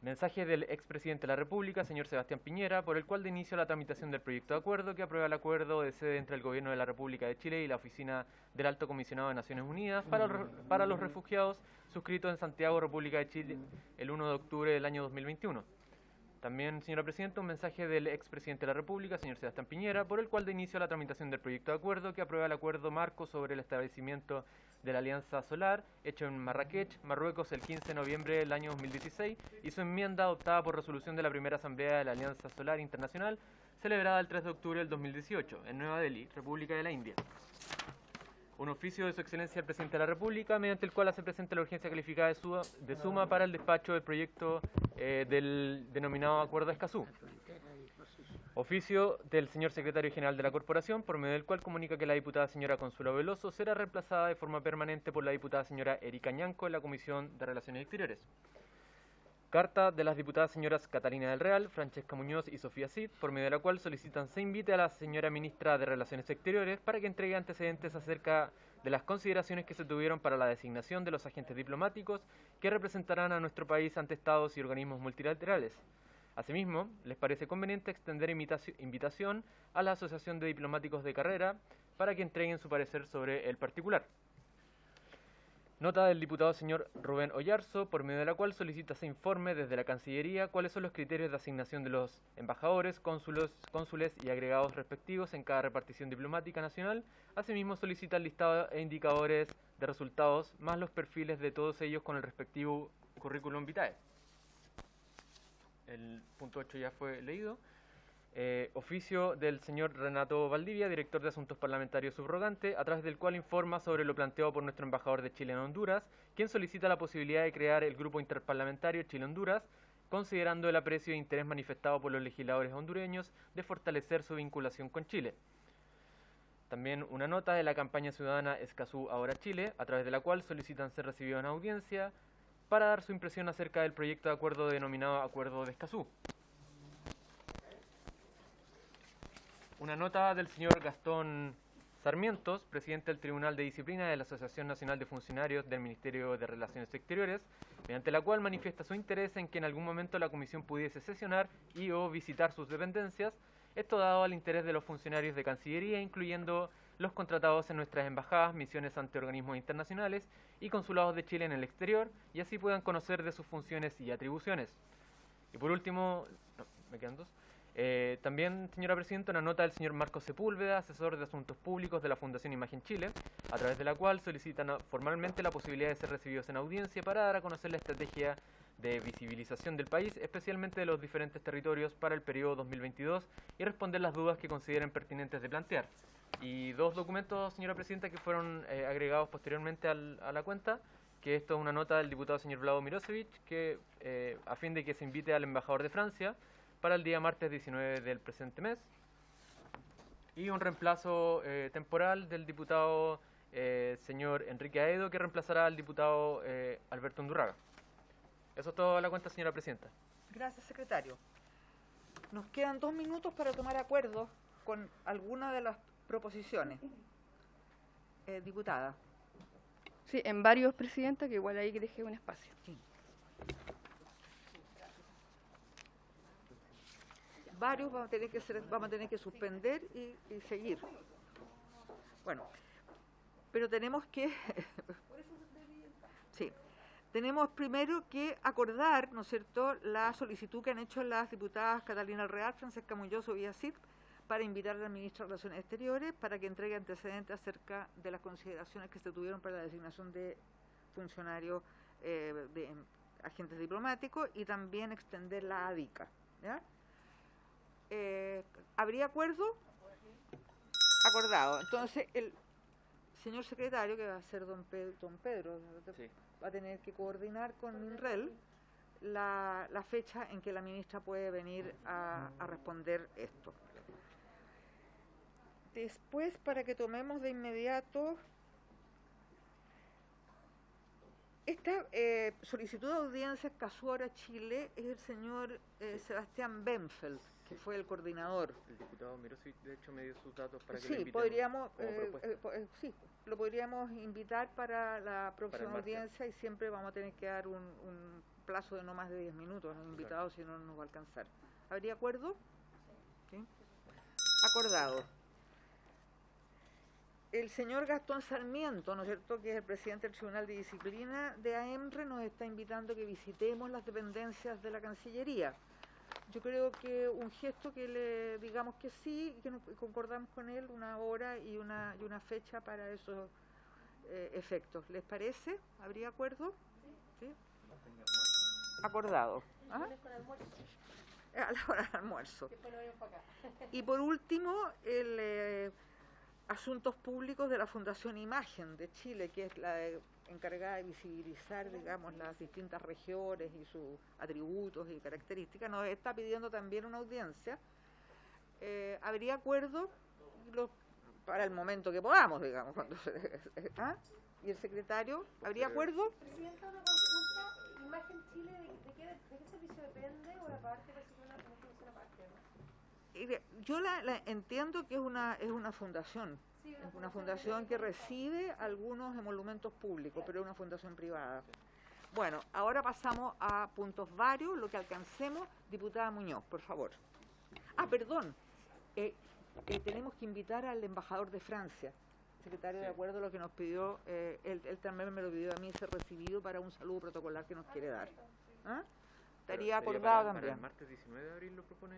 Mensaje del expresidente de la República, señor Sebastián Piñera, por el cual da inicio a la tramitación del proyecto de acuerdo que aprueba el acuerdo de sede entre el Gobierno de la República de Chile y la Oficina del Alto Comisionado de Naciones Unidas para los refugiados, suscrito en Santiago, República de Chile, el 1 de octubre del año 2021. También, señora Presidenta, un mensaje del expresidente de la República, señor Sebastián Piñera, por el cual da inicio a la tramitación del proyecto de acuerdo que aprueba el acuerdo marco sobre el establecimiento de la Alianza Solar, hecho en Marrakech, Marruecos, el 15 de noviembre del año 2016, y su enmienda adoptada por resolución de la primera Asamblea de la Alianza Solar Internacional, celebrada el 3 de octubre del 2018, en Nueva Delhi, República de la India. Un oficio de su excelencia el presidente de la República, mediante el cual hace presente la urgencia calificada de suma para el despacho del proyecto del denominado Acuerdo de Escazú. Oficio del señor secretario general de la Corporación, por medio del cual comunica que la diputada señora Consuelo Veloso será reemplazada de forma permanente por la diputada señora Erika Ñanco en la Comisión de Relaciones Exteriores. Carta de las diputadas señoras Catalina del Real, Francesca Muñoz y Sofía Cid, por medio de la cual solicitan se invite a la señora ministra de Relaciones Exteriores para que entregue antecedentes acerca de las consideraciones que se tuvieron para la designación de los agentes diplomáticos que representarán a nuestro país ante estados y organismos multilaterales. Asimismo, les parece conveniente extender invitación a la Asociación de Diplomáticos de Carrera para que entreguen su parecer sobre el particular. Nota del diputado señor Rubén Oyarzo, por medio de la cual solicita se informe desde la Cancillería cuáles son los criterios de asignación de los embajadores, cónsules y agregados respectivos en cada repartición diplomática nacional. Asimismo, solicita el listado e indicadores de resultados, más los perfiles de todos ellos con el respectivo currículum vitae. El punto 8 ya fue leído. Oficio del señor Renato Valdivia, director de Asuntos Parlamentarios subrogante, a través del cual informa sobre lo planteado por nuestro embajador de Chile en Honduras, quien solicita la posibilidad de crear el Grupo Interparlamentario Chile-Honduras, considerando el aprecio e interés manifestado por los legisladores hondureños de fortalecer su vinculación con Chile. También una nota de la campaña ciudadana Escazú Ahora Chile, a través de la cual solicitan ser recibidos en audiencia para dar su impresión acerca del proyecto de acuerdo denominado Acuerdo de Escazú. Una nota del señor Gastón Sarmientos, presidente del Tribunal de Disciplina de la Asociación Nacional de Funcionarios del Ministerio de Relaciones Exteriores, mediante la cual manifiesta su interés en que en algún momento la Comisión pudiese sesionar y o visitar sus dependencias, esto dado al interés de los funcionarios de Cancillería, incluyendo los contratados en nuestras embajadas, misiones ante organismos internacionales y consulados de Chile en el exterior, y así puedan conocer de sus funciones y atribuciones. Y por último, me quedan dos. También, señora Presidenta, una nota del señor Marcos Sepúlveda, asesor de Asuntos Públicos de la Fundación Imagen Chile, a través de la cual solicitan formalmente la posibilidad de ser recibidos en audiencia para dar a conocer la estrategia de visibilización del país, especialmente de los diferentes territorios para el periodo 2022 y responder las dudas que consideren pertinentes de plantear. Y dos documentos, señora Presidenta, que fueron agregados posteriormente a la cuenta, que esto es una nota del diputado señor Vlado Mirosevic, que a fin de que se invite al embajador de Francia para el día martes 19 del presente mes, y un reemplazo temporal del diputado señor Enrique Aedo, que reemplazará al diputado Alberto Undurraga. Eso es todo a la cuenta, señora Presidenta. Gracias, secretario. Nos quedan 2 minutos para tomar acuerdos con alguna de las proposiciones. Diputada. Sí, en varios, Presidenta, que igual ahí dejé un espacio. Sí. Varios vamos a tener que suspender y seguir. Bueno, pero tenemos que... sí. Tenemos primero que acordar, ¿no es cierto?, la solicitud que han hecho las diputadas Catalina Real, Francesca Muñoz y Sofía Cid, para invitar a la ministra de Relaciones Exteriores para que entregue antecedentes acerca de las consideraciones que se tuvieron para la designación de funcionarios de agentes diplomáticos y también extender la ADICA. ¿Ya? ¿Habría acuerdo? Acordado. Entonces, el señor secretario, que va a ser don Pedro, sí, va a tener que coordinar con MINREL la fecha en que la ministra puede venir a responder esto. Después, para que tomemos de inmediato esta solicitud de audiencia Escazú Ahora Chile, es el señor Sebastián Benfeld, que fue el coordinador. El diputado Mirosevic, de hecho, me dio sus datos para que sí, lo invitemos podríamos, como propuesta. sí, lo podríamos invitar para la próxima audiencia, y siempre vamos a tener que dar un plazo de no más de 10 minutos al invitado, si no nos va a alcanzar. ¿Habría acuerdo? ¿Sí? Acordado. El señor Gastón Sarmiento, ¿no es cierto?, que es el presidente del Tribunal de Disciplina de AEMRE, nos está invitando a que visitemos las dependencias de la Cancillería. Yo creo que un gesto que le digamos que sí, y que concordamos con él una hora y una fecha para esos efectos. ¿Les parece? ¿Habría acuerdo? ¿Sí? Acordado. ¿Ah? A la hora del almuerzo. Y por último, el Asuntos Públicos de la Fundación Imagen de Chile, que es la encargada de visibilizar, digamos, las distintas regiones y sus atributos y características, nos está pidiendo también una audiencia. ¿Habría acuerdo para el momento que podamos, digamos? Cuando ¿ah? ¿Y el secretario? ¿Habría acuerdo? Presidenta, una consulta. ¿Imagen Chile de qué servicio depende o aparte recibe una función aparte? Yo la entiendo que es una fundación. Sí, es una fundación que recibe algunos emolumentos públicos, pero es una fundación privada. Bueno, ahora pasamos a puntos varios, lo que alcancemos. Diputada Muñoz, por favor. Ah, perdón. Tenemos que invitar al embajador de Francia. Secretario, de acuerdo a lo que nos pidió, él también me lo pidió a mí, ser recibido para un saludo protocolar que nos quiere dar. ¿Ah? Estaría acordado también. Para el martes 19 de abril lo propone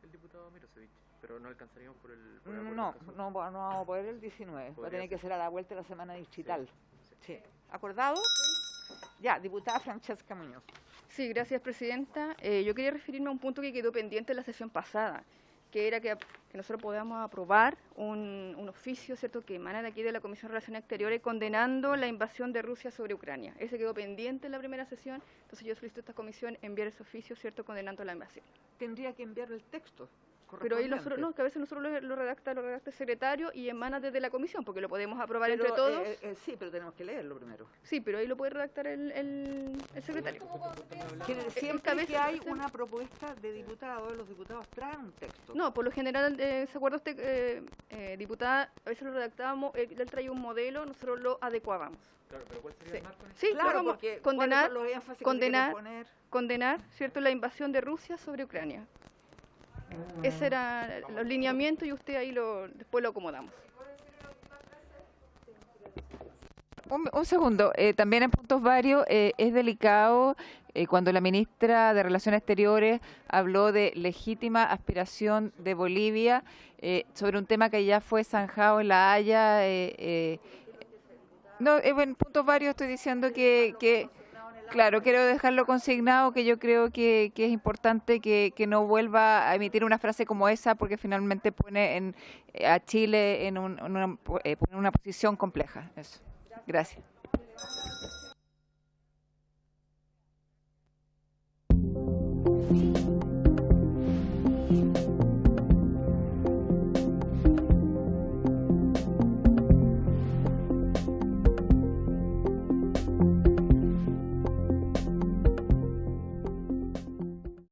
el diputado Mirosevich, pero no alcanzaríamos por el no vamos a poder el 19, va a tener que ser a la vuelta de la semana digital. Sí. ¿Acordado? Ya, diputada Francesca Muñoz. Sí, gracias, presidenta. Yo quería referirme a un punto que quedó pendiente en la sesión pasada, que era que nosotros podamos aprobar un oficio, ¿cierto?, que emana de aquí de la Comisión de Relaciones Exteriores condenando la invasión de Rusia sobre Ucrania. Ese quedó pendiente en la primera sesión, entonces yo solicito a esta comisión enviar ese oficio, ¿cierto?, condenando la invasión. Tendría que enviar el texto. Pero ahí nosotros, no, que a veces nosotros lo redacta el secretario y emana desde la comisión, porque lo podemos aprobar entre todos. Sí, pero tenemos que leerlo primero. Sí, pero ahí lo puede redactar el secretario. Siempre que hay una propuesta de diputados, los diputados traen un texto. No, por lo general, ¿se acuerda usted, diputada? A veces lo redactábamos, él traía un modelo, nosotros lo adecuábamos. Claro, pero ¿cuál sería el marco? Sí, claro, porque condenar, ¿cierto?, la invasión de Rusia sobre Ucrania. Ese era los lineamientos y usted ahí después lo acomodamos. Un segundo, también en puntos varios es delicado cuando la ministra de Relaciones Exteriores habló de legítima aspiración de Bolivia sobre un tema que ya fue zanjado en La Haya. No, en puntos varios estoy diciendo que claro, quiero dejarlo consignado, que yo creo que es importante que no vuelva a emitir una frase como esa, porque finalmente pone a Chile en una posición compleja. Eso. Gracias. Sí.